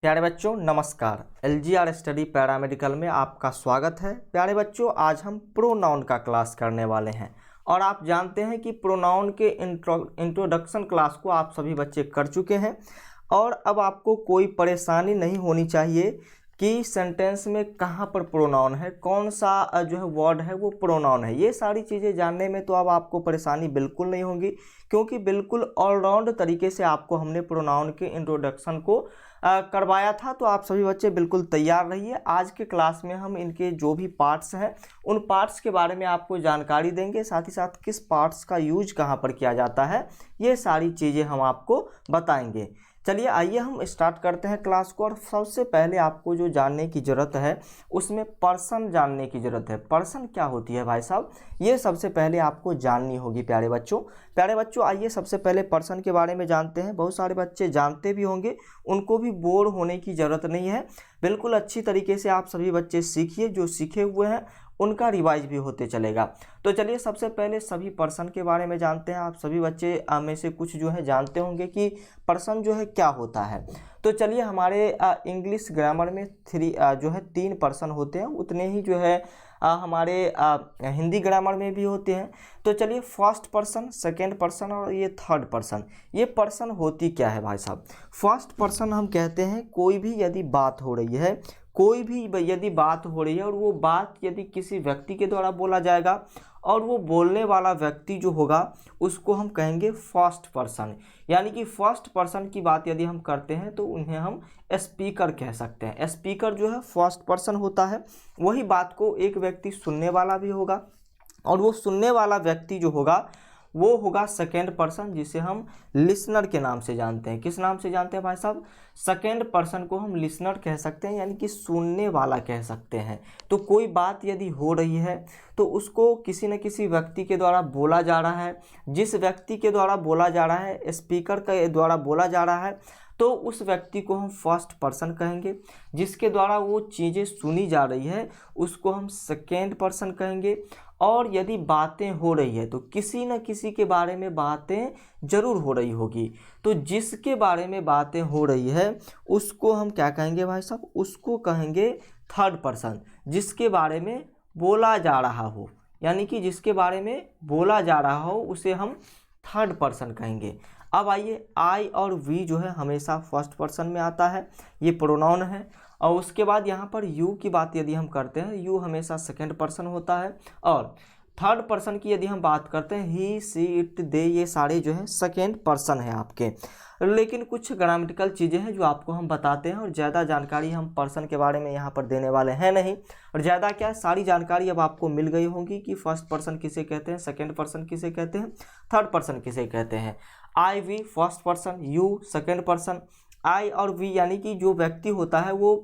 प्यारे बच्चों नमस्कार। LGR स्टडी पैरामेडिकल में आपका स्वागत है। प्यारे बच्चों आज हम प्रोनाउन का क्लास करने वाले हैं और आप जानते हैं कि प्रोनाउन के इंट्रोडक्शन क्लास को आप सभी बच्चे कर चुके हैं और अब आपको कोई परेशानी नहीं होनी चाहिए कि सेंटेंस में कहाँ पर प्रोनाउन है, कौन सा जो है वर्ड है वो प्रोनाउन है। ये सारी चीज़ें जानने में तो अब आपको परेशानी बिल्कुल नहीं होगी क्योंकि बिल्कुल ऑलराउंड तरीके से आपको हमने प्रोनाउन के इंट्रोडक्शन को करवाया था। तो आप सभी बच्चे बिल्कुल तैयार रहिए। आज के क्लास में हम इनके जो भी पार्ट्स हैं उन पार्ट्स के बारे में आपको जानकारी देंगे, साथ ही साथ किस पार्ट्स का यूज कहाँ पर किया जाता है ये सारी चीज़ें हम आपको बताएंगे। चलिए आइए हम स्टार्ट करते हैं क्लास को। और सबसे पहले आपको जो जानने की ज़रूरत है उसमें पर्सन जानने की ज़रूरत है। पर्सन क्या होती है भाई साहब, ये सबसे पहले आपको जाननी होगी प्यारे बच्चों। आइए सबसे पहले पर्सन के बारे में जानते हैं। बहुत सारे बच्चे जानते भी होंगे, उनको भी बोर होने की ज़रूरत नहीं है। बिल्कुल अच्छी तरीके से आप सभी बच्चे सीखिए, जो सीखे हुए हैं उनका रिवाइज भी होते चलेगा। तो चलिए सबसे पहले सभी पर्सन के बारे में जानते हैं। आप सभी बच्चे में से कुछ जो है जानते होंगे कि पर्सन जो है क्या होता है। तो चलिए हमारे इंग्लिश ग्रामर में जो है 3 पर्सन होते हैं, उतने ही जो है हमारे हिंदी ग्रामर में भी होते हैं। तो चलिए फर्स्ट पर्सन, सेकेंड पर्सन और ये थर्ड पर्सन। ये पर्सन होती क्या है भाई साहब। फर्स्ट पर्सन हम कहते हैं कोई भी यदि बात हो रही है, कोई भी यदि बात हो रही है और वो बात यदि किसी व्यक्ति के द्वारा बोला जाएगा और वो बोलने वाला व्यक्ति जो होगा उसको हम कहेंगे फर्स्ट पर्सन। यानी कि फर्स्ट पर्सन की बात यदि हम करते हैं तो उन्हें हम स्पीकर कह सकते हैं। स्पीकर जो है फर्स्ट पर्सन होता है। वही बात को एक व्यक्ति सुनने वाला भी होगा और वो सुनने वाला व्यक्ति जो होगा वो होगा सेकेंड पर्सन, जिसे हम लिसनर के नाम से जानते हैं। किस नाम से जानते हैं भाई साहब, सेकेंड पर्सन को हम लिसनर कह सकते हैं, यानी कि सुनने वाला कह सकते हैं। तो कोई बात यदि हो रही है तो उसको किसी न किसी व्यक्ति के द्वारा बोला जा रहा है। जिस व्यक्ति के द्वारा बोला जा रहा है, स्पीकर के द्वारा बोला जा रहा है, तो उस व्यक्ति को हम फर्स्ट पर्सन कहेंगे। जिसके द्वारा वो चीज़ें सुनी जा रही है उसको हम सेकेंड पर्सन कहेंगे। और यदि बातें हो रही है तो किसी न किसी के बारे में बातें जरूर हो रही होगी, तो जिसके बारे में बातें हो रही है उसको हम क्या कहेंगे भाई साहब, उसको कहेंगे थर्ड पर्सन। जिसके बारे में बोला जा रहा हो, यानी कि जिसके बारे में बोला जा रहा हो उसे हम थर्ड पर्सन कहेंगे। अब आइए आई और वी जो है हमेशा फर्स्ट पर्सन में आता है, ये प्रोनाउन है। और उसके बाद यहाँ पर यू की बात यदि हम करते हैं, यू हमेशा सेकंड पर्सन होता है। और थर्ड पर्सन की यदि हम बात करते हैं, ही सी इट दे, ये सारे जो है सेकेंड पर्सन है आपके। लेकिन कुछ ग्रामेटिकल चीज़ें हैं जो आपको हम बताते हैं और ज़्यादा जानकारी हम पर्सन के बारे में यहाँ पर देने वाले हैं नहीं। और ज़्यादा क्या, सारी जानकारी अब आपको मिल गई होगी कि फर्स्ट पर्सन किसे कहते हैं, सेकेंड पर्सन किसे कहते हैं, थर्ड पर्सन किसे कहते हैं। I we first person, you second person. I और वी यानी कि जो व्यक्ति होता है वो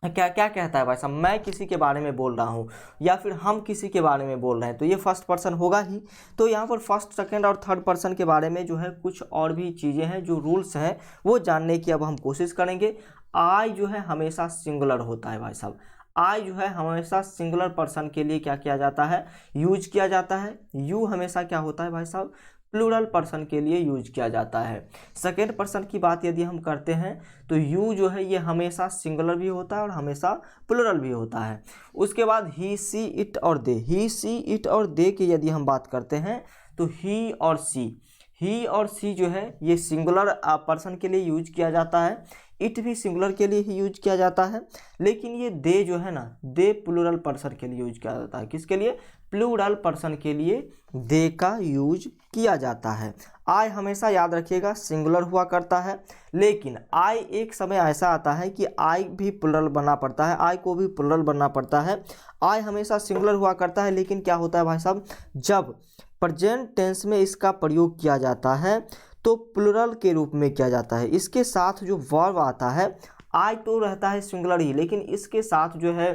क्या क्या कहता है भाई साहब, मैं किसी के बारे में बोल रहा हूँ या फिर हम किसी के बारे में बोल रहे हैं, तो ये फर्स्ट पर्सन होगा ही। तो यहाँ पर फर्स्ट, सेकंड और थर्ड पर्सन के बारे में जो है कुछ और भी चीज़ें हैं, जो रूल्स हैं वो जानने की अब हम कोशिश करेंगे। आई जो है हमेशा सिंगुलर होता है भाई साहब। आई जो है हमेशा सिंगुलर पर्सन के लिए क्या किया जाता है, यूज किया जाता है। यू हमेशा क्या होता है भाई साहब, प्लूरल पर्सन के लिए यूज किया जाता है। सेकेंड पर्सन की बात यदि हम करते हैं तो यू जो है ये हमेशा सिंगुलर भी होता है और हमेशा प्लूरल भी होता है। उसके बाद ही सी इट और दे, ही सी इट और दे की यदि हम बात करते हैं तो ही और सी जो है ये सिंगुलर पर्सन के लिए यूज किया जाता है। इट भी सिंगुलर के लिए ही यूज किया जाता है। लेकिन ये दे जो है ना, दे प्लूरल पर्सन के लिए यूज किया जाता है। किसके लिए, प्लूरल पर्सन के लिए दे का यूज किया जाता है। आई हमेशा याद रखिएगा सिंगुलर हुआ करता है, लेकिन आई एक समय ऐसा आता है कि आई भी प्लूरल बनना पड़ता है, आई को भी प्लूरल बनना पड़ता है। आई हमेशा सिंगुलर हुआ करता है, लेकिन क्या होता है भाई साहब, जब प्रेजेंट टेंस में इसका प्रयोग किया जाता है तो प्लूरल के रूप में किया जाता है। इसके साथ जो वर्ब आता है, आई तो रहता है सिंगुलर ही, लेकिन इसके साथ जो है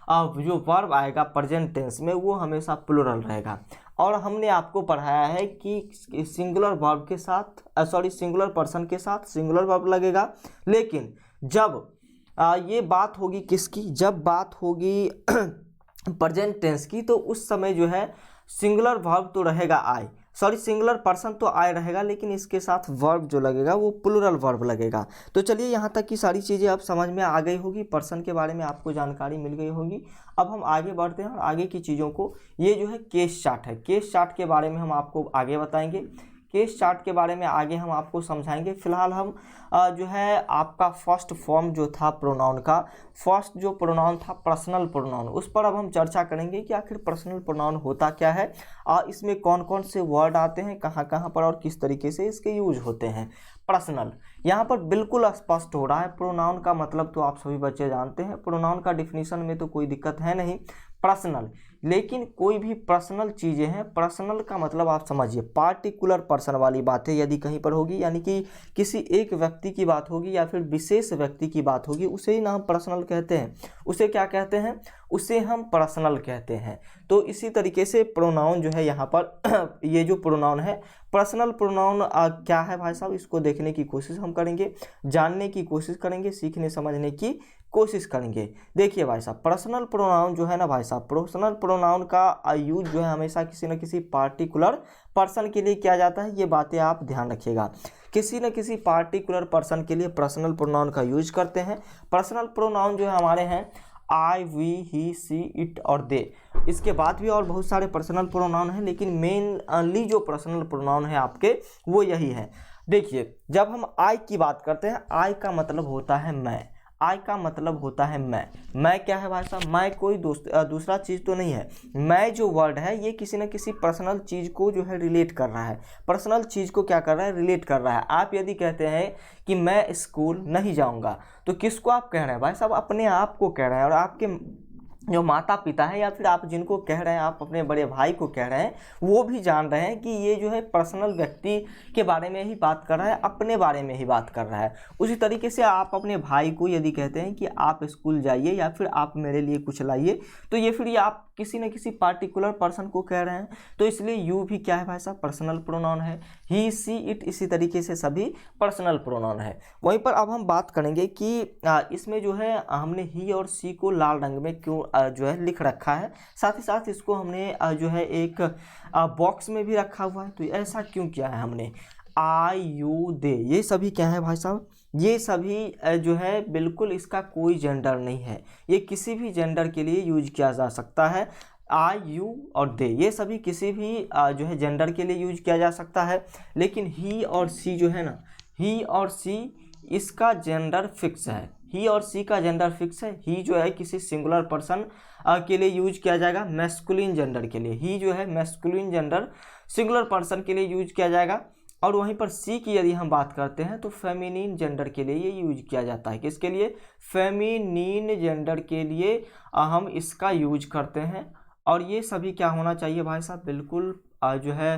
जो वर्ब आएगा प्रेजेंट टेंस में वो हमेशा प्लूरल रहेगा। और हमने आपको पढ़ाया है कि सिंगुलर वर्ब के साथ सिंगुलर पर्सन के साथ सिंगुलर वर्ब लगेगा। लेकिन जब ये बात होगी किसकी, जब बात होगी प्रेजेंट टेंस की, तो उस समय जो है सिंगुलर वर्ब तो रहेगा आई, सॉरी सिंगुलर पर्सन तो आई रहेगा, लेकिन इसके साथ वर्ब जो लगेगा वो प्लूरल वर्ब लगेगा। तो चलिए यहाँ तक की सारी चीज़ें अब समझ में आ गई होगी, पर्सन के बारे में आपको जानकारी मिल गई होगी। अब हम आगे बढ़ते हैं और आगे की चीज़ों को, ये जो है केस चार्ट है, केस चार्ट के बारे में हम आपको आगे बताएंगे, केस चार्ट के बारे में आगे हम आपको समझाएंगे। फिलहाल हम जो है आपका फर्स्ट फॉर्म जो था प्रोनाउन का, फर्स्ट जो प्रोनाउन था पर्सनल प्रोनाउन, उस पर अब हम चर्चा करेंगे कि आखिर पर्सनल प्रोनाउन होता क्या है, इसमें कौन कौन से वर्ड आते हैं, कहाँ कहाँ पर और किस तरीके से इसके यूज होते हैं। पर्सनल यहाँ पर बिल्कुल स्पष्ट हो रहा है। प्रोनाउन का मतलब तो आप सभी बच्चे जानते हैं, प्रोनाउन का डिफिनीशन में तो कोई दिक्कत है नहीं। पर्सनल, लेकिन कोई भी पर्सनल चीज़ें हैं, पर्सनल का मतलब आप समझिए पार्टिकुलर पर्सन वाली बातें यदि कहीं पर होगी, यानी कि किसी एक व्यक्ति की बात होगी या फिर विशेष व्यक्ति की बात होगी, उसे ही ना हम पर्सनल कहते हैं। उसे क्या कहते हैं? उसे हम पर्सनल कहते हैं। तो इसी तरीके से प्रोनाउन जो है यहाँ पर ये जो प्रोनाउन है पर्सनल प्रोनाउन क्या है भाई साहब, इसको देखने की कोशिश हम करेंगे, जानने की कोशिश करेंगे, सीखने समझने की कोशिश करेंगे। देखिए भाई साहब, पर्सनल प्रोनाउन जो है ना भाई साहब, पर्सनल प्रोनाउन का यूज जो है हमेशा किसी न किसी पार्टिकुलर पर्सन के लिए किया जाता है। ये बातें आप ध्यान रखिएगा, किसी न किसी पार्टिकुलर पर्सन के लिए पर्सनल प्रोनाउन का यूज करते हैं। पर्सनल प्रोनाउन जो है हमारे हैं I, we, he, C, it और दे। इसके बाद भी और बहुत सारे पर्सनल प्रोनाउन हैं, लेकिन मेनली जो पर्सनल प्रोनाउन है आपके वो यही है। देखिए, जब हम आई की बात करते हैं, आई का मतलब होता है मैं, आई का मतलब होता है मैं क्या है भाई साहब? मैं कोई दूसरा चीज़ तो नहीं है। मैं जो वर्ड है ये किसी न किसी पर्सनल चीज़ को जो है रिलेट कर रहा है, पर्सनल चीज़ को क्या कर रहा है? रिलेट कर रहा है। आप यदि कहते हैं कि मैं स्कूल नहीं जाऊंगा, तो किसको आप कह रहे हैं भाई साहब? अपने आप को कह रहे हैं। और आपके जो माता पिता हैं या फिर आप जिनको कह रहे हैं, आप अपने बड़े भाई को कह रहे हैं, वो भी जान रहे हैं कि ये जो है पर्सनल व्यक्ति के बारे में ही बात कर रहा है, अपने बारे में ही बात कर रहा है। उसी तरीके से आप अपने भाई को यदि कहते हैं कि आप स्कूल जाइए या फिर आप मेरे लिए कुछ लाइए, तो ये फिर आप किसी न किसी पार्टिकुलर पर्सन को कह रहे हैं। तो इसलिए यू भी क्या है भाई साहब? पर्सनल प्रोनाउन है। ही, सी, इट इसी तरीके से सभी पर्सनल प्रोनाउन है। वहीं पर अब हम बात करेंगे कि इसमें जो है हमने ही और सी को लाल रंग में क्यों जो है लिख रखा है, साथ ही साथ इसको हमने जो है एक बॉक्स में भी रखा हुआ है। तो ऐसा क्यों किया है हमने? आई, यू, दे, ये सभी क्या है भाई साहब? ये सभी जो है बिल्कुल इसका कोई जेंडर नहीं है, ये किसी भी जेंडर के लिए यूज किया जा सकता है। आई, यू और दे, ये सभी किसी भी जो है जेंडर के लिए यूज किया जा सकता है। लेकिन ही और सी जो है ना, ही और सी इसका जेंडर फिक्स है। ही और सी का जेंडर फिक्स है। ही जो है किसी सिंगुलर पर्सन के लिए यूज किया जाएगा, मैस्कुलिन जेंडर के लिए। ही जो है मैस्कुलिन जेंडर सिंगुलर पर्सन के लिए यूज किया जाएगा। और वहीं पर सी की यदि हम बात करते हैं तो फेमिनिन जेंडर के लिए ये यूज किया जाता है। किसके लिए? फेमिनिन जेंडर के लिए हम इसका यूज करते हैं। और ये सभी क्या होना चाहिए भाई साहब? बिल्कुल जो है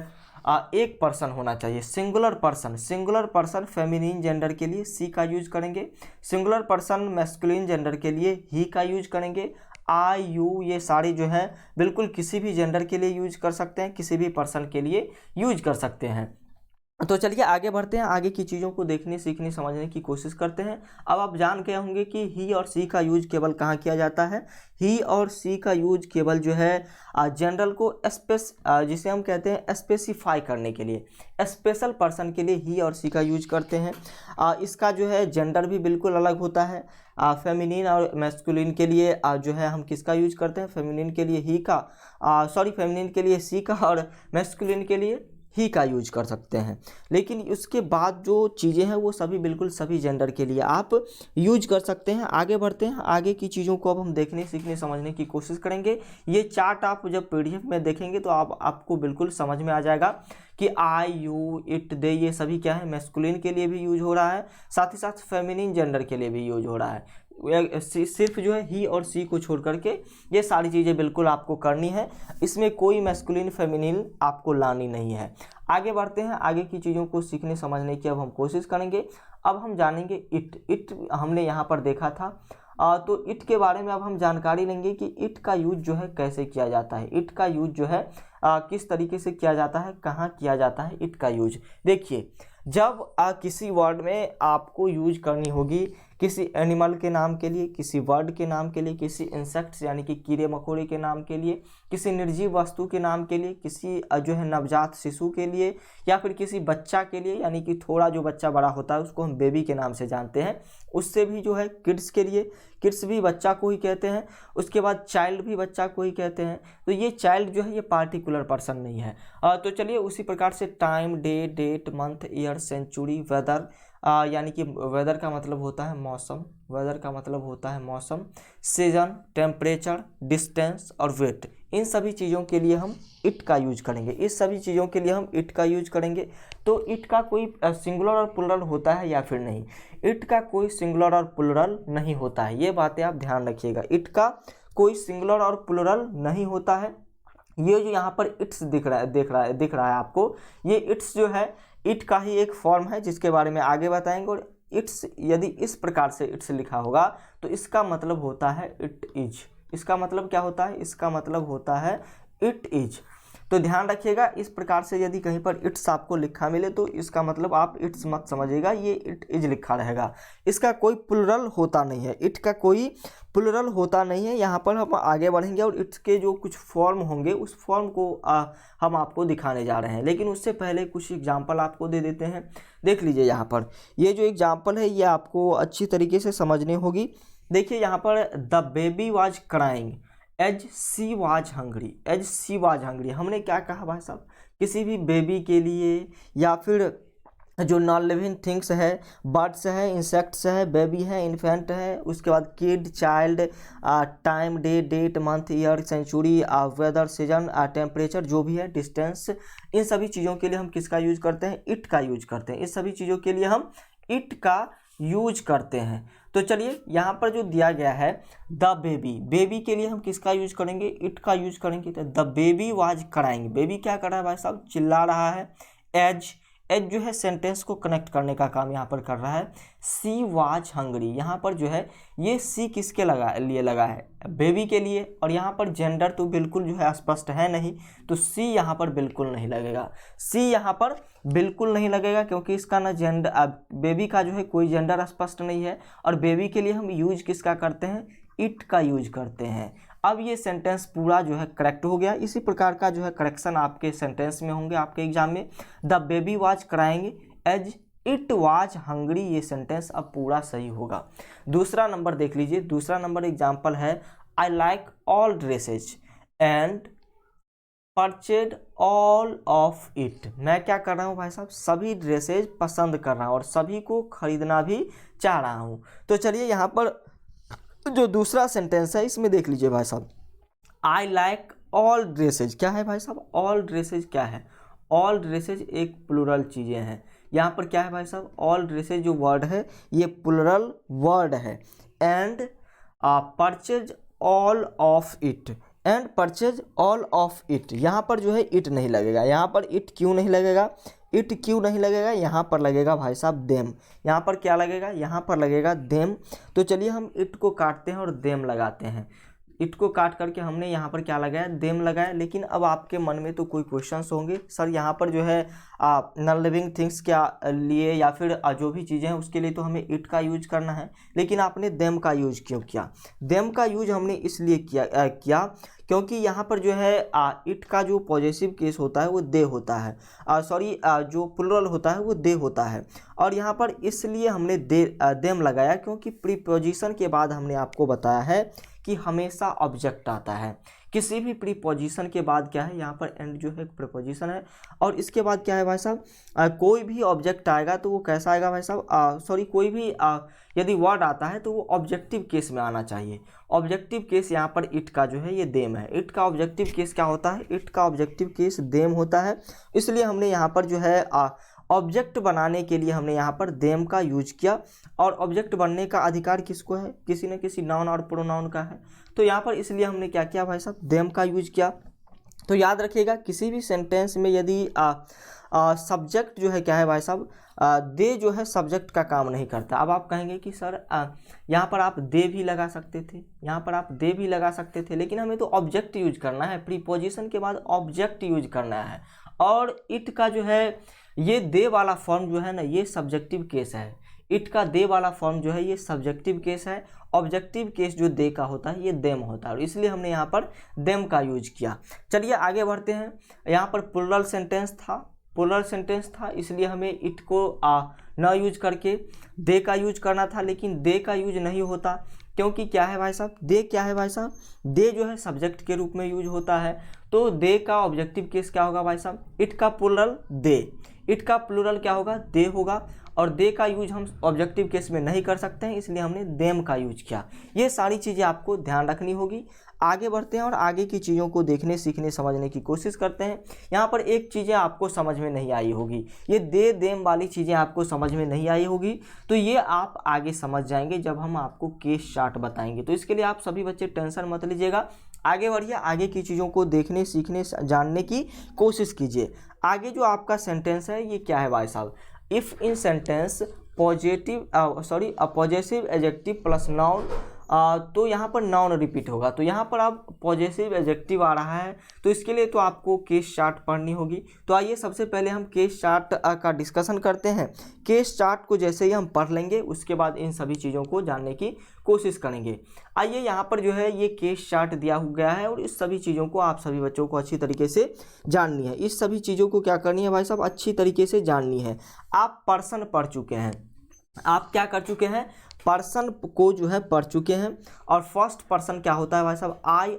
एक पर्सन होना चाहिए, singular person. Singular person feminine gender के लिए सी का यूज करेंगे, सिंगुलर पर्सन मैस्कुलिन जेंडर के लिए ही का यूज करेंगे। आई, यू, ये सारी जो है बिल्कुल किसी भी जेंडर के लिए यूज कर सकते हैं, किसी भी पर्सन के लिए यूज कर सकते हैं। तो चलिए आगे बढ़ते हैं, आगे की चीज़ों को देखने, सीखने, समझने की कोशिश करते हैं। अब आप जान गए होंगे कि ही और सी का यूज केवल कहाँ किया जाता है। ही और सी का यूज केवल जो है जनरल को जिसे हम कहते हैं स्पेसिफाई करने के लिए, स्पेशल पर्सन के लिए ही और सी का यूज करते हैं। इसका जो है जेंडर भी बिल्कुल अलग होता है। फेमिनिन और मैस्कुलिन के लिए जो है हम किसका यूज करते हैं? फेमिनिन के लिए ही का, फेमिनिन के लिए सी का, और मैस्कुलिन के लिए ही का यूज कर सकते हैं। लेकिन उसके बाद जो चीज़ें हैं वो सभी बिल्कुल सभी जेंडर के लिए आप यूज कर सकते हैं। आगे बढ़ते हैं, आगे की चीज़ों को अब हम देखने, सीखने, समझने की कोशिश करेंगे। ये चार्ट आप जब PDF में देखेंगे तो आपको बिल्कुल समझ में आ जाएगा कि आई, यू, इट, दे, ये सभी क्या है? मैस्कुलिन के लिए भी यूज हो रहा है, साथ ही साथ फेमिनिन जेंडर के लिए भी यूज हो रहा है। सिर्फ जो है ही और सी को छोड़ करके ये सारी चीज़ें बिल्कुल आपको करनी है, इसमें कोई मैस्कुलिन फेमिनिन आपको लानी नहीं है। आगे बढ़ते हैं, आगे की चीज़ों को सीखने, समझने की अब हम कोशिश करेंगे। अब हम जानेंगे इट हमने यहाँ पर देखा था। तो इट के बारे में अब हम जानकारी लेंगे कि इट का यूज जो है कैसे किया जाता है, इट का यूज जो है किस तरीके से किया जाता है, कहाँ किया जाता है इट का यूज। देखिए, जब किसी वर्ड में आपको यूज करनी होगी किसी एनिमल के नाम के लिए, किसी बर्ड के नाम के लिए, किसी इंसेक्ट्स यानी कि कीड़े मकोड़े के नाम के लिए, किसी निर्जीव वस्तु के नाम के लिए, किसी जो है नवजात शिशु के लिए, या फिर किसी बच्चा के लिए यानी कि थोड़ा जो बच्चा बड़ा होता है उसको हम बेबी के नाम से जानते हैं, उससे भी जो है किड्स के लिए, किड्स भी बच्चा को ही कहते हैं। उसके बाद चाइल्ड भी बच्चा को ही कहते हैं। तो ये चाइल्ड जो है ये पार्टिकुलर पर्सन नहीं है। तो चलिए उसी प्रकार से time, day, date, month, year, century, weather यानी कि वेदर का मतलब होता है मौसम, वेदर का मतलब होता है मौसम, सीजन, टेम्परेचर, डिस्टेंस और वेट, इन सभी चीज़ों के लिए हम इट का यूज करेंगे। इस सभी चीज़ों के लिए हम इट का यूज करेंगे। तो इट का कोई सिंगुलर और प्लुरल होता है या फिर नहीं? इट का कोई सिंगुलर और प्लुरल नहीं होता है, ये बातें आप ध्यान रखिएगा। इट का कोई सिंगुलर और प्लुरल नहीं होता है। ये जो यहाँ पर इट्स दिख रहा है आपको, ये इट्स जो है इट का ही एक फॉर्म है जिसके बारे में आगे बताएंगे। और इट्स यदि इस प्रकार से इट्स लिखा होगा तो इसका मतलब होता है इट इज। इसका मतलब क्या होता है? इसका मतलब होता है इट इज। तो ध्यान रखिएगा, इस प्रकार से यदि कहीं पर इट्स आपको लिखा मिले तो इसका मतलब आप इट्स मत समझिएगा, ये इट इज लिखा रहेगा। इसका कोई प्लुरल होता नहीं है, इट का कोई प्लुरल होता नहीं है। यहाँ पर हम आगे बढ़ेंगे और इट्स के जो कुछ फॉर्म होंगे उस फॉर्म को हम आपको दिखाने जा रहे हैं। लेकिन उससे पहले कुछ एग्जाम्पल आपको दे देते हैं। देख लीजिए यहाँ पर ये जो एग्जाम्पल है ये आपको अच्छी तरीके से समझनी होगी। देखिए यहाँ पर the baby was crying as she was hungry. As she was hungry हमने क्या कहा भाई साहब? किसी भी बेबी के लिए या फिर जो नॉन लिविंग थिंग्स है, बर्ड्स है, इंसेक्ट्स है, बेबी है, इन्फेंट है, उसके बाद kid, child, time, day, date, month, year, century, weather, season, temperature, जो भी है, डिस्टेंस, इन सभी चीज़ों के लिए हम किसका यूज करते हैं? इट का यूज करते हैं। इस सभी चीज़ों के लिए हम इट का यूज करते हैं। तो चलिए यहाँ पर जो दिया गया है द बेबी, बेबी के लिए हम किसका यूज करेंगे? इट का यूज करेंगे। तो the baby was crying, baby क्या कर रहा है भाई साहब? चिल्ला रहा है। एज, एज जो है सेंटेंस को कनेक्ट करने का काम यहाँ पर कर रहा है। सी वाज हंग्री, यहाँ पर जो है ये सी किसके लिए लगा है? बेबी के लिए। और यहाँ पर जेंडर तो बिल्कुल जो है स्पष्ट है नहीं, तो सी यहाँ पर बिल्कुल नहीं लगेगा। सी यहाँ पर बिल्कुल नहीं लगेगा क्योंकि इसका ना जेंडर, बेबी का जो है कोई जेंडर स्पष्ट नहीं है। और बेबी के लिए हम यूज किसका करते हैं? इट का यूज करते हैं। अब ये सेंटेंस पूरा जो है करेक्ट हो गया। इसी प्रकार का जो है करेक्शन आपके सेंटेंस में होंगे आपके एग्जाम में। The baby was crying as it was hungry, ये सेंटेंस अब पूरा सही होगा। दूसरा नंबर देख लीजिए। दूसरा नंबर एग्जाम्पल है I like all dresses and purchased all of it. मैं क्या कर रहा हूँ भाई साहब? सभी ड्रेसेज पसंद कर रहा हूँ और सभी को खरीदना भी चाह रहा हूँ। तो चलिए यहाँ पर जो दूसरा सेंटेंस है इसमें देख लीजिए भाई साहब, आई लाइक ऑल ड्रेसेज। क्या है भाई साहब? ऑल ड्रेसेज क्या है? ऑल ड्रेसेज एक प्लुरल चीज़ें हैं। यहाँ पर क्या है भाई साहब? ऑल ड्रेसेज जो वर्ड है ये प्लुरल वर्ड है। And purchase all of it, and purchase all of it, यहाँ पर जो है इट नहीं लगेगा। यहाँ पर इट क्यों नहीं लगेगा? इट क्यों नहीं लगेगा? यहाँ पर लगेगा भाई साहब देम। यहाँ पर क्या लगेगा? यहाँ पर लगेगा देम। तो चलिए हम इट को काटते हैं और देम लगाते हैं। इट को काट करके हमने यहाँ पर क्या लगाया? देम लगाया। लेकिन अब आपके मन में तो कोई क्वेश्चंस होंगे, सर यहाँ पर जो है नॉन लिविंग थिंग्स क्या लिए या फिर जो भी चीज़ें हैं उसके लिए तो हमें इट का यूज करना है, लेकिन आपने देम का यूज क्यों किया? देम का यूज हमने इसलिए किया क्योंकि यहाँ पर जो है इट का जो पॉजेसिव केस होता है वो दे होता है, जो प्लुरल होता है वो दे होता है। और यहाँ पर इसलिए हमने देम लगाया क्योंकि प्रीपोजिशन के बाद हमने आपको बताया है कि हमेशा ऑब्जेक्ट आता है। किसी भी प्रीपोजिशन के बाद क्या है? यहाँ पर एंड जो है प्रीपोजिशन है। और इसके बाद क्या है भाई साहब? कोई भी ऑब्जेक्ट आएगा तो वो कैसा आएगा भाई साहब? कोई भी यदि वर्ड आता है तो वो ऑब्जेक्टिव केस में आना चाहिए। ऑब्जेक्टिव केस यहाँ पर इट का जो है ये देम है। इट का ऑब्जेक्टिव केस क्या होता है? इट का ऑब्जेक्टिव केस देम होता है। इसलिए हमने यहाँ पर जो है ऑब्जेक्ट बनाने के लिए हमने यहाँ पर देम का यूज किया। और ऑब्जेक्ट बनने का अधिकार किसको है? किसी न किसी नाउन और प्रोनाउन का है। तो यहाँ पर इसलिए हमने क्या किया भाई साहब? देम का यूज किया। तो याद रखिएगा किसी भी सेंटेंस में यदि सब्जेक्ट जो है क्या है भाई साहब? दे जो है सब्जेक्ट का काम नहीं करता। अब आप कहेंगे कि सर यहाँ पर आप दे भी लगा सकते थे, यहाँ पर आप दे भी लगा सकते थे, लेकिन हमें तो ऑब्जेक्ट यूज करना है। प्रीपोजिशन के बाद ऑब्जेक्ट यूज करना है। और इट का जो है ये दे वाला फॉर्म जो है ना ये सब्जेक्टिव केस है। इट का दे वाला फॉर्म जो है ये सब्जेक्टिव केस है। ऑब्जेक्टिव केस जो दे का होता है ये देम होता है, और इसलिए हमने यहाँ पर देम का यूज किया। चलिए आगे बढ़ते हैं। यहाँ पर प्लूरल सेंटेंस था, इसलिए हमें इट को न यूज करके दे का यूज करना था, लेकिन दे का यूज नहीं होता, क्योंकि क्या है भाई साहब, दे क्या है भाई साहब, दे जो है सब्जेक्ट के रूप में यूज होता है। तो दे का ऑब्जेक्टिव केस क्या होगा भाई साहब, इट का प्लूरल दे, इट का प्लूरल क्या होगा, दे होगा, और दे का यूज हम ऑब्जेक्टिव केस में नहीं कर सकते हैं, इसलिए हमने देम का यूज किया। ये सारी चीज़ें आपको ध्यान रखनी होगी। आगे बढ़ते हैं और आगे की चीज़ों को देखने, सीखने, समझने की कोशिश करते हैं। यहाँ पर एक चीज़ें आपको समझ में नहीं आई होगी, ये दे देम वाली चीज़ें आपको समझ में नहीं आई होगी, तो ये आप आगे समझ जाएंगे जब हम आपको केस चार्ट बताएंगे। तो इसके लिए आप सभी बच्चे टेंशन मत लीजिएगा, आगे बढ़िए, आगे की चीज़ों को देखने, सीखने, जानने की कोशिश कीजिए। आगे जो आपका सेंटेंस है ये क्या है भाई साहब, if in sentence possessive adjective plus noun, तो यहाँ पर नाउन रिपीट होगा, तो यहाँ पर अब पॉजेसिव एडजेक्टिव आ रहा है, तो इसके लिए तो आपको केस चार्ट पढ़नी होगी। तो आइए सबसे पहले हम केस चार्ट का डिस्कशन करते हैं। केस चार्ट को जैसे ही हम पढ़ लेंगे उसके बाद इन सभी चीज़ों को जानने की कोशिश करेंगे। आइए यहाँ पर जो है ये केस चार्ट दिया गया है, और इस सभी चीज़ों को आप सभी बच्चों को अच्छी तरीके से जाननी है। इस सभी चीज़ों को क्या करनी है भाई साहब, अच्छी तरीके से जाननी है। आप पर्सन पढ़ चुके हैं, आप क्या कर चुके हैं, पर्सन को जो है पढ़ चुके हैं। और फर्स्ट पर्सन क्या होता है भाई साहब, आई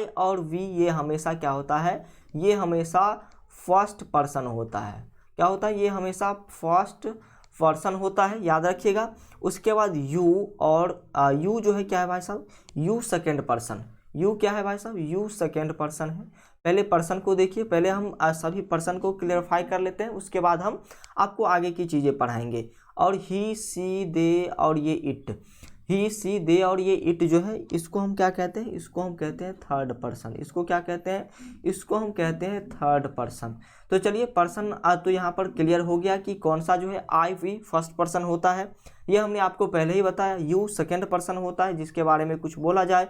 और वी ये हमेशा क्या होता है, ये हमेशा फर्स्ट पर्सन होता है। क्या होता है, ये हमेशा फर्स्ट पर्सन होता है, याद रखिएगा। उसके बाद यू, और यू जो है क्या है भाई साहब, यू सेकेंड पर्सन, यू क्या है भाई साहब, यू सेकेंड पर्सन है। पहले पर्सन को देखिए, पहले हम सभी पर्सन को क्लियरफाई कर लेते हैं, उसके बाद हम आपको आगे की चीज़ें पढ़ाएंगे। और ही, सी, दे और ये इट, ही, सी, दे और ये इट जो है इसको हम क्या कहते हैं, इसको हम कहते हैं थर्ड पर्सन। इसको क्या कहते हैं, इसको हम कहते हैं थर्ड पर्सन। तो चलिए पर्सन तो यहाँ पर क्लियर हो गया कि कौन सा जो है आई वी फर्स्ट पर्सन होता है, ये हमने आपको पहले ही बताया। यू सेकेंड पर्सन होता है, जिसके बारे में कुछ बोला जाए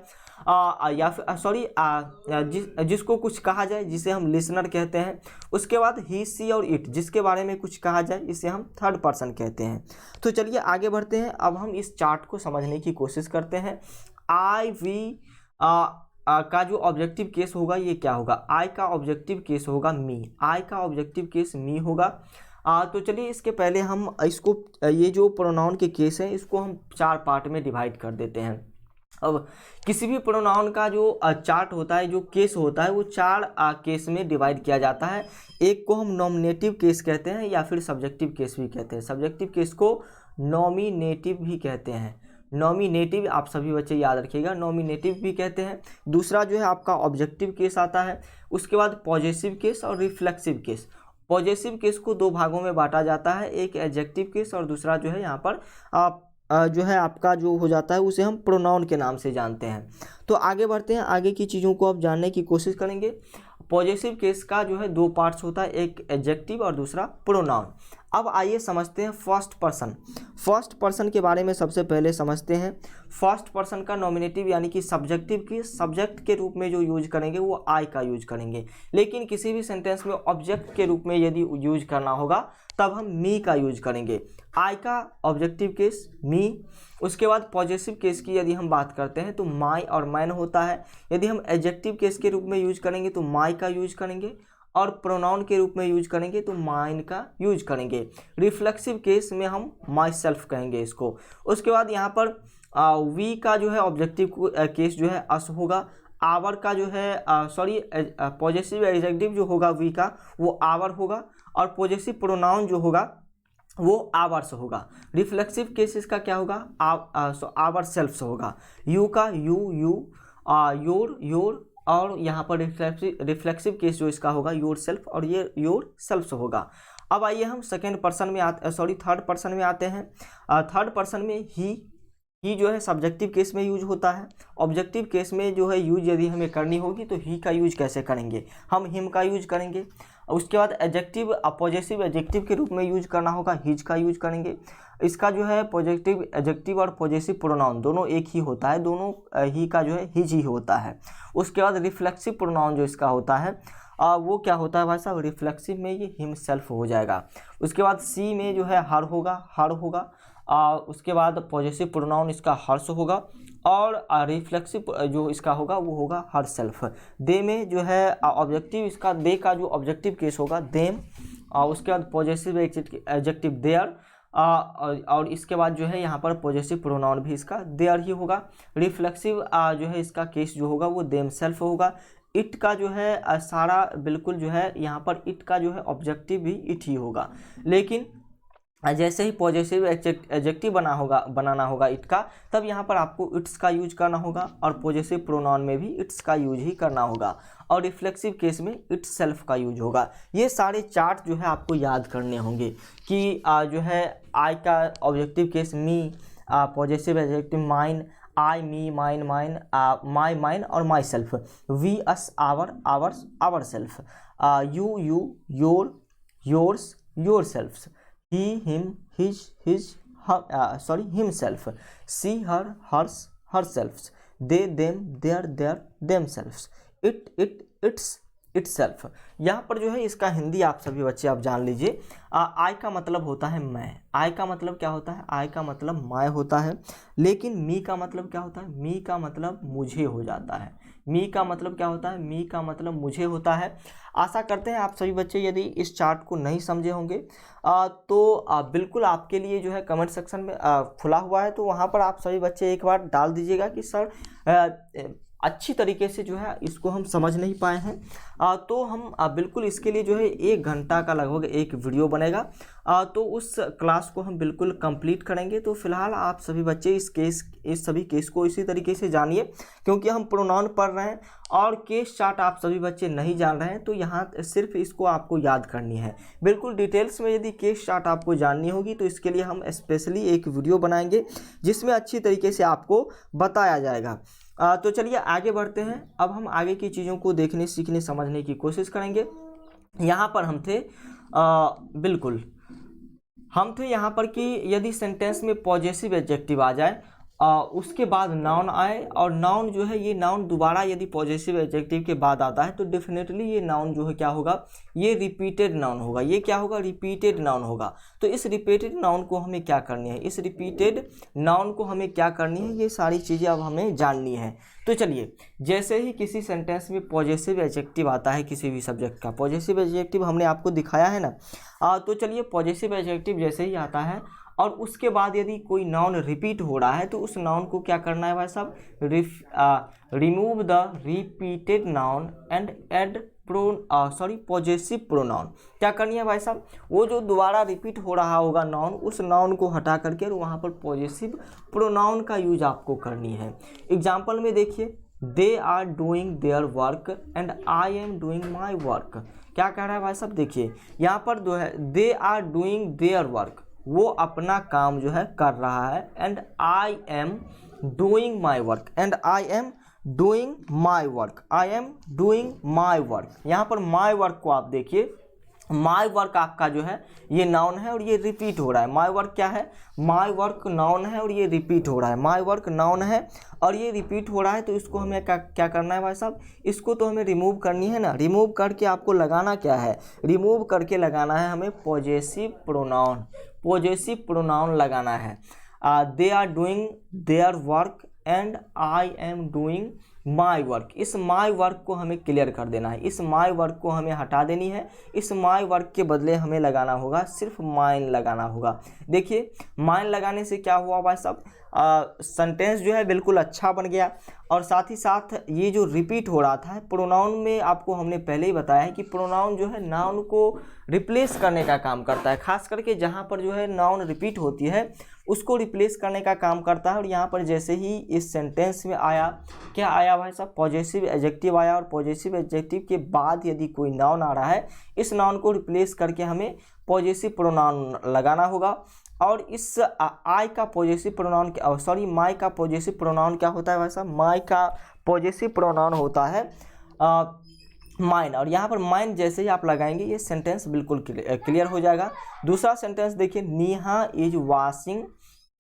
या फिर जिसको कुछ कहा जाए, जिसे हम लिसनर कहते हैं। उसके बाद ही, सी और इट, जिसके बारे में कुछ कहा जाए, इसे हम थर्ड पर्सन कहते हैं। तो चलिए आगे बढ़ते हैं, अब हम इस चार्ट को समझने की कोशिश करते हैं। आई वी का जो ऑब्जेक्टिव केस होगा ये क्या होगा, आई का ऑब्जेक्टिव केस होगा मी, आई का ऑब्जेक्टिव केस मी होगा। तो चलिए इसके पहले हम इसको, ये जो प्रोनाउन के केस हैं इसको हम 4 पार्ट में डिवाइड कर देते हैं। अब किसी भी प्रोनाउन का जो चार्ट होता है, जो केस होता है, वो 4 केस में डिवाइड किया जाता है। एक को हम नॉमिनेटिव केस कहते हैं या फिर सब्जेक्टिव केस भी कहते हैं। सब्जेक्टिव केस को नॉमिनेटिव भी कहते हैं, नॉमिनेटिव आप सभी बच्चे याद रखिएगा, नॉमिनेटिव भी कहते हैं। दूसरा जो है आपका ऑब्जेक्टिव केस आता है। उसके बाद पॉजेसिव केस और रिफ्लेक्सिव केस। पॉजेसिव केस को 2 भागों में बांटा जाता है, एक एडजेक्टिव केस और दूसरा जो है यहाँ पर जो है आपका जो हो जाता है उसे हम प्रोनाउन के नाम से जानते हैं। तो आगे बढ़ते हैं, आगे की चीज़ों को अब जानने की कोशिश करेंगे। पॉजेसिव केस का जो है 2 पार्ट्स होता है, एक एडजेक्टिव और दूसरा प्रोनाउन। अब आइए समझते हैं फर्स्ट पर्सन। फर्स्ट पर्सन के बारे में सबसे पहले समझते हैं। फर्स्ट पर्सन का नॉमिनेटिव यानी कि सब्जेक्टिव की सब्जेक्ट के रूप में जो यूज करेंगे वो आई का यूज करेंगे, लेकिन किसी भी सेंटेंस में ऑब्जेक्ट के रूप में यदि यूज करना होगा तब हम मी का यूज करेंगे। आई का ऑब्जेक्टिव केस मी। उसके बाद पॉजेसिव केस की यदि हम बात करते हैं तो माई और मैन होता है। यदि हम एडजेक्टिव केस के रूप में यूज करेंगे तो माई का यूज करेंगे, और प्रोनाउन के रूप में यूज करेंगे तो माइन का यूज करेंगे। रिफ्लेक्सिव केस में हम माई सेल्फ कहेंगे इसको। उसके बाद यहाँ पर वी का जो है ऑब्जेक्टिव केस जो है अस होगा। आवर का जो है पॉजेसिव एडजेक्टिव जो होगा वी का वो आवर होगा, और पॉजेसिव प्रोनाउन जो होगा वो आवर्स होगा। रिफ्लेक्सिव केसेस का क्या होगा, आवर सेल्फ्स होगा। यू का यू योर, और यहाँ पर रिफ्लेक्सिव केस जो इसका होगा योर सेल्फ, और ये योर सेल्फ्स होगा। अब आइए हम थर्ड पर्सन में आते हैं। थर्ड पर्सन में ही जो है सब्जेक्टिव केस में यूज होता है। ऑब्जेक्टिव केस में जो है यूज यदि हमें करनी होगी तो ही का यूज कैसे करेंगे, हम हिम का यूज करेंगे। उसके बाद एडजेक्टिव पॉजेसिव एडजेक्टिव के रूप में यूज करना होगा, हिज का यूज करेंगे। इसका जो है पॉजिटिव एडजेक्टिव और पॉजेसिव प्रोनाउन दोनों एक ही होता है, दोनों ही का जो है हिज ही होता है। उसके बाद रिफ्लेक्सिव प्रोनाउन जो इसका होता है वो क्या होता है भाई साहब, रिफ्लेक्सिव में ये हिमसेल्फ हो जाएगा। उसके बाद सी में जो है हर होगा। उसके बाद पॉजेसिव प्रोनाउन इसका हर्ष होगा, और रिफ्लेक्सिव जो इसका होगा वो होगा हर सेल्फ। दे में जो है ऑब्जेक्टिव इसका, दे का जो ऑब्जेक्टिव केस होगा देम। उसके बाद पॉजेसिव एडजेक्टिव देयर, और इसके बाद जो है यहाँ पर पॉजेसिव प्रोनाउन भी इसका देयर ही होगा। रिफ्लेक्सिव जो है इसका केस जो होगा वो देम सेल्फ होगा। इट का जो है सारा बिल्कुल जो है यहाँ पर इट का जो है ऑब्जेक्टिव भी इट ही होगा। लेकिन जैसे ही पॉजेसिव एडजेक्टिव बनाना होगा इट का, तब यहाँ पर आपको इट्स का यूज करना होगा, और पॉजेसिव प्रोनाउन में भी इट्स का यूज ही करना होगा, और रिफ्लेक्सिव केस में इट्स सेल्फ का यूज होगा। ये सारे चार्ट जो है आपको याद करने होंगे कि जो है आई का objective case me, possessive adjective mine, I me mine mine, my mine और myself, we us our ours ourself, you your yours yourselves, he him his himself, she her hers herself, they them their themselves, it's itself। यहाँ पर जो है इसका हिंदी आप सभी बच्चे आप जान लीजिए। आई का मतलब होता है मैं, आई का मतलब क्या होता है, आई का मतलब मैं होता है। लेकिन मी का मतलब क्या होता है, मी का मतलब मुझे हो जाता है। मी का मतलब क्या होता है, मी का मतलब मुझे होता है। आशा करते हैं आप सभी बच्चे यदि इस चार्ट को नहीं समझे होंगे तो बिल्कुल आपके लिए जो है कमेंट सेक्शन में खुला हुआ है, तो वहाँ पर आप सभी बच्चे एक बार डाल दीजिएगा कि सर अच्छी तरीके से जो है इसको हम समझ नहीं पाए हैं। तो हम बिल्कुल इसके लिए जो है 1 घंटा का लगभग एक वीडियो बनेगा, तो उस क्लास को हम बिल्कुल कंप्लीट करेंगे। तो फिलहाल आप सभी बच्चे इस सभी केस को इसी तरीके से जानिए, क्योंकि हम प्रोनाउन पढ़ रहे हैं और केस चार्ट आप सभी बच्चे नहीं जान रहे हैं, तो यहाँ सिर्फ इसको आपको याद करनी है। बिल्कुल डिटेल्स में यदि केस चार्ट आपको जाननी होगी तो इसके लिए हम स्पेशली एक वीडियो बनाएंगे जिसमें अच्छी तरीके से आपको बताया जाएगा। तो चलिए आगे बढ़ते हैं। अब हम आगे की चीज़ों को देखने, सीखने, समझने की कोशिश करेंगे। यहाँ पर हम थे यहाँ पर कि यदि सेंटेंस में पॉजेसिव एडजेक्टिव आ जाए, उसके बाद नाउन आए, और नाउन जो है ये नाउन दोबारा यदि पॉजेसिव एडजेक्टिव के बाद आता है तो डेफिनेटली ये नाउन जो है क्या होगा, ये रिपीटेड नाउन होगा। ये क्या होगा, रिपीटेड नाउन होगा। तो इस रिपीटेड नाउन को हमें क्या करनी है, इस रिपीटेड नाउन को हमें क्या करनी है, ये सारी चीज़ें अब हमें जाननी है। तो चलिए, जैसे ही किसी सेंटेंस में पॉजेसिव एडजेक्टिव आता है किसी भी सब्जेक्ट का, पॉजेसिव एडजेक्टिव हमने आपको दिखाया है ना, तो चलिए पॉजेसिव एडजेक्टिव जैसे ही आता है और उसके बाद यदि कोई नाउन रिपीट हो रहा है तो उस नाउन को क्या करना है भाई साहब, remove the repeated noun and add possessive pronoun. क्या करनी है भाई साहब, वो जो दोबारा रिपीट हो रहा होगा नाउन, उस नाउन को हटा करके और वहाँ पर पॉजेसिव प्रोनाउन का यूज आपको करनी है। एग्जाम्पल में देखिए, they are doing their work and I am doing my work. क्या कह रहा है भाई साहब, देखिए यहाँ पर जो है they are doing their work, वो अपना काम जो है कर रहा है, and I am doing my work, and I am doing my work, I am doing my work. यहाँ पर माई वर्क को आप देखिए, माई वर्क आपका जो है ये नाउन है और ये रिपीट हो रहा है। माई वर्क क्या है, माई वर्क नाउन है और ये रिपीट हो रहा है। माई वर्क नाउन है और ये रिपीट हो रहा है, तो इसको हमें क्या करना है भाई साहब, इसको तो हमें रिमूव करनी है ना। रिमूव करके आपको लगाना क्या है, रिमूव करके लगाना है हमें पॉजेसिव प्रोनाउन, पॉजेसिव प्रोनाउन लगाना है। They are doing their work and I am doing my work. इस माई वर्क को हमें क्लियर कर देना है, इस माई वर्क को हमें हटा देनी है। इस माई वर्क के बदले हमें लगाना होगा, सिर्फ माइन लगाना होगा। देखिए माइन लगाने से क्या हुआ भाई साहब, सेंटेंस जो है बिल्कुल अच्छा बन गया, और साथ ही साथ ये जो रिपीट हो रहा था प्रोनाउन में, आपको हमने पहले ही बताया है कि प्रोनाउन जो है नाउन को रिप्लेस करने का काम करता है। खास करके जहाँ पर जो है नाउन रिपीट होती है उसको रिप्लेस करने का काम करता है। और यहाँ पर जैसे ही इस सेंटेंस में आया, क्या आया भाई साहब, पॉजेसिव एडजेक्टिव आया, और पॉजेसिव एडजेक्टिव के बाद यदि कोई नाउन आ रहा है, इस नाउन को रिप्लेस करके हमें पॉजेसिव प्रोनाउन लगाना होगा। और इस आई का पॉजेसिव प्रोनाउन, माई का पॉजेसिव प्रोनाउन क्या होता है भाई साहब, माई का पॉजेसिव प्रोनाउन होता है माइन। और यहाँ पर माइन जैसे ही आप लगाएंगे ये सेंटेंस बिल्कुल क्लियर हो जाएगा। दूसरा सेंटेंस देखिए, Neha is washing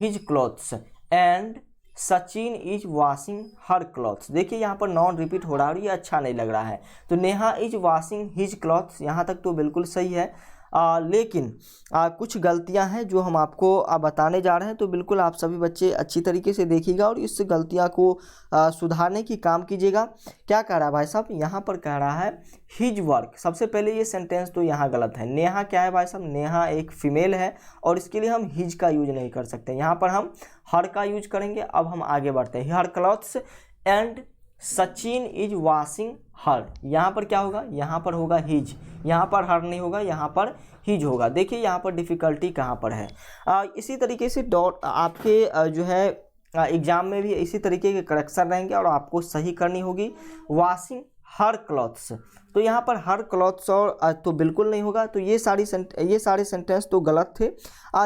his clothes and Sachin is washing her clothes. देखिए यहाँ पर नॉन रिपीट हो रहा है और ये अच्छा नहीं लग रहा है। तो Neha is washing his clothes, यहाँ तक तो बिल्कुल सही है। लेकिन कुछ गलतियां हैं जो हम आपको बताने जा रहे हैं, तो बिल्कुल आप सभी बच्चे अच्छी तरीके से देखिएगा और इस गलतियां को सुधारने की काम कीजिएगा। क्या कह रहा है भाई साहब, यहाँ पर कह रहा है हिज वर्क। सबसे पहले ये सेंटेंस तो यहाँ गलत है। नेहा क्या है भाई साहब, नेहा एक फीमेल है और इसके लिए हम हिज का यूज नहीं कर सकते, यहाँ पर हम हर का यूज करेंगे। अब हम आगे बढ़ते हैं। Her clothes and Sachin is washing her, यहाँ पर क्या होगा, यहाँ पर होगा हिज, यहाँ पर हर नहीं होगा, यहाँ पर हिज होगा। देखिए यहाँ पर डिफ़िकल्टी कहाँ पर है। इसी तरीके से डॉट आपके जो है एग्ज़ाम में भी इसी तरीके के करेक्शन रहेंगे और आपको सही करनी होगी। वॉशिंग हर क्लॉथ्स, तो यहाँ पर हर क्लॉथ्स और तो बिल्कुल नहीं होगा। तो ये सारे सेंटेंस तो गलत थे।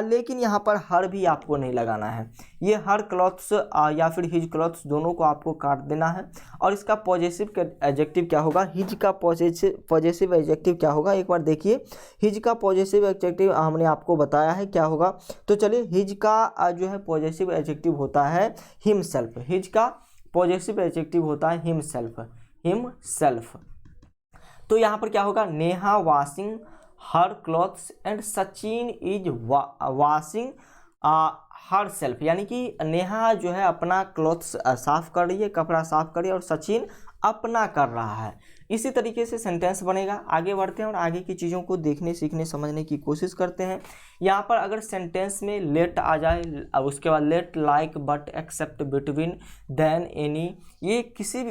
लेकिन यहाँ पर हर भी आपको नहीं लगाना है। ये हर क्लॉथ्स या फिर हिज क्लॉथ्स दोनों को आपको काट देना है। और इसका पॉजिटिव एडजेक्टिव क्या होगा, हिज का पॉजिटिव एडजेक्टिव क्या होगा, एक बार देखिए। हिज का पॉजिटिव एडजेक्टिव हमने आपको बताया है क्या होगा। तो चलिए, हिज का जो है पॉजिटिव एडजेक्टिव होता है हिमसेल्फ। हिज का पॉजिटिव एडजेक्टिव होता है हिमसेल्फ। तो यहाँ पर क्या होगा, Neha washing her clothes and Sachin is washing her self, यानी कि नेहा जो है अपना क्लॉथ्स साफ कर रही है, कपड़ा साफ कर रही है और सचिन अपना कर रहा है। इसी तरीके से सेंटेंस बनेगा। आगे बढ़ते हैं और आगे की चीज़ों को देखने, सीखने, समझने की कोशिश करते हैं। यहाँ पर अगर सेंटेंस में लेट आ जाए, उसके बाद let, like, but, except, between, then, any, ये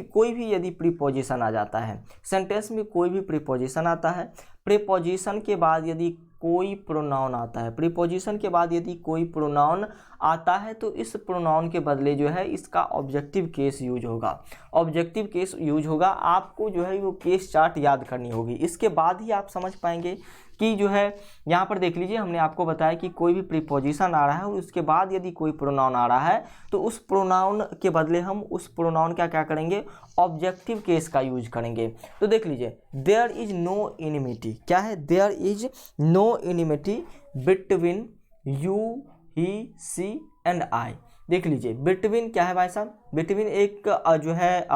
कोई भी यदि प्रीपोजिशन आ जाता है, सेंटेंस में कोई भी प्रीपोजिशन आता है, प्रीपोजिशन के बाद यदि कोई प्रोनाउन आता है, प्रीपोजिशन के बाद यदि कोई प्रोनाउन आता है, तो इस प्रोनाउन के बदले जो है इसका ऑब्जेक्टिव केस यूज होगा। ऑब्जेक्टिव केस यूज होगा। आपको जो है वो केस चार्ट याद करनी होगी, इसके बाद ही आप समझ पाएंगे कि जो है यहाँ पर देख लीजिए, हमने आपको बताया कि कोई भी प्रीपोजिशन आ रहा है और उसके बाद यदि कोई प्रोनाउन आ रहा है, तो उस प्रोनाउन के बदले हम उस प्रोनाउन का क्या करेंगे, ऑब्जेक्टिव केस का यूज करेंगे। तो देख लीजिए, देयर इज नो एनिमिटी, क्या है, there is no enmity between you, he, she and I. देख लीजिए, बिटवीन क्या है भाई साहब, बिटवीन एक जो है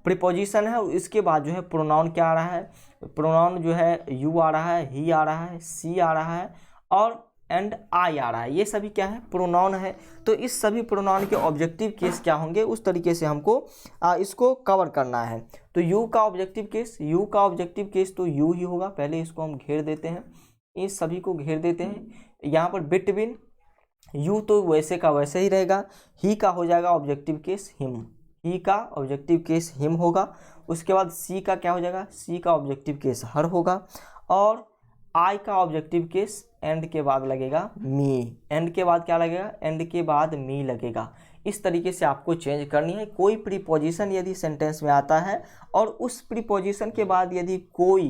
प्रीपोजिशन है, इसके बाद जो है प्रोनाउन क्या आ रहा है, प्रोनाउन जो है यू आ रहा है, ही आ रहा है, सी आ रहा है और एंड आई आ रहा है। ये सभी क्या है, प्रोनाउन है। तो इस सभी प्रोनाउन के ऑब्जेक्टिव केस क्या होंगे, उस तरीके से हमको इसको कवर करना है। तो यू का ऑब्जेक्टिव केस तो यू ही होगा। पहले इसको हम घेर देते हैं, इस सभी को घेर देते हैं। यहाँ पर बिटवीन, यू तो वैसे का वैसे ही रहेगा। ही का हो जाएगा ऑब्जेक्टिव केस हिम, ही का ऑब्जेक्टिव केस हिम होगा। उसके बाद सी का क्या हो जाएगा, सी का ऑब्जेक्टिव केस हर होगा। और आई का ऑब्जेक्टिव केस एंड के बाद लगेगा मी, एंड के बाद क्या लगेगा, एंड के बाद मी लगेगा। इस तरीके से आपको चेंज करनी है। कोई प्रीपोजिशन यदि सेंटेंस में आता है और उस प्रीपोजिशन के बाद यदि कोई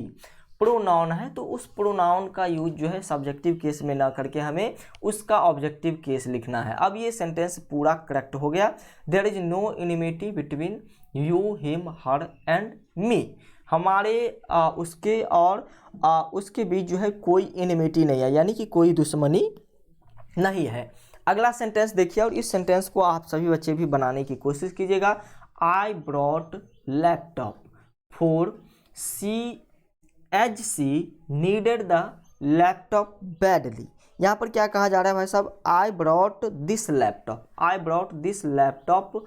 प्रोनाउन है, तो उस प्रोनाउन का यूज जो है सब्जेक्टिव केस में ना करके हमें उसका ऑब्जेक्टिव केस लिखना है। अब ये सेंटेंस पूरा करेक्ट हो गया। There is no enmity between you, him, her and me. हमारे उसके और उसके बीच जो है कोई एनिमिटी नहीं है, यानी कि कोई दुश्मनी नहीं है। अगला सेंटेंस देखिए और इस सेंटेंस को आप सभी बच्चे भी बनाने की कोशिश कीजिएगा। I brought laptop for she as she needed the laptop badly. यहाँ पर क्या कहा जा रहा है भाई साहब, I brought this laptop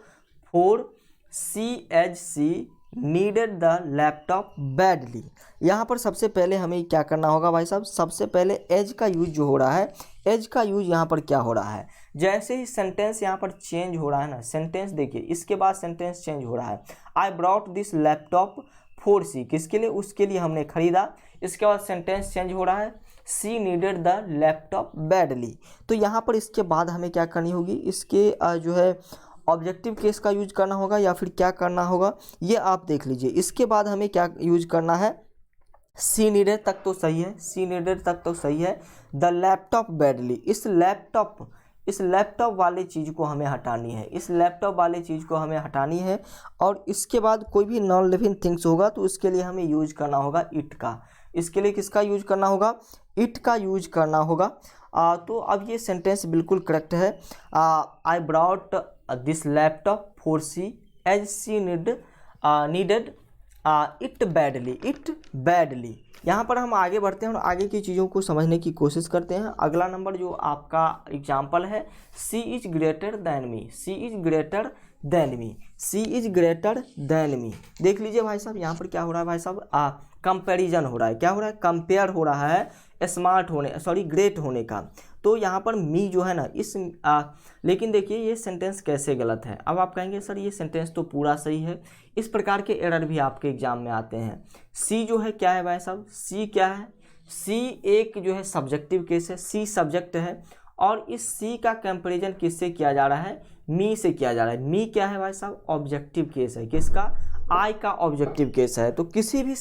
for she as she needed the laptop badly. यहाँ पर सबसे पहले हमें क्या करना होगा भाई साहब, सबसे पहले एज का यूज जो हो रहा है, एज का यूज यहाँ पर क्या हो रहा है, जैसे ही सेंटेंस यहाँ पर चेंज हो रहा है ना, सेंटेंस देखिए, इसके बाद सेंटेंस चेंज हो रहा है। I brought this laptop for she, किसके लिए, उसके लिए हमने खरीदा। इसके बाद सेंटेंस चेंज हो रहा है, सी नीडेड द लैपटॉप बैडली। तो यहाँ पर इसके बाद हमें क्या करनी होगी, इसके जो है ऑब्जेक्टिव केस का यूज करना होगा या फिर क्या करना होगा, ये आप देख लीजिए। इसके बाद हमें क्या यूज करना है, सी नीडेड तक तो सही है, सी नीडेड तक तो सही है। द लैपटॉप बैडली, इस लैपटॉप वाले चीज़ को हमें हटानी है, इस लैपटॉप वाले चीज़ को हमें हटानी है। और इसके बाद कोई भी नॉन लिविंग थिंग्स होगा तो उसके लिए हमें यूज करना होगा इट का। इसके लिए किसका यूज करना होगा, इट का यूज करना होगा। तो अब ये सेंटेंस बिल्कुल करेक्ट है। I brought this laptop for she as she needed it badly. यहाँ पर हम आगे बढ़ते हैं और आगे की चीज़ों को समझने की कोशिश करते हैं। अगला नंबर जो आपका एग्जाम्पल है, she is greater than me, she is greater than me, she is greater than me. देख लीजिए भाई साहब, यहाँ पर क्या हो रहा है भाई साहब, कंपैरिजन हो रहा है। क्या हो रहा है? कंपेयर हो रहा है स्मार्ट होने, सॉरी ग्रेट होने का। तो यहाँ पर मी जो है ना इस लेकिन देखिए ये सेंटेंस कैसे गलत है। अब आप कहेंगे सर ये सेंटेंस तो पूरा सही है। इस प्रकार के एरर भी आपके एग्जाम में आते हैं। सी जो है क्या है भाई साहब, सी क्या है? सी एक जो है सब्जेक्टिव केस है, सी सब्जेक्ट है और इस सी का कंपैरिजन किससे किया जा रहा है? मी से किया जा रहा है। मी क्या है भाई साहब? ऑब्जेक्टिव केस है। किसका? आई का ऑब्जेक्टिव केस है। तो किसी भी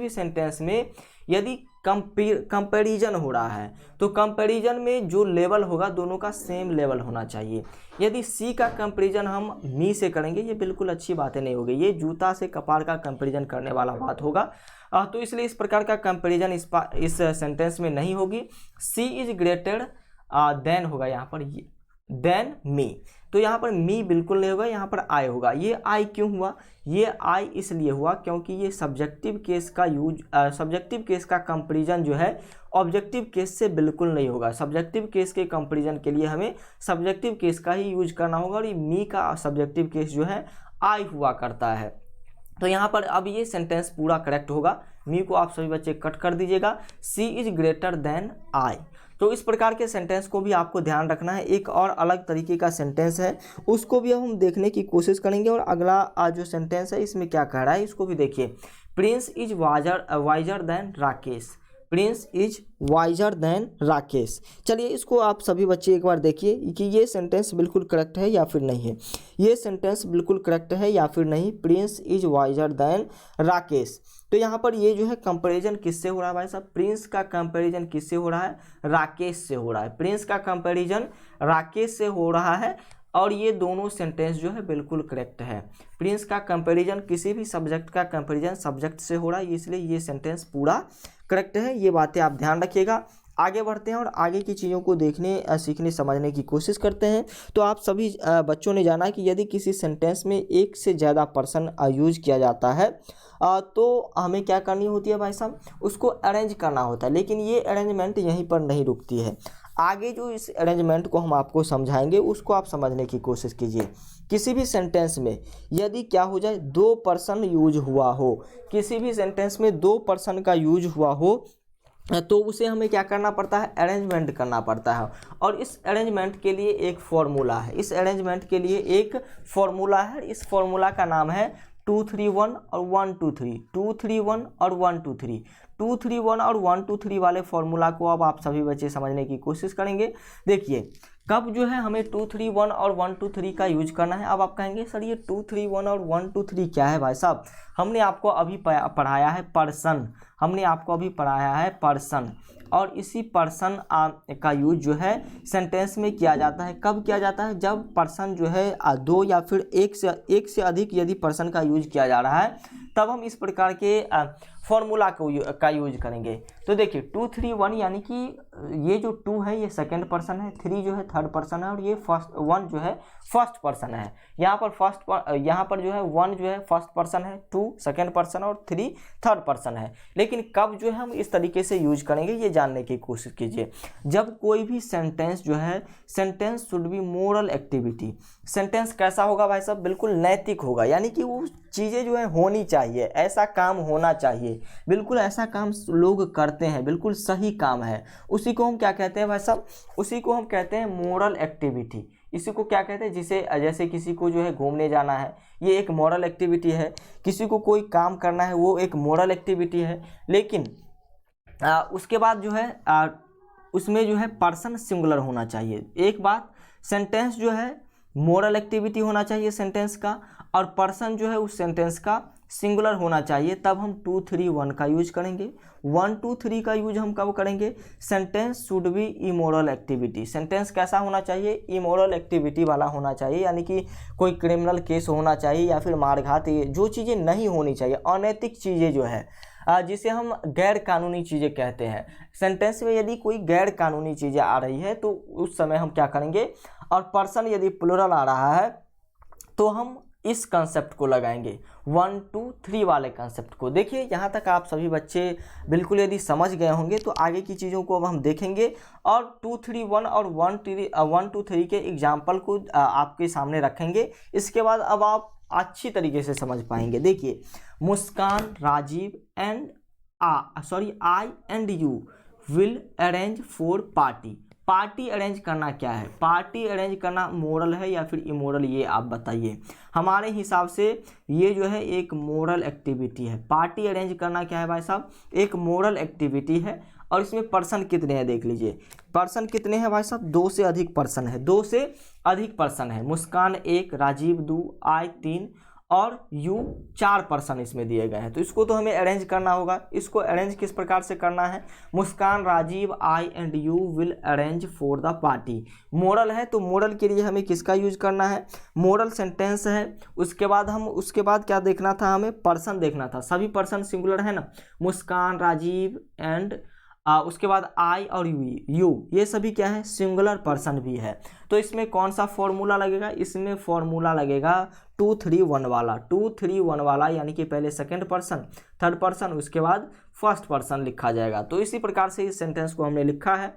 सेंटेंस में यदि कंपैरिजन हो रहा है तो कंपैरिजन में जो लेवल होगा दोनों का सेम लेवल होना चाहिए। यदि सी का कंपैरिजन हम मी से करेंगे ये बिल्कुल अच्छी बातें नहीं होगी, ये जूता से कपार का कंपैरिजन करने वाला बात होगा। तो इसलिए इस प्रकार का कंपैरिजन इस सेंटेंस में नहीं होगी। सी इज ग्रेटर देन होगा यहाँ पर, देन मी। तो यहाँ पर मी बिल्कुल नहीं होगा, यहाँ पर आई होगा। ये आई क्यों हुआ? ये आई इसलिए हुआ क्योंकि ये सब्जेक्टिव केस का कंपैरिजन जो है ऑब्जेक्टिव केस से बिल्कुल नहीं होगा। सब्जेक्टिव केस के कंपैरिजन के लिए हमें सब्जेक्टिव केस का ही यूज करना होगा और ये मी का सब्जेक्टिव केस जो है आई हुआ करता है। तो यहाँ पर अब ये सेंटेंस पूरा करेक्ट होगा। मी को आप सभी बच्चे कट कर दीजिएगा। सी इज ग्रेटर देन आई। तो इस प्रकार के सेंटेंस को भी आपको ध्यान रखना है। एक और अलग तरीके का सेंटेंस है उसको भी हम देखने की कोशिश करेंगे। और अगला जो सेंटेंस है इसमें क्या कह रहा है इसको भी देखिए। Prince is visor then Rakesh, Prince is visor then Rakesh. चलिए इसको आप सभी बच्चे एक बार देखिए कि ये सेंटेंस बिल्कुल करेक्ट है या फिर नहीं है। ये सेंटेंस बिल्कुल करेक्ट है या फिर नहीं। Prince is visor then Rakesh. तो यहाँ पर ये जो है कंपैरिजन किससे हो रहा है भाई साहब? प्रिंस का कंपैरिजन किससे हो रहा है? राकेश से हो रहा है। प्रिंस का कंपैरिजन राकेश से हो रहा है और ये दोनों सेंटेंस जो है बिल्कुल करेक्ट है। प्रिंस का कंपैरिजन किसी भी सब्जेक्ट का कंपैरिजन सब्जेक्ट से हो रहा है, इसलिए ये सेंटेंस पूरा करेक्ट है। ये बातें आप ध्यान रखिएगा। आगे बढ़ते हैं और आगे की चीज़ों को देखने, सीखने, समझने की कोशिश करते हैं। तो आप सभी बच्चों ने जाना कि यदि किसी सेंटेंस में एक से ज़्यादा पर्सन यूज किया जाता है तो हमें क्या करनी होती है भाई साहब? उसको अरेंज करना होता है। लेकिन ये अरेंजमेंट यहीं पर नहीं रुकती है। आगे जो इस अरेंजमेंट को हम आपको समझाएंगे उसको आप समझने की कोशिश कीजिए। किसी भी सेंटेंस में यदि क्या हो जाए, दो पर्सन यूज हुआ हो, किसी भी सेंटेंस में दो पर्सन का यूज हुआ हो तो उसे हमें क्या करना पड़ता है? अरेंजमेंट करना पड़ता है। और इस अरेंजमेंट के लिए एक फॉर्मूला है, इस अरेंजमेंट के लिए एक फॉर्मूला है। इस फॉर्मूला का नाम है 2 3 1 और 1 2 3, 2 3 1 और 1 2 3, 2 3 1 और 1 2 3 वाले फॉर्मूला को अब आप सभी बच्चे समझने की कोशिश करेंगे। देखिए कब जो है हमें 2 3 1 और 1 2 3 का यूज करना है। अब आप कहेंगे सर ये 2 3 1 और 1 2 3 क्या है भाई साहब? हमने आपको अभी पढ़ाया है पर्सन, हमने आपको अभी पढ़ाया है पर्सन। और इसी पर्सन का यूज जो है सेंटेंस में किया जाता है। कब किया जाता है? जब पर्सन जो है दो या फिर एक से अधिक यदि पर्सन का यूज किया जा रहा है तब हम इस प्रकार के फॉर्मूला का यूज करेंगे। तो देखिए 2 3 1 यानी कि ये जो 2 है ये सेकंड पर्सन है, 3 जो है थर्ड पर्सन है और ये 1 जो है फर्स्ट पर्सन है। यहाँ पर जो है 1 जो है फर्स्ट पर्सन है, 2 सेकंड पर्सन और 3 थर्ड पर्सन है। लेकिन कब जो है हम इस तरीके से यूज करेंगे ये जानने की कोशिश कीजिए। जब कोई भी सेंटेंस जो है, sentence should be moral activity. Sentence कैसा होगा भाई साहब? बिल्कुल नैतिक होगा, यानी कि वो चीज़ें जो है होनी चाहिए, ऐसा काम होना चाहिए, बिल्कुल ऐसा काम लोग करते हैं, बिल्कुल सही काम है। उसी को हम क्या कहते हैं भाई साहब? उसी को हम कहते हैं मोरल एक्टिविटी। इसी को क्या कहते हैं? जैसे किसी को जो है घूमने जाना है ये एक मोरल एक्टिविटी है, किसी को कोई काम करना है वो एक मोरल एक्टिविटी है। लेकिन उसके बाद जो है उसमें जो है पर्सन सिंगुलर होना चाहिए। एक बात, सेंटेंस जो है मोरल एक्टिविटी होना चाहिए सेंटेंस का, और पर्सन जो है उस सेंटेंस का सिंगुलर होना चाहिए। तब हम 2 3 1 का यूज करेंगे। 1 2 3 का यूज हम कब करेंगे? Sentence should be immoral activity. Sentence कैसा होना चाहिए? इमोरल एक्टिविटी वाला होना चाहिए, यानी कि कोई क्रिमिनल केस होना चाहिए या फिर मारघात, जो चीज़ें नहीं होनी चाहिए, अनैतिक चीज़ें जो है जिसे हम गैर कानूनी चीज़ें कहते हैं। सेंटेंस में यदि कोई गैर कानूनी चीज़ें आ रही है तो उस समय हम क्या करेंगे, और पर्सन यदि प्लूरल आ रहा है तो हम इस कंसेप्ट को लगाएंगे, 1 2 3 वाले कंसेप्ट को। देखिए यहाँ तक आप सभी बच्चे बिल्कुल यदि समझ गए होंगे तो आगे की चीज़ों को अब हम देखेंगे और 2 3 1 और 1 2 3 के एग्जाम्पल को आपके सामने रखेंगे। इसके बाद अब आप अच्छी तरीके से समझ पाएंगे। देखिए, Muskan, Rajiv and I and you will arrange for party. Party arrange करना क्या है? पार्टी अरेंज करना मोरल है या फिर इमोरल, ये आप बताइए। हमारे हिसाब से ये जो है एक मोरल एक्टिविटी है। पार्टी अरेंज करना क्या है भाई साहब? एक मोरल एक्टिविटी है। और इसमें पर्सन कितने हैं देख लीजिए। पर्सन कितने हैं भाई साहब? 2 से अधिक पर्सन है, 2 से अधिक पर्सन है। मुस्कान 1, राजीव 2, आई 3 और यू 4 पर्सन इसमें दिए गए हैं। तो इसको तो हमें अरेंज करना होगा। इसको अरेंज किस प्रकार से करना है? Muskan, Rajiv, I and you will arrange for the party. Moral है तो मोरल के लिए हमें किसका यूज करना है? मोरल सेंटेंस है। उसके बाद क्या देखना था? हमें पर्सन देखना था। सभी पर्सन सिंगुलर है ना, मुस्कान, राजीव एंड उसके बाद आई और यू, ये सभी क्या है? सिंगुलर पर्सन भी है। तो इसमें कौन सा फॉर्मूला लगेगा? इसमें फॉर्मूला लगेगा 2 3 1 वाला। 2 3 1 वाला यानी कि पहले सेकंड पर्सन, थर्ड पर्सन, उसके बाद फर्स्ट पर्सन लिखा जाएगा। तो इसी प्रकार से इस सेंटेंस को हमने लिखा है।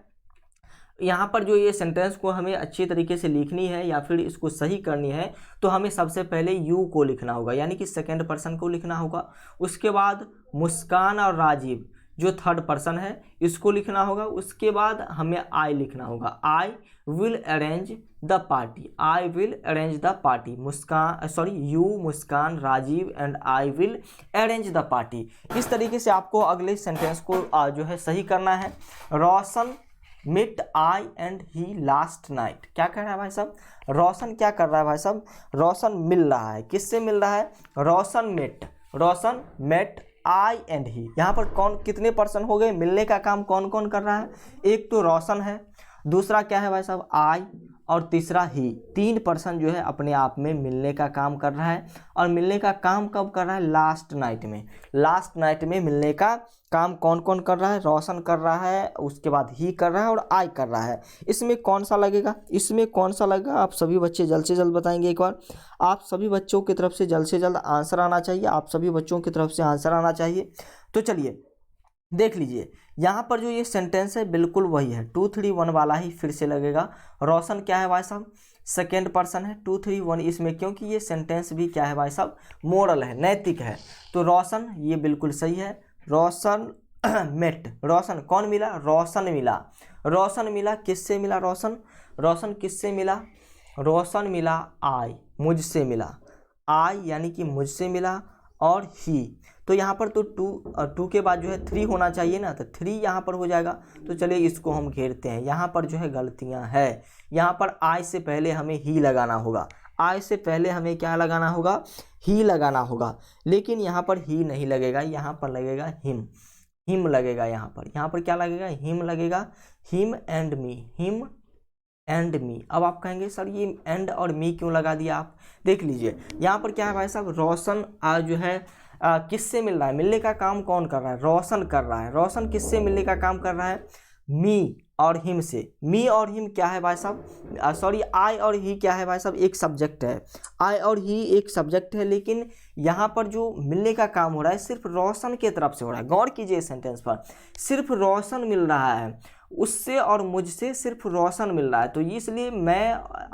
यहाँ पर जो ये सेंटेंस को हमें अच्छी तरीके से लिखनी है या फिर इसको सही करनी है तो हमें सबसे पहले यू को लिखना होगा, यानी कि सेकंड पर्सन को लिखना होगा। उसके बाद मुस्कान और राजीव जो थर्ड पर्सन है इसको लिखना होगा। उसके बाद हमें आई लिखना होगा, I will arrange the party. I will arrange the party. You, Muskan, Rajiv and I will arrange the party. इस तरीके से आपको अगले सेंटेंस को जो है सही करना है। रोशन मिट आई एंड ही लास्ट नाइट। क्या कह रहा है भाई साहब? रोशन क्या कर रहा है भाई साहब? रोशन मिल रहा है। किससे मिल रहा है? Roshan met I and he. यहाँ पर कौन कितने पर्सन हो गए? मिलने का काम कौन कौन कर रहा है? एक तो रोशन है, दूसरा क्या है भाई साहब? आई, और तीसरा ही। 3 पर्सन जो है अपने आप में मिलने का काम कर रहा है। और मिलने का काम कब कर रहा है? लास्ट नाइट में। लास्ट नाइट में मिलने का काम कौन कौन कर रहा है? रोशन कर रहा है, उसके बाद ही कर रहा है और आई कर रहा है। इसमें कौन सा लगेगा? आप सभी बच्चे जल्द से जल्द बताएंगे एक बार। आप सभी बच्चों की तरफ से जल्द आंसर आना चाहिए। तो चलिए देख लीजिए, यहाँ पर जो ये सेंटेंस है बिल्कुल वही है, 2 3 1 वाला ही फिर से लगेगा। रोशन क्या है भाई साहब? सेकेंड पर्सन है। 2 3 1 इसमें, क्योंकि ये सेंटेंस भी क्या है भाई साहब? मोरल है, नैतिक है। तो रोशन ये बिल्कुल सही है। रोशन मेट, रोशन कौन मिला? रोशन मिला किससे मिला? रोशन किससे मिला? रोशन मिला आई, मुझसे मिला। आई यानी कि मुझसे मिला, और ही। तो यहाँ पर तो 2 के बाद जो है 3 होना चाहिए ना, तो 3 यहाँ पर हो जाएगा। तो चलिए इसको हम घेरते हैं। यहाँ पर जो है गलतियाँ है। यहाँ पर आई से पहले हमें ही लगाना होगा। आई से पहले हमें क्या लगाना होगा? ही लगाना होगा। लेकिन यहाँ पर ही नहीं लगेगा, यहाँ पर लगेगा हिम लगेगा। यहाँ पर क्या लगेगा? हिम लगेगा। हिम एंड मी। अब आप कहेंगे सर ये एंड और मी क्यों लगा दिया आप? देख लीजिए यहाँ पर क्या है भाई साहब? रोशन जो है किससे मिल रहा है? मिलने का काम कौन कर रहा है? रोशन कर रहा है। रोशन किससे मिलने का काम कर रहा है? मी और हिम से। मी और हिम क्या है भाई साहब? आई और ही क्या है भाई साहब? एक सब्जेक्ट है। आई और ही एक सब्जेक्ट है, लेकिन यहाँ पर जो मिलने का काम हो रहा है सिर्फ रोशन के तरफ से हो रहा है। गौर कीजिए सेंटेंस पर, सिर्फ रोशन मिल रहा है, उससे और मुझसे सिर्फ रोशन मिल रहा है। तो इसलिए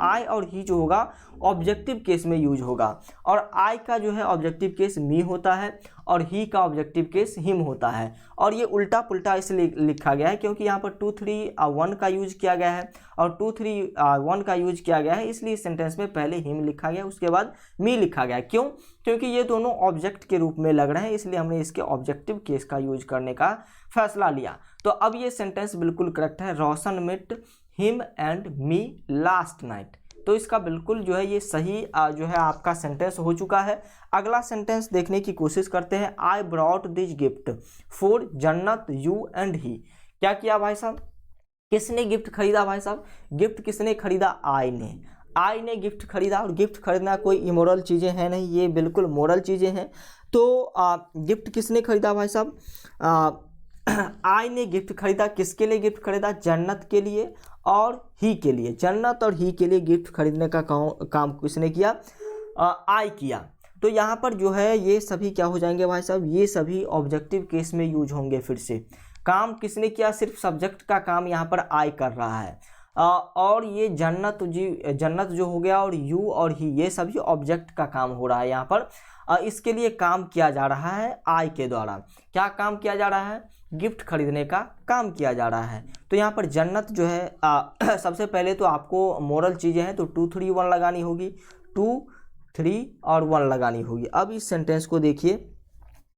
आई और ही जो होगा ऑब्जेक्टिव केस में यूज होगा, और आई का जो है ऑब्जेक्टिव केस मी होता है और ही का ऑब्जेक्टिव केस हिम होता है। और ये उल्टा पुल्टा इसलिए लिखा गया है क्योंकि यहाँ पर 2 3 1 का यूज किया गया है और 2 3 1 का यूज किया गया है, इसलिए सेंटेंस में पहले हिम लिखा गया, उसके बाद मी लिखा गया। क्यों? क्योंकि ये दोनों ऑब्जेक्ट के रूप में लग रहे हैं, इसलिए हमने इसके ऑब्जेक्टिव केस का यूज करने का फैसला लिया। तो अब ये सेंटेंस बिल्कुल करेक्ट है। Roshan met him and me last night. तो इसका बिल्कुल जो है ये सही जो है आपका सेंटेंस हो चुका है। अगला सेंटेंस देखने की कोशिश करते हैं। आई ब्रॉट दिस गिफ्ट फॉर जन्नत यू एंड ही। क्या किया भाई साहब? किसने गिफ्ट खरीदा भाई साहब? गिफ्ट किसने खरीदा? आई ने। आई ने गिफ्ट खरीदा, और गिफ्ट खरीदना कोई इमोरल चीज़ें हैं नहीं, ये बिल्कुल मोरल चीज़ें हैं। तो गिफ्ट किसने खरीदा भाई साहब? आई ने गिफ्ट खरीदा, किसके लिए गिफ्ट खरीदा? जन्नत के लिए और ही के लिए। जन्नत और ही के लिए गिफ्ट खरीदने का काम किसने किया? आई किया। तो यहाँ पर जो है ये सभी क्या हो जाएंगे भाई साहब? ये सभी ऑब्जेक्टिव केस में यूज होंगे। फिर से काम किसने किया? सिर्फ सब्जेक्ट का काम यहाँ पर आई कर रहा है। और ये जन्नत जो हो गया, और यू और ही, ये सभी ऑब्जेक्ट का काम हो रहा है यहाँ पर। इसके लिए काम किया जा रहा है आई के द्वारा। क्या काम किया जा रहा है? गिफ्ट खरीदने का काम किया जा रहा है। तो यहाँ पर जन्नत जो है सबसे पहले तो आपको मोरल चीज़ें हैं तो 2 3 1 लगानी होगी, 2 3 और 1 लगानी होगी। अब इस सेंटेंस को देखिए,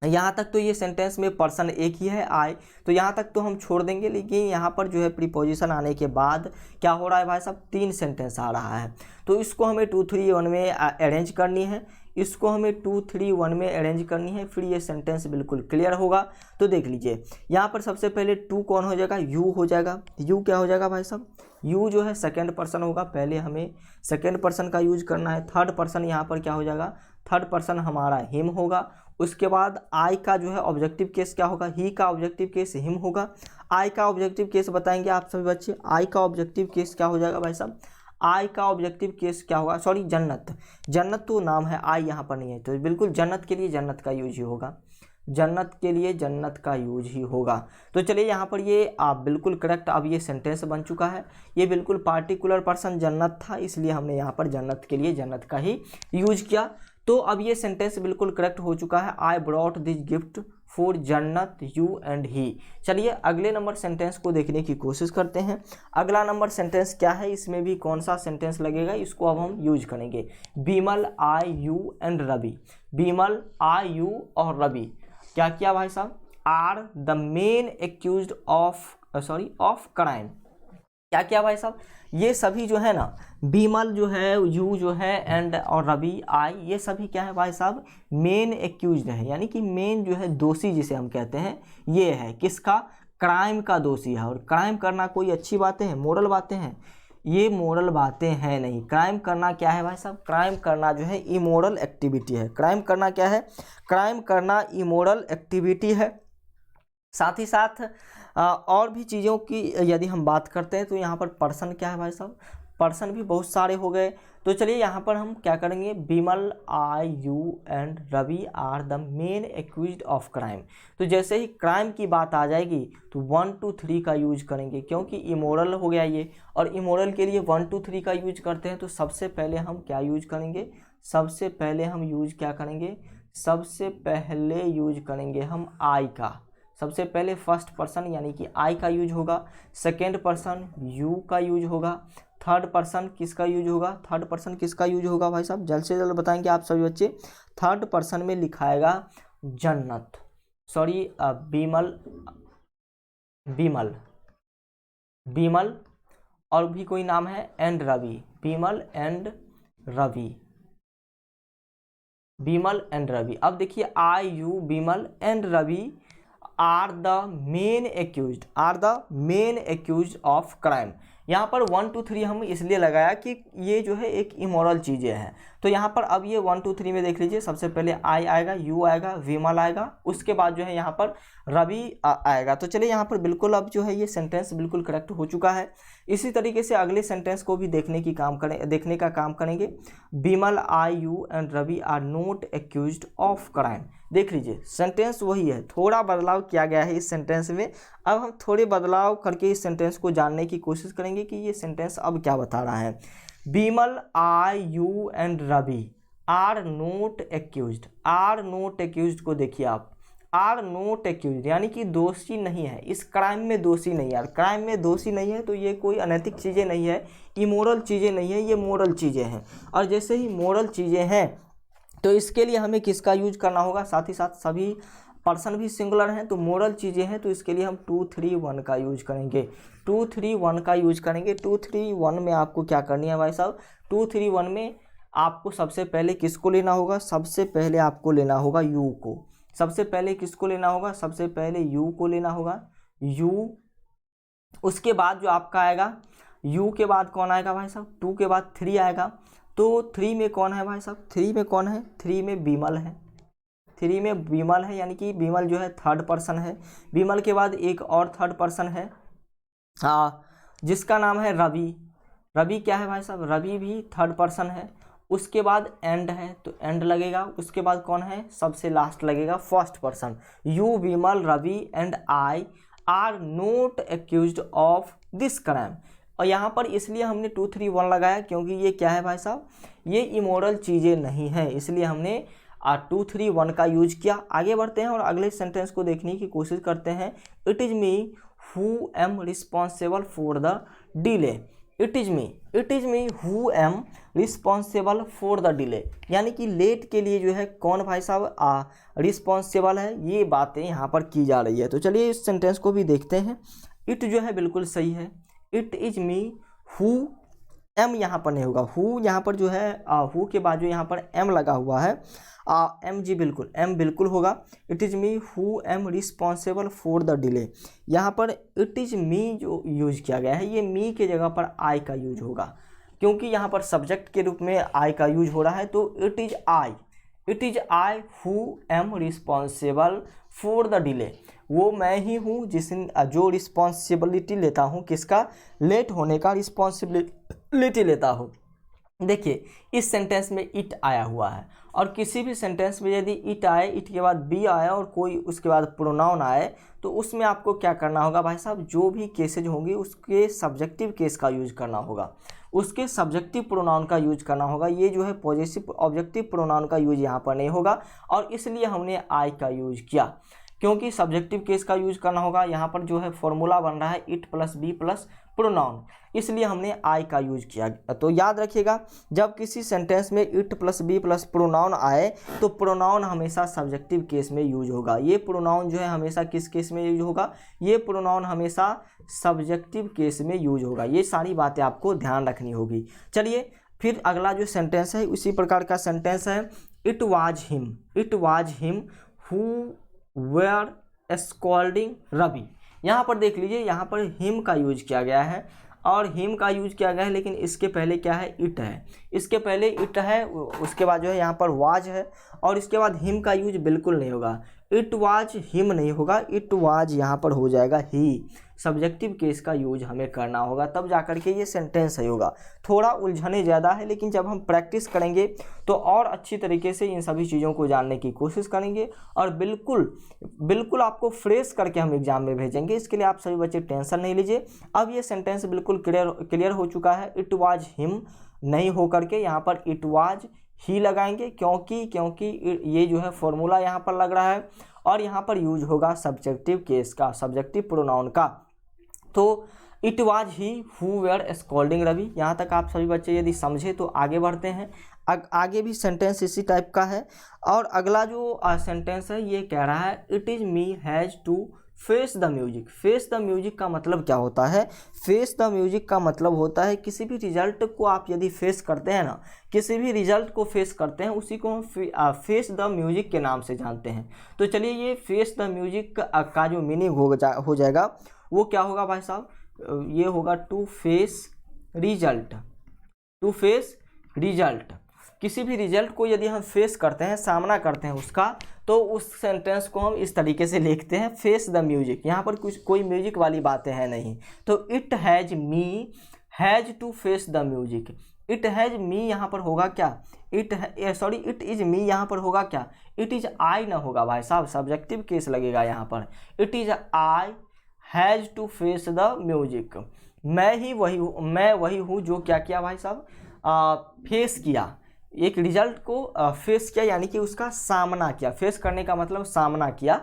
यहाँ तक तो ये सेंटेंस में पर्सन एक ही है आई, तो यहाँ तक तो हम छोड़ देंगे। लेकिन यहाँ पर जो है प्रीपोजिशन आने के बाद क्या हो रहा है भाई साहब? 3 सेंटेंस आ रहा है, तो इसको हमें 2 3 1 में अरेंज करनी है, इसको हमें 2 3 1 में अरेंज करनी है, फिर ये सेंटेंस बिल्कुल क्लियर होगा। तो देख लीजिए, यहाँ पर सबसे पहले 2 कौन हो जाएगा? यू हो जाएगा। यू क्या हो जाएगा भाई साहब? यू जो है सेकेंड पर्सन होगा, पहले हमें सेकेंड पर्सन का यूज करना है। थर्ड पर्सन यहाँ पर क्या हो जाएगा? थर्ड पर्सन हमारा हिम होगा। उसके बाद आई का जो है ऑब्जेक्टिव केस क्या होगा? ही का ऑब्जेक्टिव केस हिम होगा। आई का ऑब्जेक्टिव केस बताएंगे आप सभी बच्चे। आई का ऑब्जेक्टिव केस क्या हो जाएगा भाई साहब? आई का ऑब्जेक्टिव केस क्या होगा? सॉरी, जन्नत तो नाम है, आई यहाँ पर नहीं है, तो बिल्कुल जन्नत के लिए जन्नत का यूज ही होगा। जन्नत के लिए जन्नत का यूज ही होगा। तो चलिए यहाँ पर ये आप बिल्कुल करेक्ट, अब ये सेंटेंस बन चुका है। ये बिल्कुल पार्टिकुलर पर्सन जन्नत था, इसलिए हमने यहाँ पर जन्नत के लिए जन्नत का ही यूज किया। तो अब ये सेंटेंस बिल्कुल करेक्ट हो चुका है। I brought this gift for जन्नत, यू एंड ही। चलिए अगले नंबर सेंटेंस को देखने की कोशिश करते हैं। अगला नंबर सेंटेंस क्या है? इसमें भी कौन सा सेंटेंस लगेगा, इसको अब हम यूज करेंगे। Bimal, I, you and Ravi. Bimal, I, you और रवि क्या किया भाई साहब? Are the main accused of crime. क्या किया भाई साहब? ये सभी जो है ना, बीमल जो है, यू जो है एंड और रवि आई, ये सभी क्या है भाई साहब? मेन एक्यूज्ड है, यानी कि मेन जो है दोषी जिसे हम कहते हैं, ये है किसका? क्राइम का दोषी है। और क्राइम करना कोई अच्छी बातें हैं, मोरल बातें हैं? ये मोरल बातें हैं नहीं। क्राइम करना क्या है भाई साहब? क्राइम करना जो है इमोरल एक्टिविटी है। क्राइम करना क्या है? क्राइम करना इमोरल एक्टिविटी है। साथ ही साथ और भी चीज़ों की यदि हम बात करते हैं तो यहाँ पर पर्सन क्या है भाई साहब? पर्सन भी बहुत सारे हो गए। तो चलिए यहाँ पर हम क्या करेंगे? Bimal, I, you and Ravi are the main accused of crime. तो जैसे ही क्राइम की बात आ जाएगी तो 1 2 3 का यूज करेंगे, क्योंकि इमोरल हो गया ये, और इमोरल के लिए 1 2 3 का यूज करते हैं। तो सबसे पहले हम क्या यूज करेंगे? सबसे पहले हम यूज क्या करेंगे? सबसे पहले यूज करेंगे हम आई का। सबसे पहले फर्स्ट पर्सन यानी कि आई का यूज होगा, सेकेंड पर्सन यू का यूज होगा, थर्ड पर्सन किसका यूज होगा? थर्ड पर्सन किसका यूज होगा भाई साहब? जल्द से जल्द बताएंगे आप सभी बच्चे। थर्ड पर्सन में लिखाएगा जन्नत, सॉरी बीमल, बीमल, बीमल और भी कोई नाम है and Ravi. Bimal and Ravi, Bimal and Ravi. अब देखिए I, you, Bimal and Ravi are the main accused of crime. यहाँ पर 1 2 3 हम इसलिए लगाया कि ये जो है एक इमोरल चीज़ें हैं। तो यहाँ पर अब ये 1 2 3 में देख लीजिए, सबसे पहले आई आएगा, यू आएगा, विमल आएगा, उसके बाद जो है यहाँ पर रवि आएगा। तो चलिए यहाँ पर बिल्कुल अब जो है ये सेंटेंस बिल्कुल करेक्ट हो चुका है। इसी तरीके से अगले सेंटेंस को भी देखने का काम करेंगे। Bimal, I, you and Ravi are not accused of crime. देख लीजिए सेंटेंस वही है, थोड़ा बदलाव किया गया है इस सेंटेंस में। अब हम थोड़े बदलाव करके इस सेंटेंस को जानने की कोशिश करेंगे कि ये सेंटेंस अब क्या बता रहा है। Bimal, I, you and Ravi are not accused. Are not accused को देखिए आप, आर नॉट एक्यूज्ड यानी कि दोषी नहीं है, इस क्राइम में दोषी नहीं है। क्राइम में दोषी नहीं है तो ये कोई अनैतिक चीज़ें नहीं है, इमोरल चीज़ें नहीं है, ये मोरल चीज़ें हैं। और जैसे ही मोरल चीज़ें हैं तो इसके लिए हमें किसका यूज करना होगा? साथ ही साथ सभी पर्सन भी सिंगुलर हैं, तो मोरल चीज़ें हैं, तो इसके लिए हम 2 3 1 का यूज करेंगे। 2 3 1 का यूज करेंगे। 2 3 1 में आपको क्या करनी है भाई साहब? 2 3 1 में आपको सबसे पहले किसको लेना होगा? सबसे पहले आपको लेना होगा यू को। सबसे पहले किसको लेना होगा? सबसे पहले यू को लेना होगा, यू। उसके बाद जो आपका आएगा यू के बाद कौन आएगा भाई साहब, 2 के बाद 3 आएगा। तो 3 में कौन है भाई साहब, 3 में कौन है, 3 में विमल है, 3 में विमल है, यानी कि विमल जो है थर्ड पर्सन है। विमल के बाद एक और थर्ड पर्सन है जिसका नाम है रवि। रवि क्या है भाई साहब, रवि भी थर्ड पर्सन है। उसके बाद एंड है तो एंड लगेगा। उसके बाद कौन है, सबसे लास्ट लगेगा first person. You, Vimal, Ravi and I are not accused of this crime. और यहाँ पर इसलिए हमने 2, 3, 1 लगाया क्योंकि ये क्या है भाई साहब, ये इमोरल चीज़ें नहीं है, इसलिए हमने 2, 3, 1 का यूज किया। आगे बढ़ते हैं और अगले सेंटेंस को देखने की कोशिश करते हैं। It is me who am responsible for the delay. It is me who am responsible for the delay, यानी कि लेट के लिए जो है कौन भाई साहब रिस्पॉन्सिबल है, ये बातें यहाँ पर की जा रही है। तो चलिए इस सेंटेंस को भी देखते हैं। इट जो है बिल्कुल सही है, it is me who, am यहाँ पर नहीं होगा, हु यहाँ पर जो है हु के बाद जो यहाँ पर एम लगा हुआ है एम जी बिल्कुल, एम बिल्कुल होगा। It is me who am responsible for the delay. यहाँ पर इट इज़ मी जो यूज किया गया है, ये मी के जगह पर आई का यूज होगा, क्योंकि यहाँ पर सब्जेक्ट के रूप में आई का यूज हो रहा है। तो it is I who am responsible for the delay. वो मैं ही हूँ जो रिस्पॉन्सिबिलिटी लेता हूँ, किसका, लेट होने का रिस्पॉन्सिबिलिटी लेता हूँ। देखिए इस सेंटेंस में इट आया हुआ है, और किसी भी सेंटेंस में यदि इट आए, इट के बाद बी आया और कोई उसके बाद प्रोनाउन आए, तो उसमें आपको क्या करना होगा भाई साहब, जो भी केसेज होंगे उसके सब्जेक्टिव केस का यूज करना होगा, उसके सब्जेक्टिव प्रोनाउन का यूज करना होगा। ये जो है पॉजेसिव ऑब्जेक्टिव प्रोनाउन का यूज यहाँ पर नहीं होगा, और इसलिए हमने आई का यूज किया, क्योंकि सब्जेक्टिव केस का यूज करना होगा। यहाँ पर जो है फॉर्मूला बन रहा है it plus B plus pronoun, इसलिए हमने आई का यूज किया। तो याद रखिएगा, जब किसी सेंटेंस में it plus B plus pronoun आए तो प्रोनाउन हमेशा सब्जेक्टिव केस में यूज होगा। ये प्रोनाउन जो है हमेशा किस केस में यूज होगा, ये प्रोनाउन हमेशा सब्जेक्टिव केस में यूज होगा। ये सारी बातें आपको ध्यान रखनी होगी। चलिए फिर अगला जो सेंटेंस है उसी प्रकार का सेंटेंस है। It was him who were scolding Ravi. यहाँ पर देख लीजिए, यहाँ पर हिम का यूज किया गया है, और हिम का यूज किया गया है, लेकिन इसके पहले क्या है, इट है। इसके पहले इट है, उसके बाद जो है यहाँ पर वाज है, और इसके बाद हिम का यूज बिल्कुल नहीं होगा। इट वाज हिम नहीं होगा, इट वाज यहाँ पर हो जाएगा ही। सब्जेक्टिव केस का यूज हमें करना होगा, तब जाकर के ये सेंटेंस सही होगा। थोड़ा उलझने ज़्यादा है, लेकिन जब हम प्रैक्टिस करेंगे तो और अच्छी तरीके से इन सभी चीज़ों को जानने की कोशिश करेंगे, और बिल्कुल आपको फ्रेश करके हम एग्जाम में भेजेंगे। इसके लिए आप सभी बच्चे टेंशन नहीं लीजिए। अब ये सेंटेंस बिल्कुल क्लियर हो चुका है। इट वाज हिम नहीं हो करके यहाँ पर इट वाज ही लगाएंगे, क्योंकि ये जो है फॉर्मूला यहाँ पर लग रहा है, और यहाँ पर यूज होगा सब्जेक्टिव केस का, सब्जेक्टिव प्रोनाउन का। तो it was he who were scolding Ravi. यहाँ तक आप सभी बच्चे यदि समझे तो आगे बढ़ते हैं। आगे भी सेंटेंस इसी टाइप का है, और अगला जो सेंटेंस है ये कह रहा है it is me has to face the music. Face the music का मतलब क्या होता है, फेस द म्यूजिक का मतलब होता है किसी भी रिजल्ट को आप यदि फेस करते हैं ना, किसी भी रिजल्ट को फेस करते हैं, उसी को हम फेस द म्यूजिक के नाम से जानते हैं। तो चलिए ये फेस द म्यूजिक का जो मीनिंग हो जाएगा वो क्या होगा भाई साहब, ये होगा to face result. To face result, किसी भी रिजल्ट को यदि हम फेस करते हैं, सामना करते हैं उसका, तो उस सेंटेंस को हम इस तरीके से लिखते हैं फेस द म्यूजिक। यहाँ पर कोई म्यूजिक वाली बातें हैं नहीं। तो it has me has to face the music. It has me यहाँ पर होगा क्या, इट इज़ मी यहाँ पर होगा क्या, इट इज़ आई ना होगा भाई साहब, सब्जेक्टिव केस लगेगा यहाँ पर। It is I has to face the music. मैं वही हूँ जो क्या किया भाई साहब, फेस किया, एक रिजल्ट को फेस किया, यानी कि उसका सामना किया। फेस करने का मतलब सामना किया।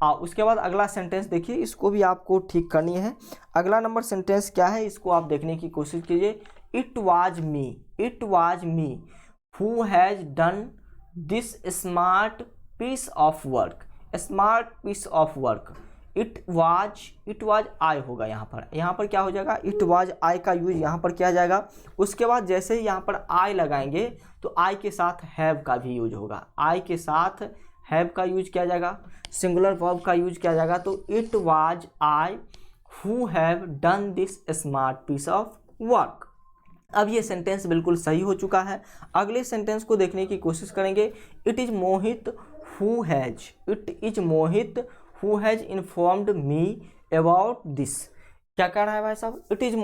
उसके बाद अगला सेंटेंस देखिए, इसको भी आपको ठीक करनी है। अगला नंबर सेंटेंस क्या है, इसको आप देखने की कोशिश कीजिए। It was me who has done this smart piece of work. Smart piece of work, it was I होगा यहाँ पर क्या हो जाएगा, इट वाज आई का यूज यहाँ पर किया जाएगा। उसके बाद जैसे ही यहाँ पर आई लगाएंगे तो आई के साथ हैव का भी यूज होगा। आई के साथ हैव का यूज किया जाएगा, सिंगुलर वर्ब का यूज किया जाएगा। तो it was I who have done this smart piece of work. अब ये सेंटेंस बिल्कुल सही हो चुका है। अगले सेंटेंस को देखने की कोशिश करेंगे। It is Mohit who has informed me about this. क्या कह रहा है भाई साहब? इट इज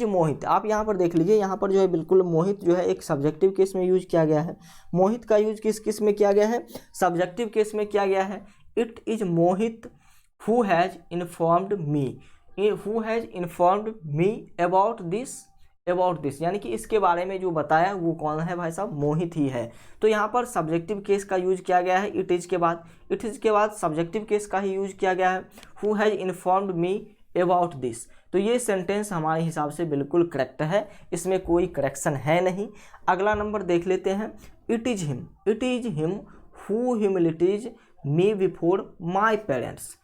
मोहित। आप यहाँ पर देख लीजिए, यहाँ पर जो है बिल्कुल मोहित जो है एक सब्जेक्टिव केस में यूज किया गया है। मोहित का यूज किस किस में किया गया है? सब्जेक्टिव केस में किया गया है। It is Mohit who has informed me about this, यानी कि इसके बारे में जो बताया वो कौन है भाई साहब? मोहित ही है। तो यहाँ पर सब्जेक्टिव केस का यूज किया गया है इट इज के बाद सब्जेक्टिव केस का ही यूज किया गया है, who has informed me about this. तो ये सेंटेंस हमारे हिसाब से बिल्कुल करेक्ट है, इसमें कोई करेक्शन है नहीं। अगला नंबर देख लेते हैं। It is him who humiliates me before my parents.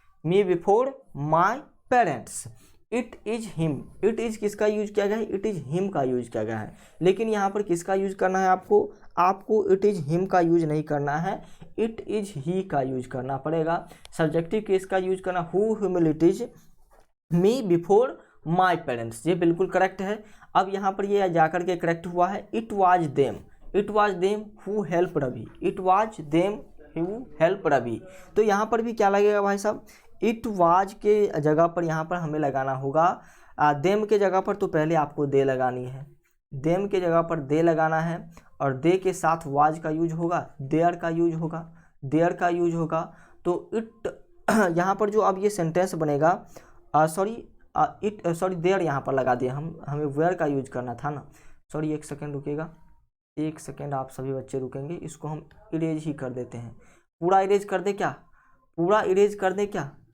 It is किसका यूज किया गया है? इट इज हिम का यूज किया गया है। लेकिन यहाँ पर किसका यूज करना है आपको इट इज हिम का यूज नहीं करना है, इट इज ही का यूज करना पड़ेगा। सब्जेक्टिव केस का यूज करना, who humiliates me before my parents, ये बिल्कुल करेक्ट है। अब यहाँ पर ये जाकर के करेक्ट हुआ है। It was them who help Ravi. तो यहाँ पर भी क्या लगेगा भाई साहब? इट वाज के जगह पर यहाँ पर हमें लगाना होगा देम के जगह पर तो पहले आपको दे लगानी है, देम के जगह पर दे लगाना है, और दे के साथ वाज का यूज होगा, देयर का यूज होगा। तो इट यहाँ पर जो अब ये सेंटेंस बनेगा, देयर यहाँ पर लगा दिया हमें वेयर का यूज करना था ना। सॉरी, एक सेकेंड रुकेगा, एक सेकेंड आप सभी बच्चे रुकेंगे। इसको हम इरेज ही कर देते हैं। पूरा इरेज कर दे क्या?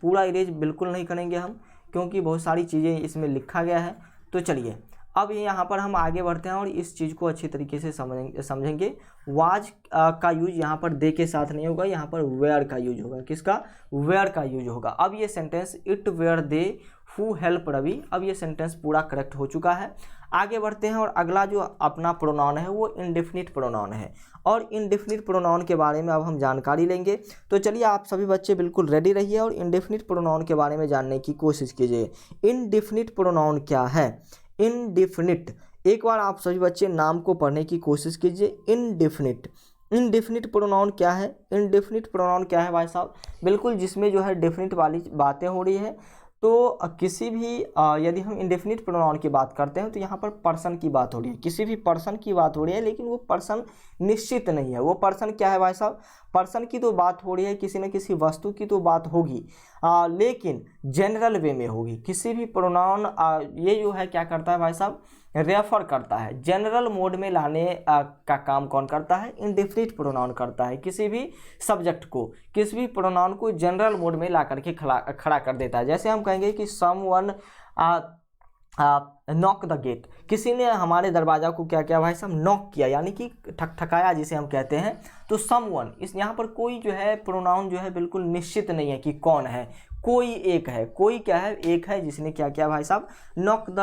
पूरा इरेज बिल्कुल नहीं करेंगे हम, क्योंकि बहुत सारी चीज़ें इसमें लिखा गया है। तो चलिए अब यहाँ पर हम आगे बढ़ते हैं और इस चीज़ को अच्छी तरीके से समझेंगे। वाज का यूज यहाँ पर दे के साथ नहीं होगा, यहाँ पर वेयर का यूज होगा। किसका? वेयर का यूज होगा। अब ये sentence it were they who help Ravi, अब ये सेंटेंस पूरा करेक्ट हो चुका है। आगे बढ़ते हैं और अगला जो अपना प्रोनाउन है वो इंडेफिनिट प्रोनाउन है, और इंडेफिनिट प्रोनाउन के बारे में अब हम जानकारी लेंगे। तो चलिए आप सभी बच्चे बिल्कुल रेडी रहिए और इंडेफिनिट प्रोनाउन के बारे में जानने की कोशिश कीजिए। इंडेफिनिट प्रोनाउन क्या है? इंडेफिनिट, एक बार आप सभी बच्चे नाम को पढ़ने की कोशिश कीजिए। इंडेफिनिट प्रोनाउन क्या है? इंडेफिनिट प्रोनाउन क्या है भाई साहब? बिल्कुल जिसमें जो है डेफिनिट वाली बातें हो रही है। तो किसी भी यदि हम इंडेफिनिट प्रोनाउन की बात करते हैं तो यहाँ पर पर्सन की बात हो रही है, किसी भी पर्सन की बात हो रही है, लेकिन वो पर्सन निश्चित नहीं है। वो पर्सन क्या है भाई साहब? पर्सन की तो बात हो रही है, किसी न किसी वस्तु की तो बात होगी, लेकिन जनरल वे में होगी। किसी भी प्रोनाउन ये जो है क्या करता है भाई साहब? रेफर करता है। जनरल मोड में लाने का काम कौन करता है? इंडेफिनिट प्रोनाउन करता है। किसी भी सब्जेक्ट को, किसी भी प्रोनाउन को जनरल मोड में ला करके खड़ा कर देता है। जैसे हम कहेंगे कि समवन नॉक द गेट, किसी ने हमारे दरवाजा को क्या किया भाई साहब? नॉक किया, यानी कि ठकठकाया जिसे हम कहते हैं। तो समवन, इस यहाँ पर कोई जो है प्रोनाउन जो है बिल्कुल निश्चित नहीं है कि कौन है, कोई एक है। कोई क्या है? एक है जिसने क्या किया भाई साहब? Knock the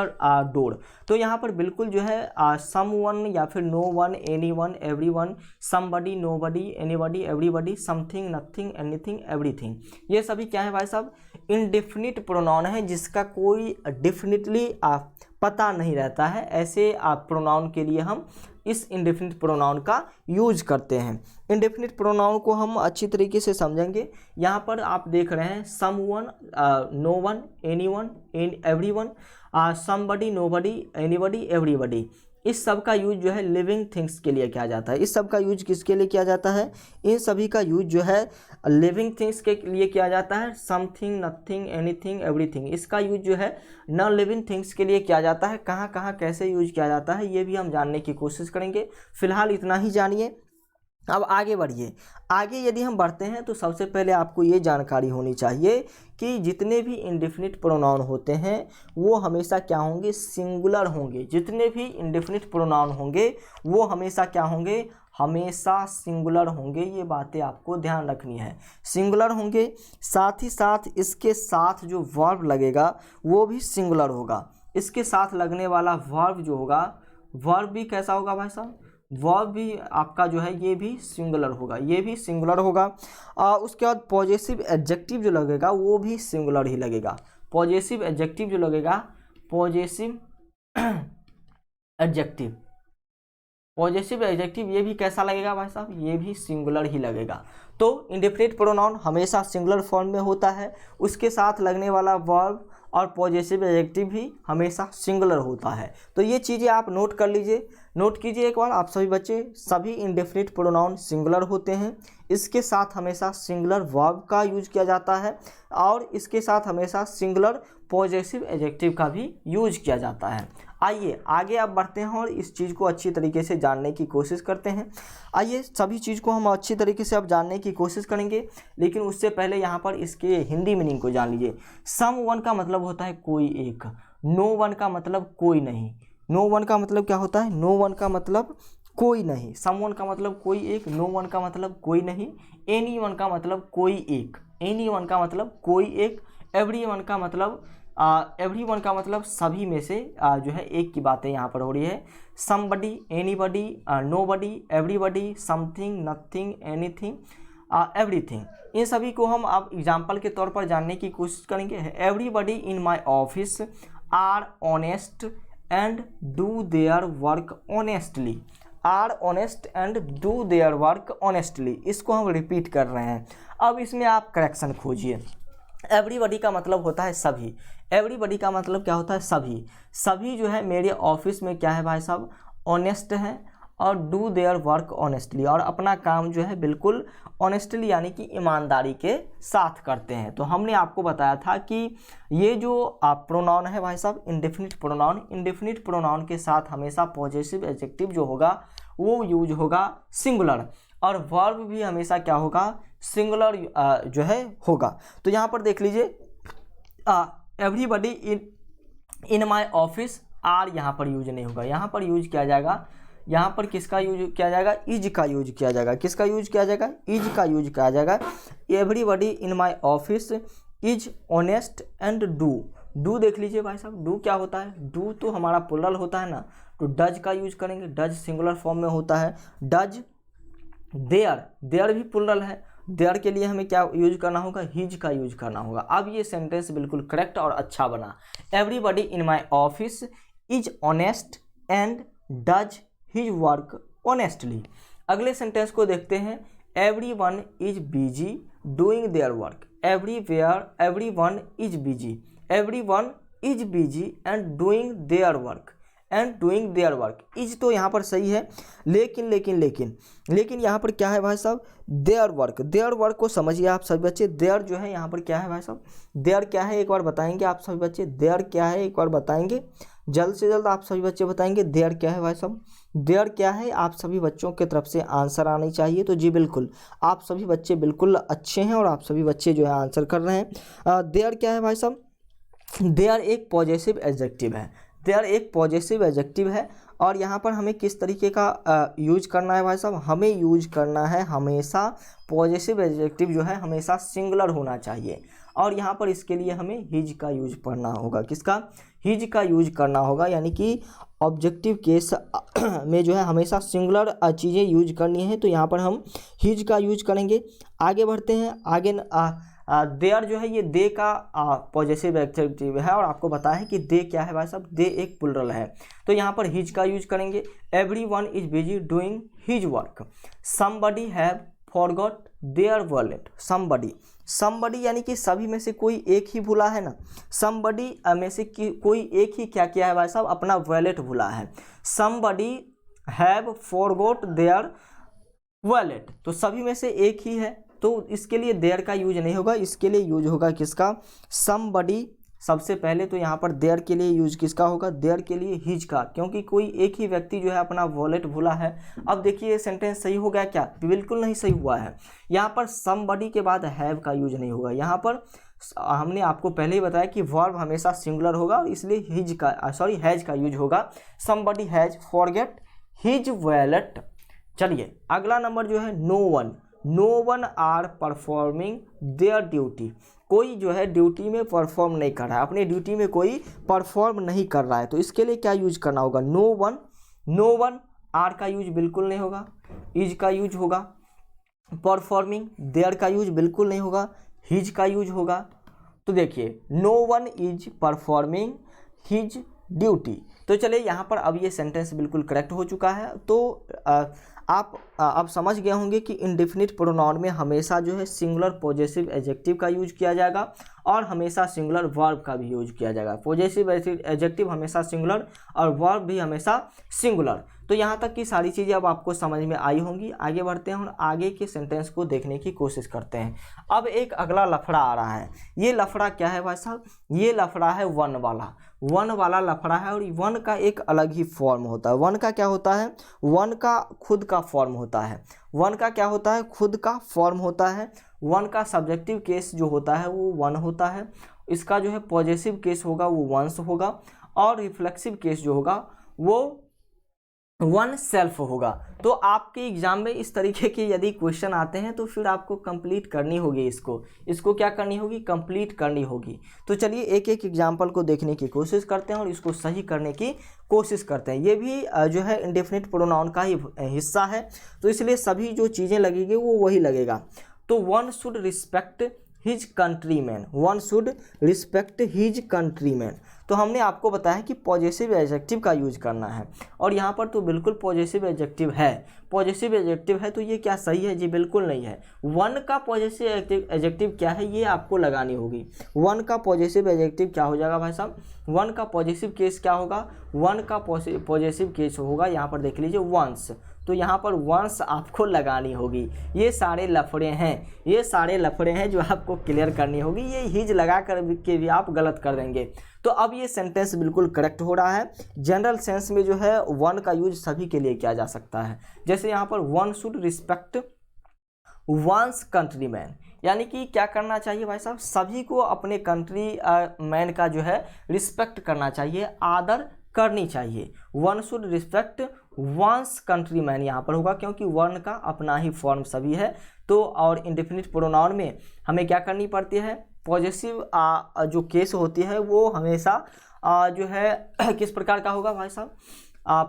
door. तो यहाँ पर बिल्कुल जो है समवन या फिर no one, anyone, everyone, somebody, nobody, anybody, everybody, something, nothing, anything, everything, ये सभी क्या है भाई साहब? इंडेफिनिट प्रोनाउन है जिसका कोई डेफिनेटली पता नहीं रहता है। ऐसे प्रोनाउन के लिए हम इस इंडेफिनिट प्रोनाउन का यूज करते हैं। इंडेफिनिट प्रोनाउन को हम अच्छी तरीके से समझेंगे। यहाँ पर आप देख रहे हैं someone, no one, anyone, everyone, somebody, nobody, anybody, everybody, इस सब का यूज जो है लिविंग थिंग्स के लिए किया जाता है। इस सब का यूज किसके लिए किया जाता है? इन सभी का यूज जो है लिविंग थिंग्स के लिए किया जाता है। समथिंग, नथिंग, एनीथिंग, एवरीथिंग, इसका यूज जो है नॉन लिविंग थिंग्स के लिए किया जाता है। कहाँ कहाँ कैसे यूज किया जाता है ये भी हम जानने की कोशिश करेंगे। फिलहाल इतना ही जानिए। अब आगे बढ़िए। आगे यदि हम बढ़ते हैं तो सबसे पहले आपको ये जानकारी होनी चाहिए कि जितने भी इंडेफिनिट प्रोनाउन होते हैं वो हमेशा क्या होंगे? सिंगुलर होंगे। जितने भी इंडेफिनिट प्रोनाउन होंगे वो हमेशा क्या होंगे? हमेशा सिंगुलर होंगे। ये बातें आपको ध्यान रखनी है, सिंगुलर होंगे। साथ ही साथ इसके साथ जो वर्ब लगेगा वो भी सिंगुलर होगा। इसके साथ लगने वाला वर्ब जो होगा, वर्ब भी कैसा होगा भाई साहब? वर्ब भी आपका जो है ये भी सिंगुलर होगा, ये भी सिंगुलर होगा। उसके बाद पॉजेसिव एडजेक्टिव जो लगेगा वो भी सिंगुलर ही लगेगा। पॉजेसिव एडजेक्टिव जो लगेगा, पॉजेसिव एडजेक्टिव, पॉजेसिव एडजेक्टिव, ये भी कैसा लगेगा भाई साहब, ये भी सिंगुलर ही लगेगा। तो इंडेफिनिट प्रोनाउन हमेशा सिंगुलर फॉर्म में होता है, उसके साथ लगने वाला वर्ब और पॉजेसिव एडजेक्टिव भी हमेशा सिंगुलर होता है। तो ये चीज़ें आप नोट कर लीजिए, नोट कीजिए एक बार आप सभी बच्चे। सभी इंडेफिनिट प्रोनाउन सिंगुलर होते हैं, इसके साथ हमेशा सिंगुलर वर्ब का यूज किया जाता है और इसके साथ हमेशा सिंगुलर पॉजेसिव एडजेक्टिव का भी यूज किया जाता है। आइए आगे अब बढ़ते हैं और इस चीज़ को अच्छी तरीके से जानने की कोशिश करते हैं। आइए सभी चीज़ को हम अच्छी तरीके से अब जानने की कोशिश करेंगे, लेकिन उससे पहले यहाँ पर इसके हिंदी मीनिंग को जान लीजिए। सम वन का मतलब होता है कोई एक, नो वन का मतलब कोई नहीं। नो वन का मतलब क्या होता है, नो वन का मतलब कोई नहीं, सम वन का मतलब कोई एक, नो वन का मतलब कोई नहीं, एनी वन का मतलब कोई एक, एनी वन का मतलब कोई एक, एवरी वन का मतलब एवरी वन का मतलब सभी में से जो है एक की बातें यहाँ पर हो रही है। Somebody, anybody, nobody, everybody, something, nothing, anything, everything, इन सभी को हम अब एग्जाम्पल के तौर पर जानने की कोशिश करेंगे। Everybody in my office are honest and do their work honestly, are honest and do their work honestly, इसको हम रिपीट कर रहे हैं। अब इसमें आप करेक्शन खोजिए। एवरीबडी का मतलब होता है सभी, एवरीबडी का मतलब क्या होता है, सभी। सभी जो है मेरे ऑफिस में क्या है भाई साहब, ऑनेस्ट हैं और डू देयर वर्क ऑनेस्टली, और अपना काम जो है बिल्कुल ऑनेस्टली यानी कि ईमानदारी के साथ करते हैं। तो हमने आपको बताया था कि ये जो प्रोनाउन है भाई साहब इंडेफिनिट प्रोनाउन, इंडेफिनिट प्रोनाउन के साथ हमेशा पॉजेसिव एडजेक्टिव जो होगा वो यूज होगा सिंगुलर, और वर्ब भी हमेशा क्या होगा, सिंगुलर जो है होगा। तो यहाँ पर देख लीजिए, everybody in my office, are यहाँ पर यूज नहीं होगा, यहाँ पर यूज किया जाएगा, यहाँ पर किसका यूज किया जाएगा, इज का यूज किया जाएगा। किसका यूज किया जाएगा, इज का यूज किया जाएगा। Everybody in my office is honest and do, do देख लीजिए भाई साहब, डू क्या होता है, डू तो हमारा प्लुरल होता है ना, तो डज का यूज करेंगे, डज सिंगुलर फॉर्म में होता है। डज, देयर, देयर भी प्लुरल है, देयर के लिए हमें क्या यूज करना होगा, हिज का यूज करना होगा। अब ये सेंटेंस बिल्कुल करेक्ट और अच्छा बना। Everybody in my office is honest and does his work honestly. अगले सेंटेंस को देखते हैं। Everyone is busy doing their work, everywhere everyone is busy, everyone is busy and doing their work, and doing their work. Is तो यहाँ पर सही है, लेकिन लेकिन लेकिन लेकिन यहाँ पर क्या है भाई साहब, देयर वर्क, देयर वर्क को समझिए आप सभी बच्चे। देयर जो है यहाँ पर क्या है भाई साहब, देयर क्या है एक बार बताएंगे आप सभी बच्चे, देयर क्या है एक बार बताएंगे, जल्द से जल्द आप सभी बच्चे बताएंगे देयर क्या है भाई साहब, देयर क्या है। आप सभी बच्चों की तरफ से आंसर आनी चाहिए। तो जी बिल्कुल, आप सभी बच्चे बिल्कुल अच्छे हैं और आप सभी बच्चे जो है आंसर कर रहे हैं। देयर क्या है भाई साहब, देयर एक पॉजेसिव एडजेक्टिव है, देयर एक पॉजेसिव एडजेक्टिव है। और यहाँ पर हमें किस तरीके का यूज करना है भाई साहब, हमें यूज करना है हमेशा पॉजेसिव एडजेक्टिव जो है हमेशा सिंगुलर होना चाहिए, और यहाँ पर इसके लिए हमें हिज का यूज करना होगा। किसका, हिज का यूज करना होगा, यानी कि ऑब्जेक्टिव केस में जो है हमेशा सिंगुलर चीज़ें यूज करनी है, तो यहाँ पर हम हिज का यूज करेंगे। आगे बढ़ते हैं। आगे देयर जो है ये दे का पॉजेसिव एडजेक्टिव है, और आपको पता है कि दे क्या है भाई साहब, दे एक प्लुरल है, तो यहाँ पर हिज का यूज करेंगे। Everyone is busy doing his work, somebody have forgot their wallet, somebody, somebody यानी कि सभी में से कोई एक ही भूला है ना, समबडी में से कोई एक ही क्या किया है भाई साहब, अपना वॉलेट भूला है। Somebody have forgot their wallet, तो सभी में से एक ही है, तो इसके लिए देयर का यूज नहीं होगा, इसके लिए यूज होगा किसका, समबडी। सबसे पहले तो यहाँ पर देयर के लिए यूज किसका होगा, देयर के लिए हिज का, क्योंकि कोई एक ही व्यक्ति जो है अपना वॉलेट भूला है। अब देखिए सेंटेंस सही हो गया क्या, बिल्कुल नहीं सही हुआ है। यहाँ पर समबडी के बाद हैव का यूज नहीं होगा, यहाँ पर हमने आपको पहले ही बताया कि वर्ब हमेशा सिंगुलर होगा, इसलिए हिज का हैज का यूज होगा। Somebody has forget his wallet. चलिए अगला नंबर जो है no one, no one are performing their duty, कोई जो है ड्यूटी में परफॉर्म नहीं कर रहा है, अपनी ड्यूटी में कोई परफॉर्म नहीं कर रहा है, तो इसके लिए क्या यूज करना होगा, no one, no one, are का यूज बिल्कुल नहीं होगा, इज का यूज होगा, परफॉर्मिंग देयर का यूज बिल्कुल नहीं होगा, हिज का यूज होगा। तो देखिए no one is performing his duty, तो चलिए यहाँ पर अब ये सेंटेंस बिल्कुल करेक्ट हो चुका है। तो आप अब समझ गए होंगे कि इंडेफिनिट प्रोनाउन में हमेशा जो है सिंगुलर पॉजेसिव एडजेक्टिव का यूज किया जाएगा और हमेशा सिंगुलर वर्ब का भी यूज किया जाएगा। पॉजेसिव एडजेक्टिव हमेशा सिंगुलर और वर्ब भी हमेशा सिंगुलर। तो यहाँ तक की सारी चीज़ें अब आपको समझ में आई होंगी। आगे बढ़ते हैं और आगे के सेंटेंस को देखने की कोशिश करते हैं। अब एक अगला लफड़ा आ रहा है। ये लफड़ा क्या है भाई साहब? ये लफड़ा है वन वाला लफड़ा है। और वन का एक अलग ही फॉर्म होता है। वन का क्या होता है? वन का खुद का फॉर्म होता है। वन का क्या होता है? खुद का फॉर्म होता है। वन का सब्जेक्टिव केस जो होता है वो वन होता है। इसका जो है पॉजेसिव केस होगा वो वंस होगा और रिफ्लेक्सिव केस जो होगा वो वन सेल्फ होगा। तो आपके एग्जाम में इस तरीके के यदि क्वेश्चन आते हैं तो फिर आपको कंप्लीट करनी होगी, इसको क्या करनी होगी? कंप्लीट करनी होगी। तो चलिए एक एक एग्जाम्पल को देखने की कोशिश करते हैं और इसको सही करने की कोशिश करते हैं। ये भी जो है इंडेफिनिट प्रोनाउन का ही हिस्सा है, तो इसलिए सभी जो चीज़ें लगेगी वो वही लगेगा। तो one should respect his countryman, one should respect his countryman. तो हमने आपको बताया कि पॉजेसिव एडजेक्टिव का यूज करना है और यहाँ पर तो बिल्कुल पॉजेसिव एडजेक्टिव है। पॉजेसिव एडजेक्टिव है तो ये क्या सही है? जी बिल्कुल नहीं है। वन का पॉजेसिव एडजेक्टिव क्या है ये आपको लगानी होगी। वन का पॉजेसिव एडजेक्टिव क्या हो जाएगा भाई साहब? वन का पॉजेसिव केस क्या होगा? वन का पॉजेसिव केस होगा, यहाँ पर देख लीजिए, वंस। तो यहाँ पर वंस आपको लगानी होगी। ये सारे लफड़े हैं जो आपको क्लियर करनी होगी। ये हिज लगा कर के भी आप गलत कर देंगे। तो अब ये सेंटेंस बिल्कुल करेक्ट हो रहा है। जनरल सेंस में जो है वन का यूज सभी के लिए किया जा सकता है। जैसे यहाँ पर one should respect one's countryman, यानी कि क्या करना चाहिए भाई साहब? सभी को अपने कंट्री मैन का जो है रिस्पेक्ट करना चाहिए, आदर करनी चाहिए। One should respect one's countryman यहाँ पर होगा क्योंकि वन का अपना ही फॉर्म सभी है। तो और इंडेफिनिट प्रोनाउन में हमें क्या करनी पड़ती है? पॉजेसिव जो केस होती है वो हमेशा जो है किस प्रकार का होगा भाई साहब?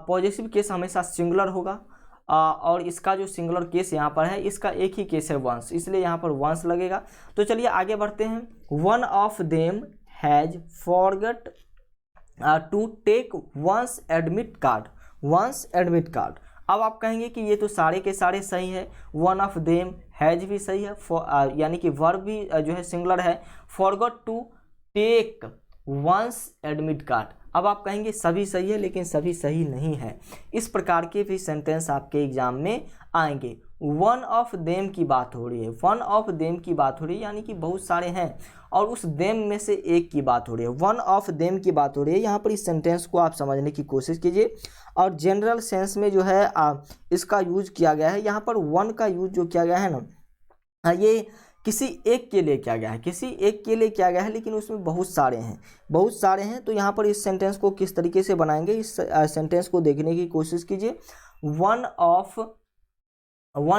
पॉजेसिव केस हमेशा सिंगुलर होगा और इसका जो सिंगुलर केस यहाँ पर है इसका एक ही केस है वंस, इसलिए यहाँ पर वंस लगेगा। तो चलिए आगे बढ़ते हैं। One of them has forget to take one's admit card. अब आप कहेंगे कि ये तो सारे के सारे सही है। वन ऑफ देम हैज भी सही है, यानी कि वर्ब भी जो है सिंगुलर है। Forgot to take one's admit card. अब आप कहेंगे सभी सही है, लेकिन सभी सही नहीं है। इस प्रकार के भी सेंटेंस आपके एग्जाम में आएंगे। वन ऑफ देम की बात हो रही है, वन ऑफ देम की बात हो रही है, यानी कि बहुत सारे हैं और उस देम में से एक की बात हो रही है। वन ऑफ देम की बात हो रही है। यहाँ पर इस सेंटेंस को आप समझने की कोशिश कीजिए। और जनरल सेंस में जो है इसका यूज किया गया है। यहाँ पर वन का यूज जो किया गया है ना, ये किसी एक के लिए किया गया है, लेकिन उसमें बहुत सारे हैं। तो यहाँ पर इस सेंटेंस को किस तरीके से बनाएंगे, इस सेंटेंस को देखने की कोशिश कीजिए। One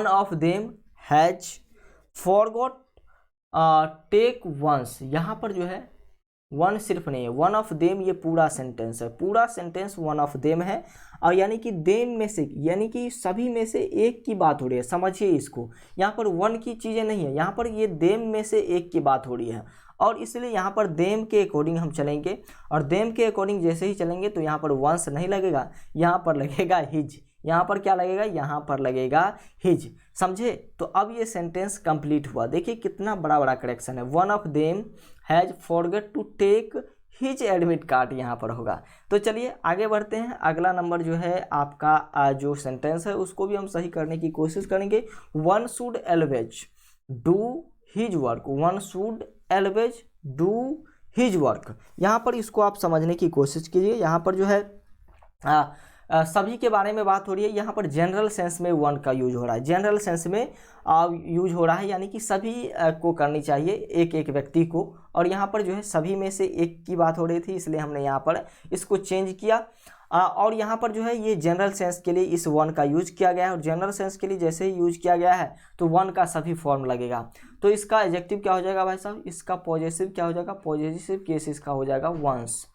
of them has forgot take one's. यहाँ पर जो है वन सिर्फ नहीं है, वन ऑफ देम ये पूरा सेंटेंस है, पूरा सेंटेंस वन ऑफ देम है। और यानी कि देम में से, यानी कि सभी में से एक की बात हो रही है। समझिए इसको, यहाँ पर वन की चीज़ें नहीं है, यहाँ पर ये देम में से एक की बात हो रही है। और इसलिए यहाँ पर देम के अकॉर्डिंग हम चलेंगे और देम के अकॉर्डिंग जैसे ही चलेंगे तो यहाँ पर वंस नहीं लगेगा, यहाँ पर लगेगा हिज। यहाँ पर क्या लगेगा? यहाँ पर लगेगा हिज। समझे? तो अब ये सेंटेंस कंप्लीट हुआ। देखिए कितना बड़ा बड़ा करेक्शन है। One of them has forget to take his admit card यहाँ पर होगा। तो चलिए आगे बढ़ते हैं। अगला नंबर जो है आपका जो सेंटेंस है उसको भी हम सही करने की कोशिश करेंगे। One should always do his work, one should always do his work. यहाँ पर इसको आप समझने की कोशिश कीजिए। यहाँ पर जो है सभी के बारे में बात हो रही है। यहाँ पर जनरल सेंस में वन का यूज हो रहा है, जनरल सेंस में यूज हो रहा है, यानी कि सभी को करनी चाहिए, एक एक व्यक्ति को। और यहाँ पर जो है सभी में से एक की बात हो रही थी, इसलिए हमने यहाँ पर इसको चेंज किया। और यहाँ पर जो है ये जनरल सेंस के लिए इस वन का यूज किया गया है। और जनरल सेंस के लिए जैसे ही यूज किया गया है तो वन का सभी फॉर्म लगेगा। तो इसका एडजेक्टिव क्या हो जाएगा भाई साहब? इसका पॉजेसिव क्या हो जाएगा? पॉजेसिव केस इसका हो जाएगा वंस,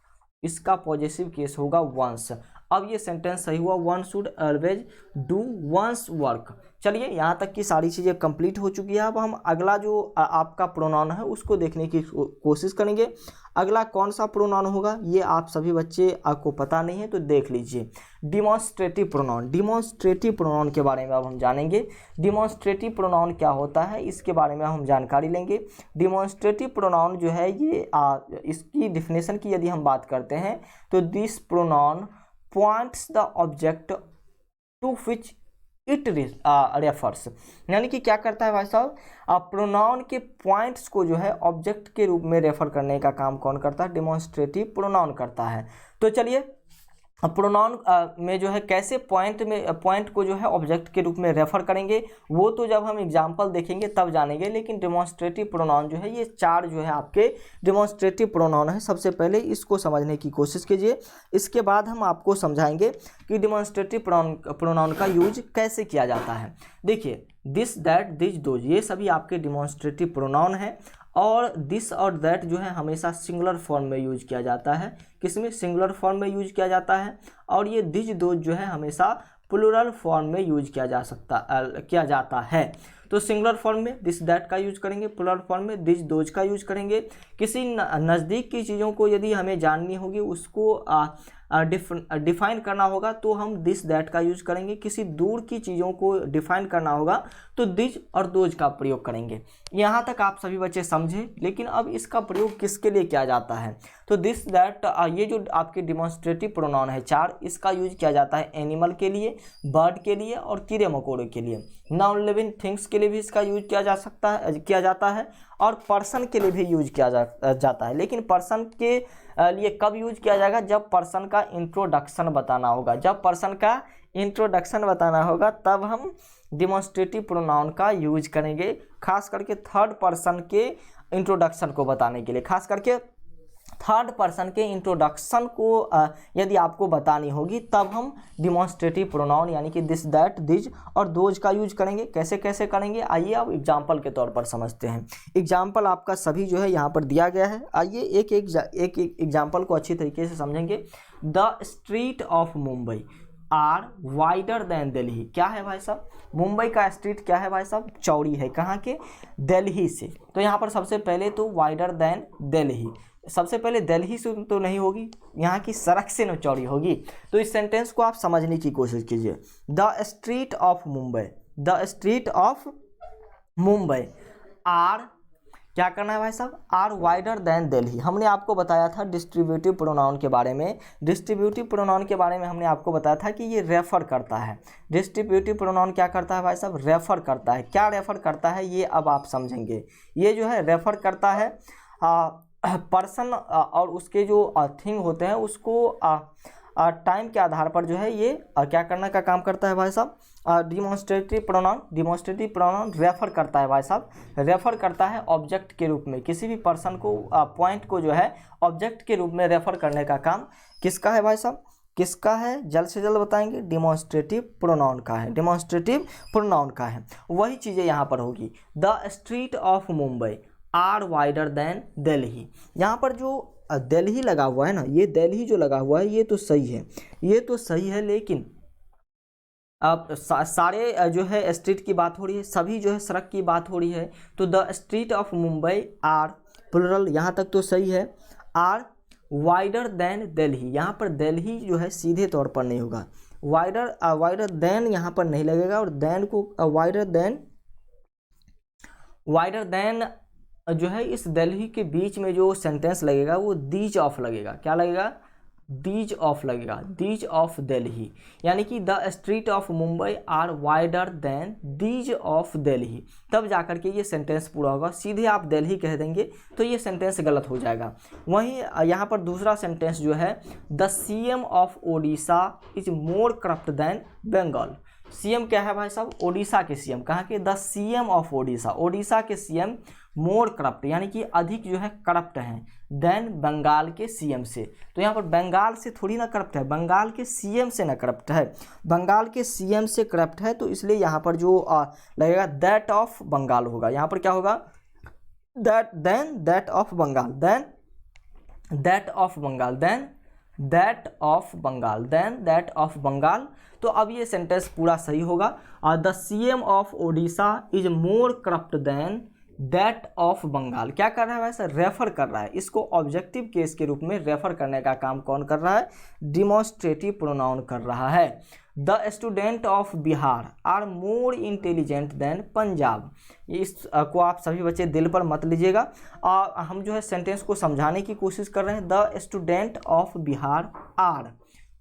इसका पॉजेसिव केस होगा वंस। अब ये सेंटेंस सही हुआ, one should always do one's work. चलिए यहाँ तक की सारी चीज़ें कंप्लीट हो चुकी है। अब हम अगला जो आपका प्रोनाउन है उसको देखने की कोशिश करेंगे। अगला कौन सा प्रोनाउन होगा ये आप सभी बच्चे आपको पता नहीं है तो देख लीजिए, डिमॉन्स्ट्रेटिव प्रोनाउन। डिमॉन्स्ट्रेटिव प्रोनाउन के बारे में अब हम जानेंगे। डिमॉन्स्ट्रेटिव प्रोनाउन क्या होता है इसके बारे में हम जानकारी लेंगे। डिमॉन्स्ट्रेटिव प्रोनाउन जो है ये इसकी डिफिनेशन की यदि हम बात करते हैं तो this pronoun points the object to which it refers. यानी कि क्या करता है भाई साहब, प्रोनाउन के पॉइंट्स को जो है ऑब्जेक्ट के रूप में रेफर करने का काम कौन करता है, डिमॉन्स्ट्रेटिव प्रोनाउन करता है। तो चलिए प्रोनाउन में जो है कैसे पॉइंट को जो है ऑब्जेक्ट के रूप में रेफर करेंगे वो तो जब हम एग्जांपल देखेंगे तब जानेंगे। लेकिन डिमॉन्स्ट्रेटिव प्रोनाउन जो है ये 4 जो है आपके डिमॉन्स्ट्रेटिव प्रोनाउन है। सबसे पहले इसको समझने की कोशिश कीजिए, इसके बाद हम आपको समझाएंगे कि डिमॉन्स्ट्रेटिव प्रोनाउन का यूज कैसे किया जाता है। देखिए दिस, दैट, दिस, दोज ये सभी आपके डिमॉन्स्ट्रेटिव प्रोनाउन हैं और दिस और दैट जो है हमेशा सिंगुलर फॉर्म में यूज किया जाता है। किसमें, सिंगुलर फॉर्म में यूज किया जाता है। और ये दिस दोज जो है हमेशा प्लूरल फॉर्म में यूज किया जाता है। तो सिंगुलर फॉर्म में दिस दैट का यूज करेंगे, प्लूरल फॉर्म में दिस दोज का यूज करेंगे। किसी नज़दीक की चीज़ों को यदि हमें जाननी होगी, उसको डिफाइन करना होगा तो हम दिस दैट का यूज करेंगे। किसी दूर की चीज़ों को डिफाइन करना होगा तो दिस और दोज का प्रयोग करेंगे। यहाँ तक आप सभी बच्चे समझे। लेकिन अब इसका प्रयोग किसके लिए किया जाता है, तो दिस दैट ये जो आपके डिमॉन्स्ट्रेटिव प्रोनाउन है 4, इसका यूज किया जाता है एनिमल के लिए, बर्ड के लिए और कीड़े मकोड़े के लिए। नॉन लिविंग थिंग्स के लिए भी इसका यूज किया जाता है और पर्सन के लिए भी यूज किया जाता है। लेकिन पर्सन के लिए कब यूज किया जाएगा, जब पर्सन का इंट्रोडक्शन बताना होगा। जब पर्सन का इंट्रोडक्शन बताना होगा तब हम डिमॉन्स्ट्रेटिव प्रोनाउन का यूज करेंगे, खास करके थर्ड पर्सन के इंट्रोडक्शन को बताने के लिए। खास करके थर्ड पर्सन के इंट्रोडक्शन को यदि आपको बतानी होगी तब हम डिमॉन्स्ट्रेटिव प्रोनाउन यानी कि दिस, दैट, दिस और दोज का यूज करेंगे। कैसे कैसे करेंगे आइए अब एग्जाम्पल के तौर पर समझते हैं। एग्जाम्पल आपका सभी जो है यहाँ पर दिया गया है। आइए एक एग्जाम्पल को अच्छी तरीके से समझेंगे। The street of Mumbai are wider than Delhi. क्या है भाई साहब, मुंबई का स्ट्रीट क्या है भाई साहब, चौड़ी है। कहाँ के, दिल्ली से। तो यहाँ पर सबसे पहले तो वाइडर देन दिल्ली, सबसे पहले दिल्ली से तो नहीं होगी, यहाँ की सड़क से न चौड़ी होगी। तो इस सेंटेंस को आप समझने की कोशिश कीजिए। The street of Mumbai, the street of Mumbai are, क्या करना है भाई साहब, आर वाइडर देन दिल्ली। हमने आपको बताया था डिस्ट्रीब्यूटिव प्रोनाउन के बारे में। डिस्ट्रीब्यूटिव प्रोनाउन के बारे में हमने आपको बताया था कि ये रेफर करता है। डिस्ट्रीब्यूटिव प्रोनाउन क्या करता है भाई साहब, रेफर करता है। क्या रेफर करता है ये अब आप समझेंगे। ये जो है रेफर करता है पर्सन और उसके जो थिंग होते हैं उसको टाइम के आधार पर जो है ये क्या करने का काम करता है भाई साहब, डिमॉन्स्ट्रेटिव प्रोनाउन रेफर करता है भाई साहब, रेफर करता है ऑब्जेक्ट के रूप में। किसी भी पर्सन को पॉइंट को जो है ऑब्जेक्ट के रूप में रेफर करने का काम किसका है भाई साहब, किसका है, जल्द से जल्द बताएंगे, डिमॉन्स्ट्रेटिव प्रोनाउन का है। डिमॉन्स्ट्रेटिव प्रोनाउन का है। वही चीज़ें यहाँ पर होगी। The street of Mumbai are wider than Delhi. यहाँ पर जो दिल्ली लगा हुआ है ना, ये दिल्ली जो लगा हुआ है ये तो सही है, ये तो सही है। लेकिन अब सारे जो है स्ट्रीट की बात हो रही है, सभी जो है सड़क की बात हो रही है। तो the street of Mumbai are plural, यहाँ तक तो सही है। आर वाइडर देन दिल्ली, यहाँ पर दिल्ली जो है सीधे तौर पर नहीं होगा। वाइडर देन यहाँ पर नहीं लगेगा और देन को वाइडर देन जो है इस दिल्ली के बीच में जो सेंटेंस लगेगा वो दीज ऑफ लगेगा। क्या लगेगा, दीज ऑफ लगेगा, दीज ऑफ दिल्ली। यानी कि the street of Mumbai are wider than these of Delhi, तब जाकर के ये सेंटेंस पूरा होगा। सीधे आप दिल्ली कह देंगे तो ये सेंटेंस गलत हो जाएगा। वहीं यहाँ पर दूसरा सेंटेंस जो है, the CM of Odisha is more corrupt than Bengal. CM क्या है भाई साहब, ओडिशा के सीएम। कहाँ के, the CM of Odisha, Odisha के सीएम मोर करप्ट यानी कि अधिक जो है करप्ट हैं देन बंगाल के सीएम से। तो यहाँ पर बंगाल से थोड़ी ना करप्ट है, बंगाल के सीएम से ना करप्ट है, बंगाल के सीएम से करप्ट है। तो इसलिए यहाँ पर जो लगेगा दैट ऑफ बंगाल होगा। यहाँ पर क्या होगा, that of Bengal, than that of Bengal, than that of Bengal, than that of Bengal. तो अब ये सेंटेंस पूरा सही होगा। The CM of Odisha is more corrupt than that of Bengal. क्या कर रहा है वैसे, रेफर कर रहा है, इसको ऑब्जेक्टिव केस के रूप में रेफर करने का काम कौन कर रहा है, डिमॉन्स्ट्रेटिव प्रोनाउन कर रहा है। The student of Bihar are more intelligent than Punjab. इस को आप सभी बच्चे दिल पर मत लीजिएगा, हम जो है सेंटेंस को समझाने की कोशिश कर रहे हैं। The student of Bihar are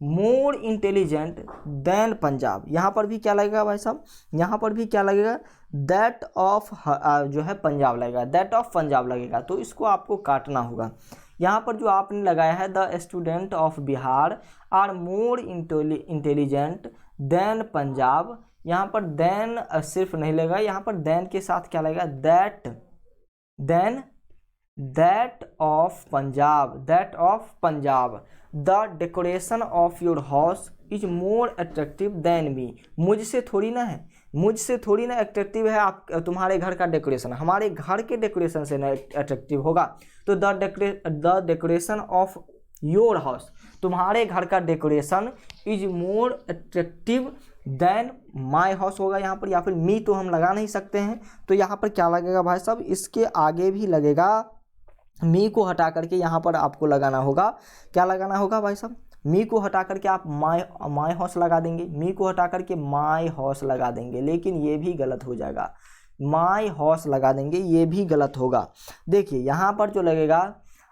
more intelligent than Punjab. यहाँ पर भी क्या लगेगा भाई साहब, यहाँ पर भी क्या लगेगा, दैट ऑफ जो है पंजाब लगेगा, दैट ऑफ पंजाब लगेगा, तो इसको आपको काटना होगा। यहाँ पर जो आपने लगाया है the student of Bihar are more intelligent than Punjab, यहाँ पर देन सिर्फ नहीं लगेगा, यहाँ पर देन के साथ क्या लगेगा, that, than that of Punjab, that of Punjab. The decoration of your house is more attractive than me. मुझसे थोड़ी ना है, मुझसे थोड़ी ना अट्रैक्टिव है आप तुम्हारे घर का डेकोरेशन, हमारे घर के डेकोरेशन से ना अट्रैक्टिव होगा। तो the decoration of your house, तुम्हारे घर का decoration is more attractive than my house होगा यहाँ पर, या फिर मी तो हम लगा नहीं सकते हैं, तो यहाँ पर क्या लगेगा भाई साहब, इसके आगे भी लगेगा, मी को हटा करके यहाँ पर आपको लगाना होगा, क्या लगाना होगा भाई साहब, मी को हटा करके आप माई हाउस लगा देंगे, मी को हटा करके माई हाउस लगा देंगे, लेकिन ये भी गलत हो जाएगा, माई हाउस लगा देंगे, ये भी गलत होगा। देखिए यहाँ पर जो लगेगा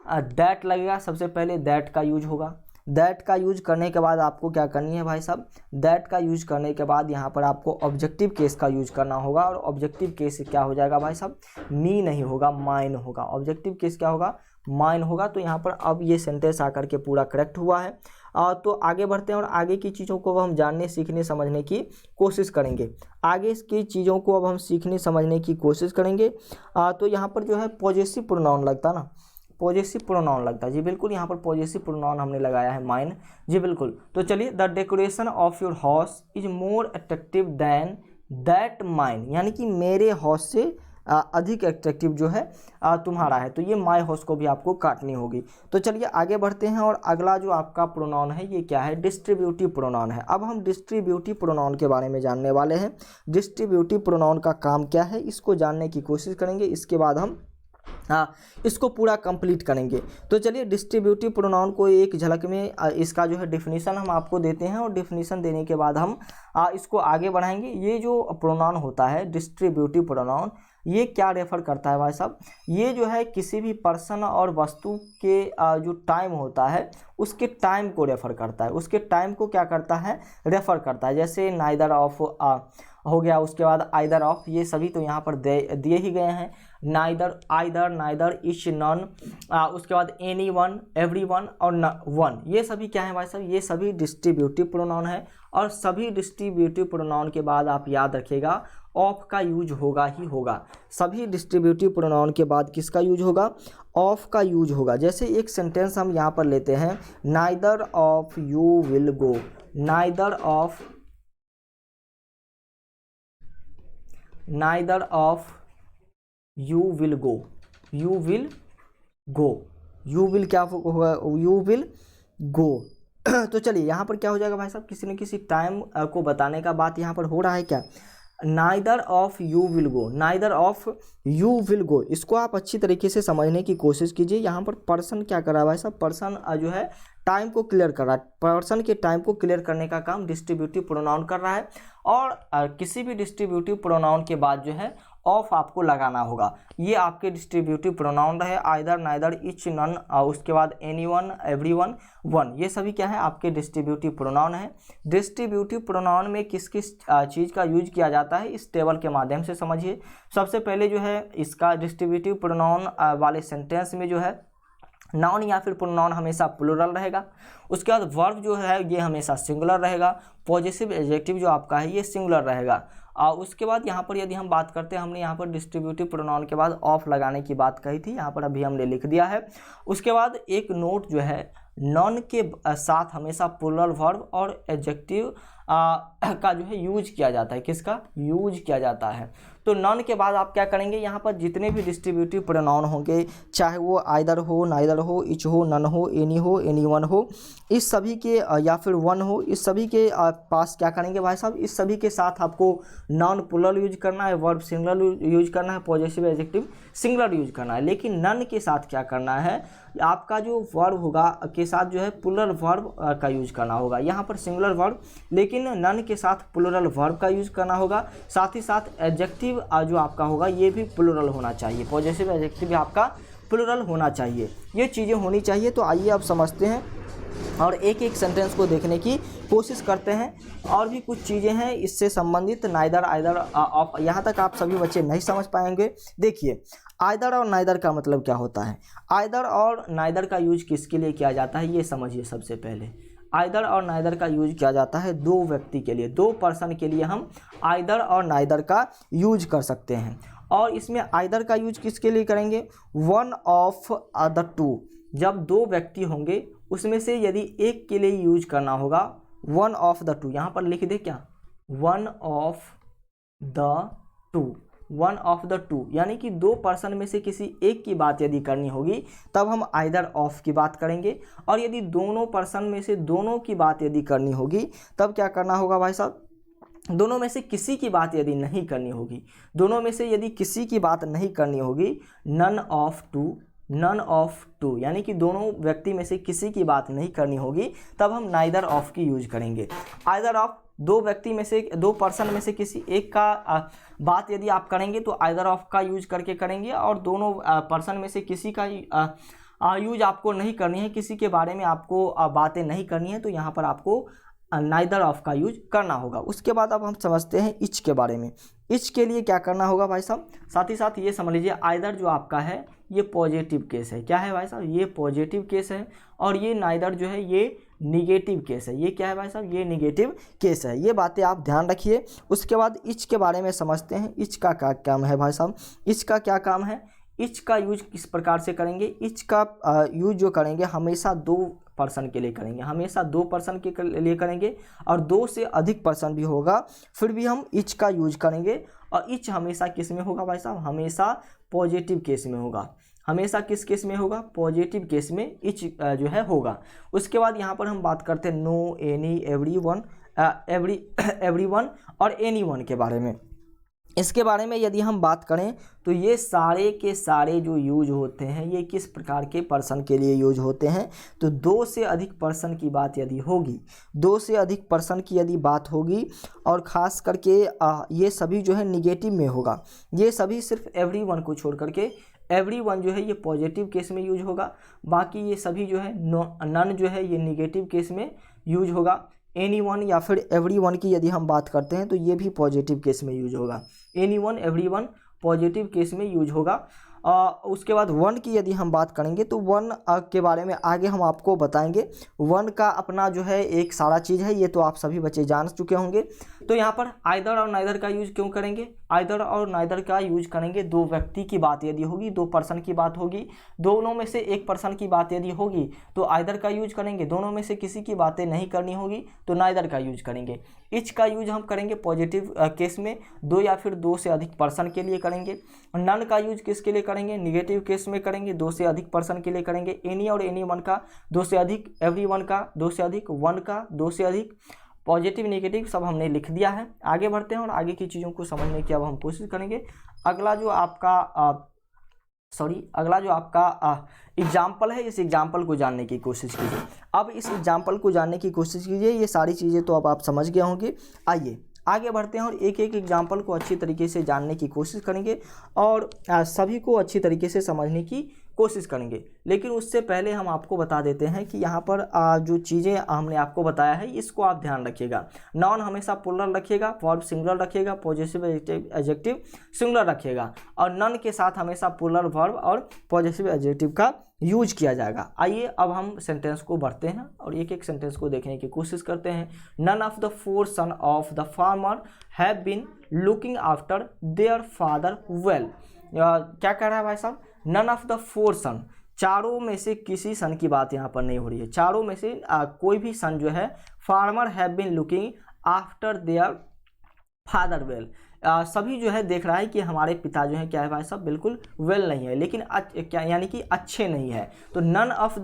दैट लगेगा, सबसे पहले दैट का यूज होगा, दैट का यूज करने के बाद आपको क्या करनी है भाई साहब, दैट का यूज करने के बाद यहाँ पर आपको ऑब्जेक्टिव केस का यूज करना होगा, और ऑब्जेक्टिव केस क्या हो जाएगा भाई साहब, मी नहीं होगा, माइन होगा, ऑब्जेक्टिव केस क्या होगा, माइन होगा। तो यहाँ पर अब ये सेंटेंस आकर के पूरा करेक्ट हुआ है। तो आगे बढ़ते हैं और आगे की चीज़ों को अब हम जानने सीखने समझने की कोशिश करेंगे, आगे की चीज़ों को अब हम सीखने समझने की कोशिश करेंगे। तो यहाँ पर जो है पॉजेसिव प्रोनाउन लगता ना, पॉजेसिव प्रोनाउन लगता है जी बिल्कुल, यहाँ पर पॉजेसिव प्रोनाउन हमने लगाया है माइन, जी बिल्कुल। तो चलिए, the decoration of your house is more attractive than that mine, यानी कि मेरे हाउस से अधिक अट्रैक्टिव जो है तुम्हारा है, तो ये माई हाउस को भी आपको काटनी होगी। तो चलिए आगे बढ़ते हैं, और अगला जो आपका प्रोनाउन है ये क्या है, डिस्ट्रीब्यूटिव प्रोनाउन है। अब हम डिस्ट्रीब्यूटिव प्रोनाउन के बारे में जानने वाले हैं। डिस्ट्रीब्यूटिव प्रोनाउन का काम क्या है, इसको जानने की कोशिश करेंगे, इसके बाद हम इसको पूरा कंप्लीट करेंगे। तो चलिए, डिस्ट्रीब्यूटिव प्रोनाउन को एक झलक में इसका जो है डेफिनेशन हम आपको देते हैं, और डेफिनेशन देने के बाद हम इसको आगे बढ़ाएंगे। ये जो प्रोनाउन होता है डिस्ट्रीब्यूटिव प्रोनाउन, ये क्या रेफर करता है भाई साहब, ये जो है किसी भी पर्सन और वस्तु के जो टाइम होता है उसके टाइम को रेफर करता है, उसके टाइम को क्या करता है, रेफर करता है। जैसे नाइदर ऑफ हो गया, उसके बाद आइदर ऑफ, ये सभी तो यहाँ पर दिए ही गए हैं, neither, either, neither, each, none, उसके बाद एनी वन, एवरी वन और वन, ये सभी क्या है भाई साहब, ये सभी डिस्ट्रीब्यूटिव प्रोनाउन है। और सभी डिस्ट्रीब्यूटिव प्रोनाउन के बाद आप याद रखिएगा ऑफ का यूज होगा ही होगा, सभी डिस्ट्रीब्यूटिव प्रोनाउन के बाद किसका यूज होगा, ऑफ का यूज होगा। जैसे एक सेंटेंस हम यहाँ पर लेते हैं, neither of you will go, neither of, neither of you will go, you will go, you will क्या होगा, यू विल गो। तो चलिए यहाँ पर क्या हो जाएगा भाई साहब, किसी न किसी टाइम को बताने का बात यहाँ पर हो रहा है क्या, neither of you will go, neither of you will go, इसको आप अच्छी तरीके से समझने की कोशिश कीजिए। यहाँ पर पर्सन क्या कर रहा है भाई साहब, पर्सन जो है टाइम को क्लियर कर रहा है, पर्सन के टाइम को क्लियर करने का काम डिस्ट्रीब्यूटिव प्रोनाउन कर रहा है। और किसी भी डिस्ट्रीब्यूटिव प्रोनाउन के बाद जो है ऑफ आपको लगाना होगा। ये आपके डिस्ट्रीब्यूटिव प्रोनाउन रहे, आइदर, नाइदर, ईच, नन, उसके बाद anyone, every one, one, ये सभी क्या है आपके डिस्ट्रीब्यूटिव प्रोनाउन है। डिस्ट्रीब्यूटिव प्रोनाउन में किस किस चीज़ का यूज किया जाता है, इस टेबल के माध्यम से समझिए। सबसे पहले जो है इसका डिस्ट्रीब्यूटिव प्रोनाउन वाले सेंटेंस में जो है नाउन या फिर प्रोनाउन हमेशा प्लूरल रहेगा। उसके बाद वर्ब जो है ये हमेशा सिंगुलर रहेगा। पॉजेसिव एडजेक्टिव जो आपका है ये सिंगुलर रहेगा। उसके बाद यहाँ पर यदि हम बात करते हैं, हमने यहाँ पर डिस्ट्रीब्यूटिव प्रोनाउन के बाद ऑफ लगाने की बात कही थी, यहाँ पर अभी हमने लिख दिया है। उसके बाद एक नोट जो है, नॉन के साथ हमेशा प्लूरल वर्ब और एडजेक्टिव का जो है यूज किया जाता है, किसका यूज किया जाता है। तो नन के बाद आप क्या करेंगे, यहाँ पर जितने भी डिस्ट्रीब्यूटिव प्रोनाउन होंगे, चाहे वो आइदर हो, नाइदर हो, इच हो, नन हो, एनी वन हो, इस सभी के या फिर वन हो, इस सभी के पास क्या करेंगे भाई साहब, इस सभी के साथ आपको नाउन प्लूरल यूज करना है, वर्ब सिंगुलर यूज करना है, पॉजेसिव एडजेक्टिव सिंगुलर यूज करना है। लेकिन नन के साथ क्या करना है, आपका जो वर्ब होगा के साथ जो है प्लूरल वर्ब का यूज करना होगा। यहाँ पर सिंगुलर वर्ब, लेकिन नन के साथ प्लूरल वर्ब का यूज करना होगा। साथ ही साथ एडजेक्टिव जो आपका होगा ये भी प्लूरल होना चाहिए, पॉजेसिव एडजेक्टिव भी आपका प्लूरल होना चाहिए। ये चीज़ें होनी चाहिए। तो आइए अब समझते हैं और एक एक सेंटेंस को देखने की कोशिश करते हैं। और भी कुछ चीज़ें हैं इससे संबंधित, नाइदर, आइदर, ऑफ, यहाँ तक आप सभी बच्चे नहीं समझ पाएंगे। देखिए, आइदर और नाइदर का मतलब क्या होता है। आइदर और नाइदर का यूज किसके लिए किया जाता है, ये समझिए। सबसे पहले आइदर और नाइदर का यूज किया जाता है दो व्यक्ति के लिए, दो पर्सन के लिए हम आइदर और नाइदर का यूज कर सकते हैं। और इसमें आइदर का यूज किसके लिए करेंगे, वन ऑफ द टू। जब दो व्यक्ति होंगे उसमें से यदि एक के लिए यूज करना होगा वन ऑफ द टू, यहाँ पर लिख दे क्या, one of the two, one of the two, यानी कि दो पर्सन में से किसी एक की बात यदि करनी होगी तब हम आइदर ऑफ की बात करेंगे। और यदि दोनों पर्सन में से दोनों की बात यदि करनी होगी तब क्या करना होगा भाई साहब, दोनों में से किसी की बात यदि नहीं करनी होगी, दोनों में से यदि किसी की बात नहीं करनी होगी, none of two, none of two, यानी कि दोनों व्यक्ति में से किसी की बात नहीं करनी होगी तब हम नाइदर ऑफ की यूज करेंगे। आइदर ऑफ, दो व्यक्ति में से, दो पर्सन में से किसी एक का बात यदि आप करेंगे तो आइदर ऑफ का यूज करके करेंगे। और दोनों पर्सन में से किसी का यूज आपको नहीं करनी है, किसी के बारे में आपको बातें नहीं करनी है, तो यहाँ पर आपको नाइदर ऑफ का यूज करना होगा। उसके बाद अब हम समझते हैं इच के बारे में। इच के लिए क्या करना होगा भाई साहब, साथ ही साथ ये समझ लीजिए, आइदर जो आपका है ये पॉजिटिव केस है। क्या है भाई साहब, ये पॉजिटिव केस है। और ये नाइदर जो है ये निगेटिव केस है। ये क्या है भाई साहब, ये निगेटिव केस है। ये बातें आप ध्यान रखिए। उसके बाद इच के बारे में समझते हैं। इच का क्या काम है भाई साहब, इच का क्या काम है, इच का यूज किस प्रकार से करेंगे। इच का यूज जो करेंगे हमेशा दो पर्सन के लिए करेंगे, हमेशा दो पर्सन के लिए करेंगे। और दो से अधिक पर्सन भी होगा फिर भी हम इच का यूज करेंगे। और इच हमेशा किस में होगा भाई साहब, हमेशा पॉजिटिव केस में होगा। हमेशा किस केस में होगा, पॉजिटिव केस में इच जो है होगा। उसके बाद यहाँ पर हम बात करते हैं नो, एनी, एवरीवन, एवरीवन और एनीवन के बारे में। इसके बारे में यदि हम बात करें तो ये सारे के सारे जो यूज होते हैं ये किस प्रकार के पर्सन के लिए यूज होते हैं। तो दो से अधिक पर्सन की बात यदि होगी, दो से अधिक पर्सन की यदि बात होगी और ख़ास करके ये सभी जो है निगेटिव में होगा। ये सभी सिर्फ एवरीवन को छोड़ करके, एवरीवन जो है ये पॉजिटिव केस में यूज होगा। बाकी ये सभी जो है नन जो है ये निगेटिव केस में यूज होगा। एनीवन या फिर एवरीवन की यदि हम बात करते हैं तो ये भी पॉजिटिव केस में यूज होगा। एनीवन, एवरीवन पॉजिटिव केस में यूज होगा। उसके बाद वन की यदि हम बात करेंगे तो वन के बारे में आगे हम आपको बताएंगे। वन का अपना जो है एक सारा चीज़ है, ये तो आप सभी बच्चे जान चुके होंगे। तो यहाँ पर आइदर और नाइदर का यूज क्यों करेंगे, आइदर और नाइदर का यूज करेंगे दो व्यक्ति की बात यदि होगी, दो पर्सन की बात होगी, दोनों में से एक पर्सन की बात यदि होगी तो आइदर का यूज करेंगे, दोनों में से किसी की बातें नहीं करनी होगी तो नाइदर का यूज करेंगे। इच का यूज हम करेंगे पॉजिटिव केस में, दो या फिर दो से अधिक पर्सन के लिए करेंगे। नन का यूज किसके लिए करेंगे, निगेटिव केस में करेंगे, दो से अधिक पर्सन के लिए करेंगे। एनी और एनी वन का दो से अधिक, एवरीवन का दो से अधिक, वन का दो से अधिक। पॉजिटिव निगेटिव सब हमने लिख दिया है। आगे बढ़ते हैं और आगे की चीज़ों को समझने की अब हम कोशिश करेंगे। अगला जो आपका एग्जाम्पल है, इस एग्जाम्पल को जानने की कोशिश कीजिए। अब इस एग्जाम्पल को जानने की कोशिश कीजिए। ये सारी चीज़ें तो अब आप समझ गए होंगे। आइए आगे बढ़ते हैं और एक एक एग्जाम्पल को अच्छी तरीके से जानने की कोशिश करेंगे और सभी को अच्छी तरीके से समझने की कोशिश करेंगे। लेकिन उससे पहले हम आपको बता देते हैं कि यहाँ पर जो चीज़ें हमने आपको बताया है इसको आप ध्यान रखिएगा। नाउन हमेशा प्लूरल रखिएगा, वर्ब सिंगुलर रखिएगा, पॉजेसिव एडजेक्टिव सिंगुलर रखिएगा और नन के साथ हमेशा प्लूरल वर्ब और पॉजेसिव एडजेक्टिव का यूज किया जाएगा। आइए अब हम सेंटेंस को बढ़ते हैं और एक एक सेंटेंस को देखने की कोशिश करते हैं। None of the four son of the farmer have been looking after their father well. क्या कह रहा है भाई साहब, none of the four son, चारों में से किसी सन की बात यहाँ पर नहीं हो रही है। चारों में से कोई भी सन जो है, farmer have been looking after their father well. सभी जो है देख रहा है कि हमारे पिता जो है क्या है भाई साहब, बिल्कुल वेल नहीं है, लेकिन क्या यानी कि अच्छे नहीं है। तो none of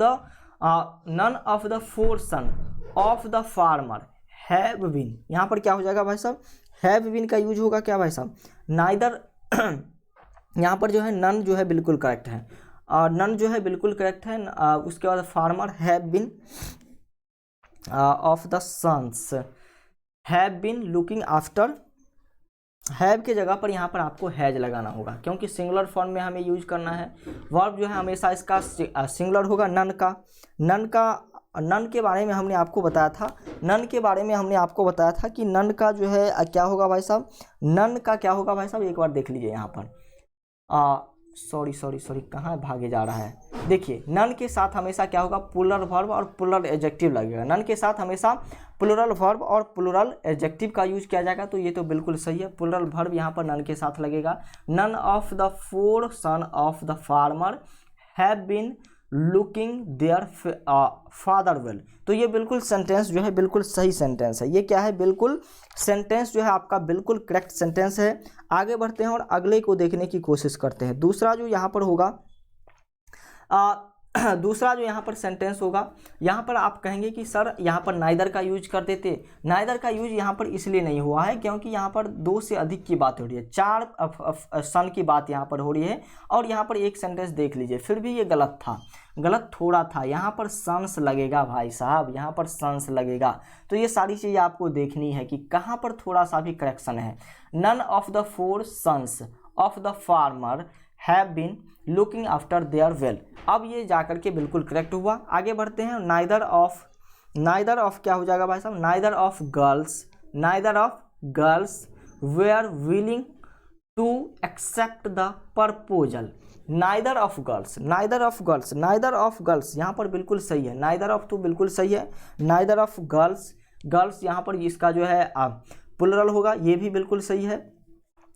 the four son of the farmer have been, यहाँ पर क्या हो जाएगा भाई साहब, हैव बीन का यूज होगा क्या भाई साहब, नाइदर यहाँ पर जो है नन जो है बिल्कुल करेक्ट है, और नन जो है बिल्कुल करेक्ट है। उसके बाद farmer have been of the sons have been looking after, have के जगह पर यहाँ पर आपको हैज लगाना होगा, क्योंकि सिंगुलर फॉर्म में हमें यूज करना है। वर्ब जो है हमेशा इसका सिंगुलर होगा, नन के बारे में हमने आपको बताया था, कि नन का जो है क्या होगा भाई साहब, नन का क्या होगा भाई साहब, एक बार देख लीजिए यहाँ पर, सॉरी कहाँ भागे जा रहा है। देखिए नन के साथ हमेशा क्या होगा, प्लूरल वर्ब और प्लूरल एडजेक्टिव लगेगा। नन के साथ हमेशा प्लूरल वर्ब और प्लूरल एडजेक्टिव का यूज किया जाएगा, तो ये तो बिल्कुल सही है। प्लूरल वर्ब यहाँ पर नन के साथ लगेगा। None of the four son of the farmer have been looking their father well. तो ये बिल्कुल सेंटेंस जो है बिल्कुल सही सेंटेंस है। ये क्या है, बिल्कुल सेंटेंस जो है आपका बिल्कुल करेक्ट सेंटेंस है। आगे बढ़ते हैं और अगले को देखने की कोशिश करते हैं। दूसरा जो यहाँ पर होगा, दूसरा जो यहाँ पर सेंटेंस होगा, यहाँ पर आप कहेंगे कि सर यहाँ पर नाइदर का यूज कर देते। नाइदर का यूज यहाँ पर इसलिए नहीं हुआ है क्योंकि यहाँ पर 2 से अधिक की बात हो रही है, 4 सन की बात यहाँ पर हो रही है। और यहाँ पर एक सेंटेंस देख लीजिए, फिर भी ये गलत था, गलत थोड़ा था। यहाँ पर सन्स लगेगा भाई साहब, यहाँ पर सन्स लगेगा। तो ये सारी चीज़ें आपको देखनी है कि कहाँ पर थोड़ा सा भी करेक्शन है। None of the four sons of the farmer have been looking after their well. अब ये जाकर के बिल्कुल करेक्ट हुआ। आगे बढ़ते हैं। नाइदर ऑफ क्या हो जाएगा भाई साहब, neither of girls were willing to accept the proposal. Neither of girls यहाँ पर बिल्कुल सही है। नाइदर ऑफ तो बिल्कुल सही है। नाइदर ऑफ गर्ल्स यहाँ पर इसका जो है प्लुरल होगा, ये भी बिल्कुल सही है।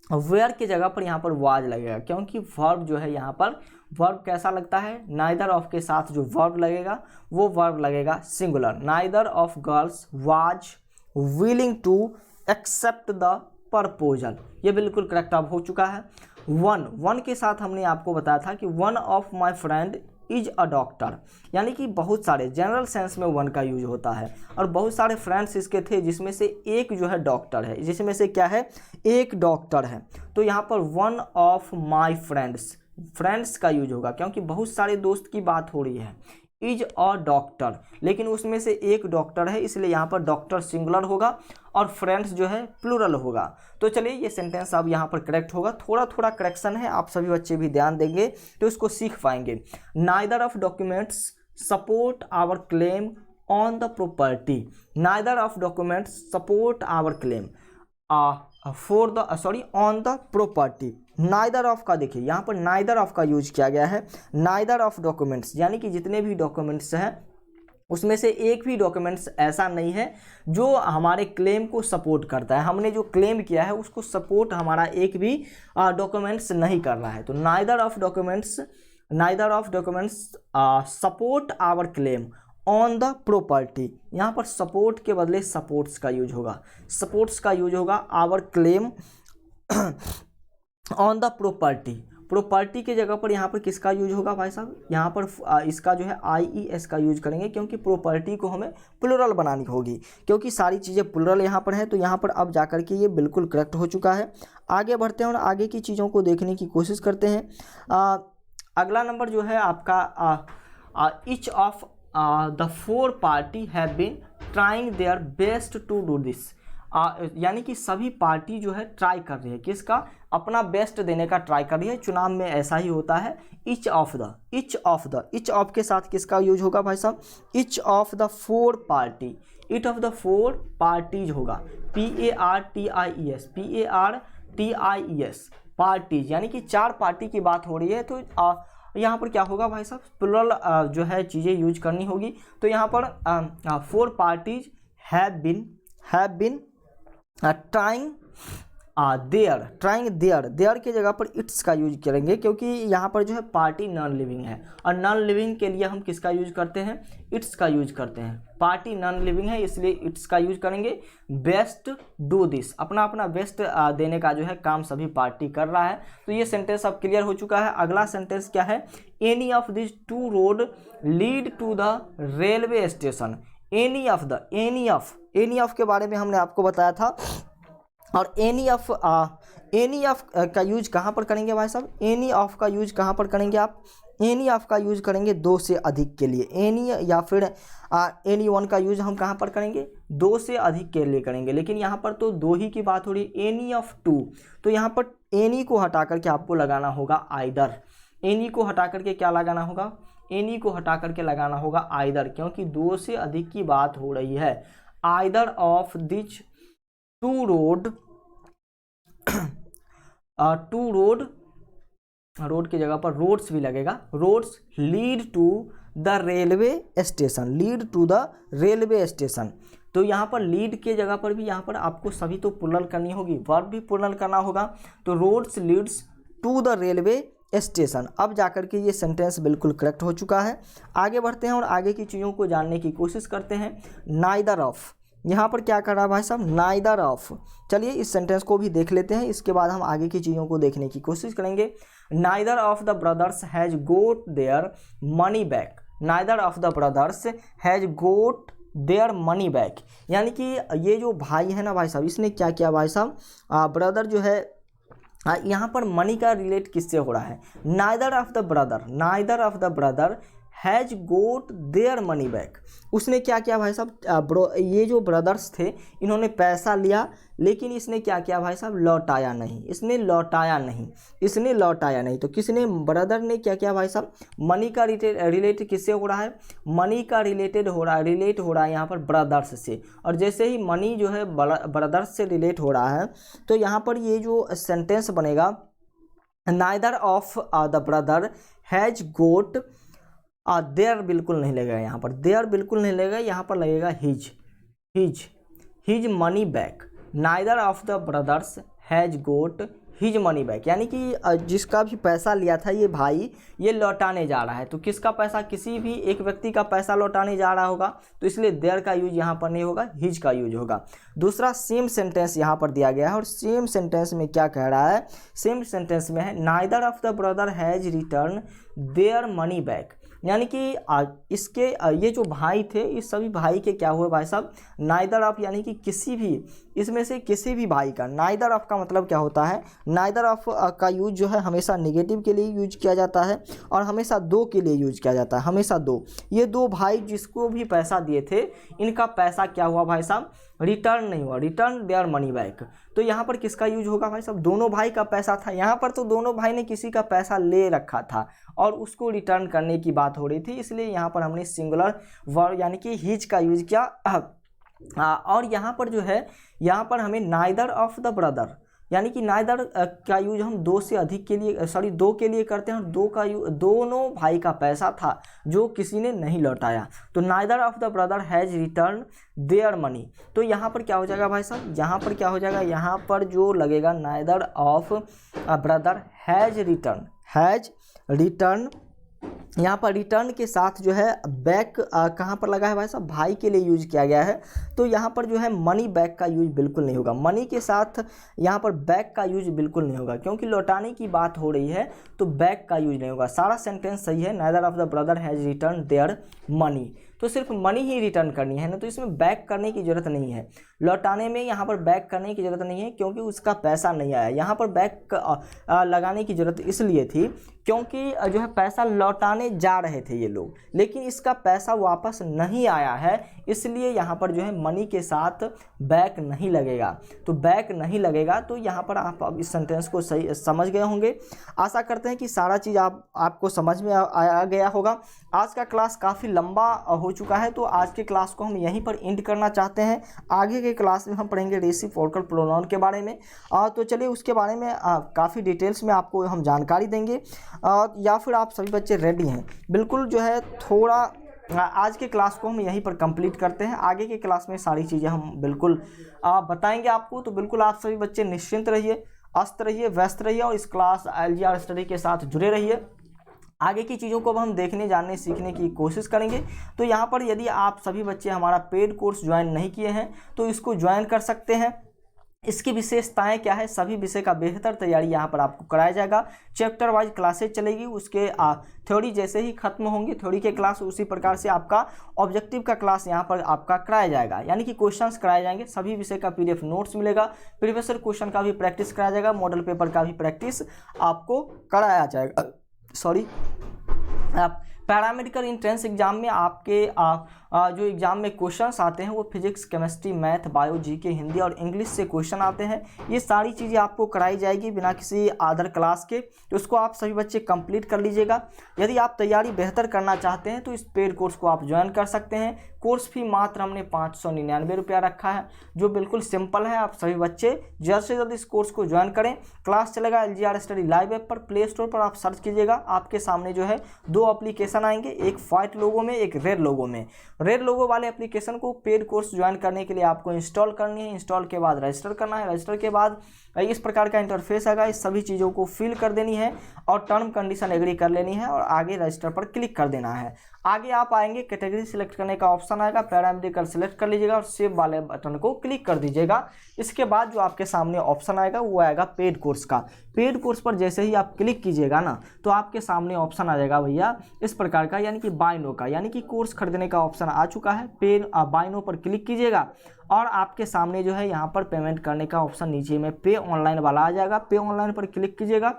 वेयर की जगह पर यहाँ पर वाज लगेगा, क्योंकि वर्ब जो है यहाँ पर वर्ब कैसा लगता है, नाइदर ऑफ के साथ जो वर्ब लगेगा वो वर्ब लगेगा singular. Neither of girls was willing to accept the proposal, ये बिल्कुल करेक्ट अब हो चुका है। वन के साथ हमने आपको बताया था कि one of my friend is a doctor, यानी कि बहुत सारे जनरल सेंस में वन का यूज होता है और बहुत सारे फ्रेंड्स इसके थे, जिसमें से एक जो है डॉक्टर है, जिसमें से क्या है, एक डॉक्टर है। तो यहाँ पर वन ऑफ माई फ्रेंड्स का यूज होगा, क्योंकि बहुत सारे दोस्त की बात हो रही है। इज अ डॉक्टर, लेकिन उसमें से एक डॉक्टर है, इसलिए यहाँ पर डॉक्टर सिंगुलर होगा और फ्रेंड्स जो है प्लूरल होगा। तो चलिए ये सेंटेंस अब यहाँ पर करेक्ट होगा। थोड़ा थोड़ा करेक्शन है, आप सभी बच्चे भी ध्यान देंगे तो इसको सीख पाएंगे। Neither of documents support our claim on the property. Neither of documents support our claim on the property. Neither of का देखिए यहाँ पर नाइदर ऑफ का यूज किया गया है। नाइदर ऑफ डॉक्यूमेंट्स यानी कि जितने भी डॉक्यूमेंट्स हैं उसमें से एक भी डॉक्यूमेंट्स ऐसा नहीं है जो हमारे क्लेम को सपोर्ट करता है। हमने जो क्लेम किया है उसको सपोर्ट हमारा एक भी डॉक्यूमेंट्स नहीं कर रहा है। तो neither of documents support our claim on the property. यहाँ पर सपोर्ट के बदले सपोर्ट्स का यूज होगा, our claim on the property के जगह पर यहाँ पर किसका यूज होगा भाई साहब, यहाँ पर इसका जो है IES का यूज करेंगे, क्योंकि प्रॉपर्टी को हमें प्लुरल बनानी होगी, क्योंकि सारी चीज़ें प्लुरल यहाँ पर है। तो यहाँ पर अब जाकर के ये बिल्कुल करेक्ट हो चुका है। आगे बढ़ते हैं और आगे की चीज़ों को देखने की कोशिश करते हैं। अगला नंबर जो है आपका each of the four party have been trying their best to do this. यानी कि सभी पार्टी जो है ट्राई कर रही है, किसका, अपना बेस्ट देने का ट्राई कर रही है। चुनाव में ऐसा ही होता है। ईच ऑफ के साथ किसका यूज होगा भाई साहब, each of the four parties होगा, PARTIES पार्टीज, यानी कि 4 पार्टी की बात हो रही है। तो यहाँ पर क्या होगा भाई साहब, प्लुरल जो है चीज़ें यूज करनी होगी। तो यहाँ पर 4 parties have been trying their के जगह पर इट्स का यूज करेंगे, क्योंकि यहाँ पर जो है पार्टी नॉन लिविंग है और नॉन लिविंग के लिए हम किसका यूज करते हैं, इट्स का यूज करते हैं। पार्टी नॉन लिविंग है, इसलिए इट्स का यूज करेंगे। बेस्ट डू दिस, अपना अपना बेस्ट देने का जो है काम सभी पार्टी कर रहा है। तो ये सेंटेंस अब क्लियर हो चुका है। अगला सेंटेंस क्या है, any of this two road lead to the railway station. Any of the, any of के बारे में हमने आपको बताया था। और एनी ऑफ का यूज कहाँ पर करेंगे भाई साहब, एनी ऑफ का यूज कहाँ पर करेंगे आप, एनी ऑफ का यूज करेंगे दो से अधिक के लिए। एनी या फिर एनी वन का यूज हम कहाँ पर करेंगे, दो से अधिक के लिए करेंगे। लेकिन यहाँ पर तो दो ही की बात हो रही है, एनी ऑफ टू। तो यहाँ पर एनी को हटा करके आपको लगाना होगा आइदर। एनी को हटा करके क्या लगाना होगा, एनी को हटा करके लगाना होगा आइदर, क्योंकि दो से अधिक की बात हो रही है। Either of this two road, two road, road की जगह पर रोड्स भी लगेगा, roads lead to the railway station, lead to the railway station. तो यहाँ पर लीड के जगह पर भी यहाँ पर आपको सभी तो प्लुरल करनी होगी, वर्ब भी प्लुरल करना होगा। तो roads leads to the railway station. अब जाकर के ये सेंटेंस बिल्कुल करेक्ट हो चुका है। आगे बढ़ते हैं और आगे की चीज़ों को जानने की कोशिश करते हैं। नाइदर ऑफ, यहाँ पर क्या कर रहा है भाई साहब, नाइदर ऑफ। चलिए इस सेंटेंस को भी देख लेते हैं, इसके बाद हम आगे की चीज़ों को देखने की कोशिश करेंगे। Neither of the brothers has got their money back. Neither of the brothers has got their money back, यानी कि ये जो भाई है ना भाई साहब, इसने क्या किया भाई साहब, ब्रदर जो है, यहाँ पर मनी का रिलेट किससे हो रहा है, neither of the brother, neither of the brother has got their money back. उसने क्या किया भाई साहब, ये जो ब्रदर्स थे इन्होंने पैसा लिया, लेकिन इसने क्या किया भाई साहब, लौटाया नहीं, इसने लौटाया नहीं, इसने लौटाया नहीं। तो किसने, ब्रदर ने क्या किया भाई साहब, मनी का रिलेट किससे हो रहा है, मनी का रिलेट हो रहा है यहाँ पर ब्रदर्स से। और जैसे ही मनी जो है ब्रदर्स से रिलेट हो रहा है, तो यहाँ पर ये जो सेंटेंस बनेगा, neither of the brother has got, their बिल्कुल नहीं लगेगा यहाँ पर, देयर बिल्कुल नहीं लगेगा, यहाँ पर लगेगा his money back. Neither of the brothers has got his money back, यानी कि जिसका भी पैसा लिया था ये भाई, ये लौटाने जा रहा है। तो किसका पैसा, किसी भी एक व्यक्ति का पैसा लौटाने जा रहा होगा, तो इसलिए देयर का यूज यहाँ पर नहीं होगा, हिज का यूज होगा। दूसरा सेम सेंटेंस यहाँ पर दिया गया है, और सेम सेंटेंस में क्या कह रहा है, सेम सेंटेंस में है neither of the brother has return there money back, यानी कि इसके ये जो भाई थे, इस सभी भाई के क्या हुए भाई साहब, नाइदर ऑफ, यानी कि किसी भी इसमें से किसी भी भाई का। नाइदर ऑफ का मतलब क्या होता है, नाइदर ऑफ का यूज जो है हमेशा नेगेटिव के लिए यूज किया जाता है, और हमेशा दो के लिए यूज किया जाता है, हमेशा दो। ये दो भाई जिसको भी पैसा दिए थे, इनका पैसा क्या हुआ भाई साहब, रिटर्न नहीं हुआ, रिटर्न देयर मनी बैक। तो यहाँ पर किसका यूज होगा भाई साहब, दोनों भाई का पैसा था, यहाँ पर तो दोनों भाई ने किसी का पैसा ले रखा था और उसको रिटर्न करने की बात हो रही थी, इसलिए यहाँ पर हमने सिंगुलर वर्ब यानी कि हिज का यूज किया। और यहाँ पर जो है, यहाँ पर हमें नाइदर ऑफ द ब्रदर, यानी कि नाइदर का यूज हम दो से अधिक के लिए, सॉरी दो के लिए करते हैं, और दो का यूज, दोनों भाई का पैसा था जो किसी ने नहीं लौटाया। तो neither of the brother has return their money. तो यहाँ पर क्या हो जाएगा भाई साहब, यहाँ पर क्या हो जाएगा, यहाँ पर जो लगेगा neither of brother has return, यहाँ पर रिटर्न के साथ जो है बैक कहाँ पर लगा है भाई साहब, भाई के लिए यूज किया गया है। तो यहाँ पर जो है मनी बैक का यूज बिल्कुल नहीं होगा, मनी के साथ यहाँ पर बैक का यूज बिल्कुल नहीं होगा, क्योंकि लौटाने की बात हो रही है, तो बैक का यूज नहीं होगा। सारा सेंटेंस सही है, neither of the brother has return their money, तो सिर्फ मनी ही रिटर्न करनी है ना, तो इसमें बैक करने की ज़रूरत नहीं है। लौटाने में यहाँ पर बैक करने की ज़रूरत नहीं है, क्योंकि उसका पैसा नहीं आया। यहाँ पर बैक लगाने की ज़रूरत इसलिए थी क्योंकि जो है पैसा लौटाने जा रहे थे ये लोग, लेकिन इसका पैसा वापस नहीं आया है, इसलिए यहाँ पर जो है मनी के साथ बैक नहीं लगेगा। तो बैक नहीं लगेगा, तो यहाँ पर आप अब इस सेंटेंस को सही समझ गए होंगे। आशा करते हैं कि सारा चीज़ आपको समझ में आ गया होगा। आज का क्लास काफ़ी लंबा हो चुका है, तो आज के क्लास को हम यहीं पर एंड करना चाहते हैं। आगे के क्लास में हम पढ़ेंगे रेसिप्रोकल प्रोनाउन के बारे में, तो चलिए उसके बारे में काफ़ी डिटेल्स में आपको हम जानकारी देंगे। या फिर आप सभी बच्चे रेडी हैं, बिल्कुल जो है थोड़ा आज के क्लास को हम यहीं पर कंप्लीट करते हैं। आगे के क्लास में सारी चीज़ें हम बिल्कुल बताएंगे आपको, तो बिल्कुल आप सभी बच्चे निश्चिंत रहिए, अस्त रहिए, व्यस्त रहिए, और इस क्लास LGR स्टडी के साथ जुड़े रहिए। आगे की चीज़ों को अब हम देखने, जानने, सीखने की कोशिश करेंगे। तो यहाँ पर यदि आप सभी बच्चे हमारा पेड कोर्स ज्वाइन नहीं किए हैं तो इसको ज्वाइन कर सकते हैं। इसकी विशेषताएं क्या है, सभी विषय का बेहतर तैयारी यहाँ पर आपको कराया जाएगा। चैप्टर वाइज क्लासेज चलेगी, उसके थ्योरी जैसे ही खत्म होंगी थ्योरी के क्लास, उसी प्रकार से आपका ऑब्जेक्टिव का क्लास यहाँ पर आपका कराया जाएगा, यानी कि क्वेश्चंस कराए जाएंगे। सभी विषय का पीडीएफ नोट्स मिलेगा, प्रीवियस ईयर क्वेश्चन का भी प्रैक्टिस कराया जाएगा, मॉडल पेपर का भी प्रैक्टिस आपको कराया जाएगा। पैरामेडिकल एंट्रेंस एग्जाम में आपके जो एग्जाम में क्वेश्चंस आते हैं वो physics, chemistry, math, bio, GK, Hindi और इंग्लिश से क्वेश्चन आते हैं। ये सारी चीज़ें आपको कराई जाएगी बिना किसी अदर क्लास के, तो उसको आप सभी बच्चे कंप्लीट कर लीजिएगा। यदि आप तैयारी बेहतर करना चाहते हैं तो इस पेड कोर्स को आप ज्वाइन कर सकते हैं। कोर्स फी मात्र हमने 599 रुपया रखा है, जो बिल्कुल सिंपल है। आप सभी बच्चे जल्द से जल्द इस कोर्स को ज्वाइन करें। क्लास चलेगा LGR स्टडी लाइव ऐप पर, प्ले स्टोर पर आप सर्च कीजिएगा, आपके सामने जो है 2 एप्लीकेशन आएंगे, एक व्हाइट लोगो में, एक रेड लोगो में। रेड लोगो वाले एप्लीकेशन को पेड कोर्स ज्वाइन करने के लिए आपको इंस्टॉल करनी है। इंस्टॉल के बाद रजिस्टर करना है। रजिस्टर के बाद इस प्रकार का इंटरफेस आएगा, इस सभी चीज़ों को फिल कर देनी है और टर्म कंडीशन एग्री कर लेनी है और आगे रजिस्टर पर क्लिक कर देना है। आगे आप आएंगे, कैटेगरी सिलेक्ट करने का ऑप्शन आएगा, पैरामेडिकल सिलेक्ट कर लीजिएगा और सेव वाले बटन को क्लिक कर दीजिएगा। इसके बाद जो आपके सामने ऑप्शन आएगा वो आएगा पेड कोर्स का। पेड कोर्स पर जैसे ही आप क्लिक कीजिएगा ना तो आपके सामने ऑप्शन आ जाएगा भैया इस प्रकार का, यानी कि बाय नो का, यानी कि कोर्स खरीदने का ऑप्शन आ चुका है। पेड बाय नो पर क्लिक कीजिएगा और आपके सामने जो है यहाँ पर पेमेंट करने का ऑप्शन नीचे में पे ऑनलाइन वाला आ जाएगा। पे ऑनलाइन पर क्लिक कीजिएगा।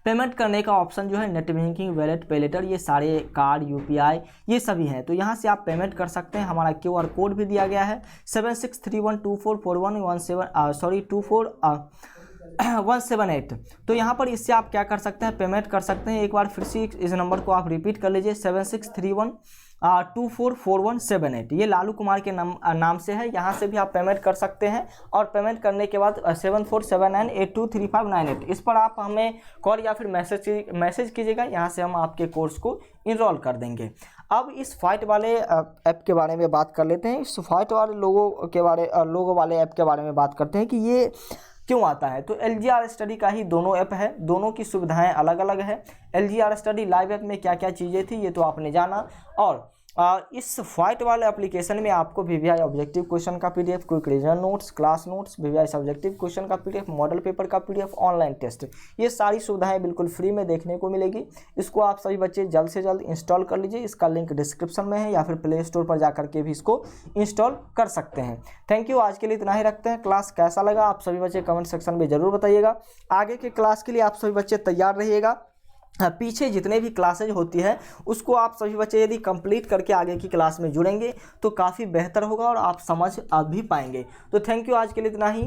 पेमेंट करने का ऑप्शन जो है नेट बैंकिंग, वैलेट, पे लेटर, ये सारे कार्ड, UPI ये सभी हैं, तो यहाँ से आप पेमेंट कर सकते हैं। हमारा QR कोड भी दिया गया है 7631244178। तो यहाँ पर इससे आप क्या कर सकते हैं, पेमेंट कर सकते हैं। एक बार फिर से इस नंबर को आप रिपीट कर लीजिए, 7631244178। ये लालू कुमार के नाम से है। यहाँ से भी आप पेमेंट कर सकते हैं और पेमेंट करने के बाद 7479823598 इस पर आप हमें कॉल या फिर मैसेज कीजिएगा। यहाँ से हम आपके कोर्स को इनरोल कर देंगे। अब इस फाइट वाले ऐप के बारे में बात कर लेते हैं। इस फाइट वाले लोगो वाले ऐप के बारे में बात करते हैं कि ये क्यों आता है। तो LGR स्टडी का ही दोनों ऐप है, दोनों की सुविधाएं अलग अलग है। LGR स्टडी लाइव ऐप में क्या क्या चीज़ें थी ये तो आपने जाना, और इस फाइट वाले एप्लीकेशन में आपको VVI ऑब्जेक्टिव क्वेश्चन का PDF, quick revision notes, class notes, VVI subjective question का PDF, मॉडल पेपर का PDF, ऑनलाइन टेस्ट, ये सारी सुविधाएं बिल्कुल फ्री में देखने को मिलेगी। इसको आप सभी बच्चे जल्द से जल्द इंस्टॉल कर लीजिए। इसका लिंक डिस्क्रिप्शन में है या फिर प्ले स्टोर पर जाकर के भी इसको इंस्टॉल कर सकते हैं। थैंक यू, आज के लिए इतना ही रखते हैं। क्लास कैसा लगा आप सभी बच्चे कमेंट सेक्शन में ज़रूर बताइएगा। आगे के क्लास के लिए आप सभी बच्चे तैयार रहिएगा। पीछे जितने भी क्लासेज होती है उसको आप सभी बच्चे यदि कंप्लीट करके आगे की क्लास में जुड़ेंगे तो काफ़ी बेहतर होगा और आप समझ भी पाएंगे। तो थैंक यू, आज के लिए इतना ही।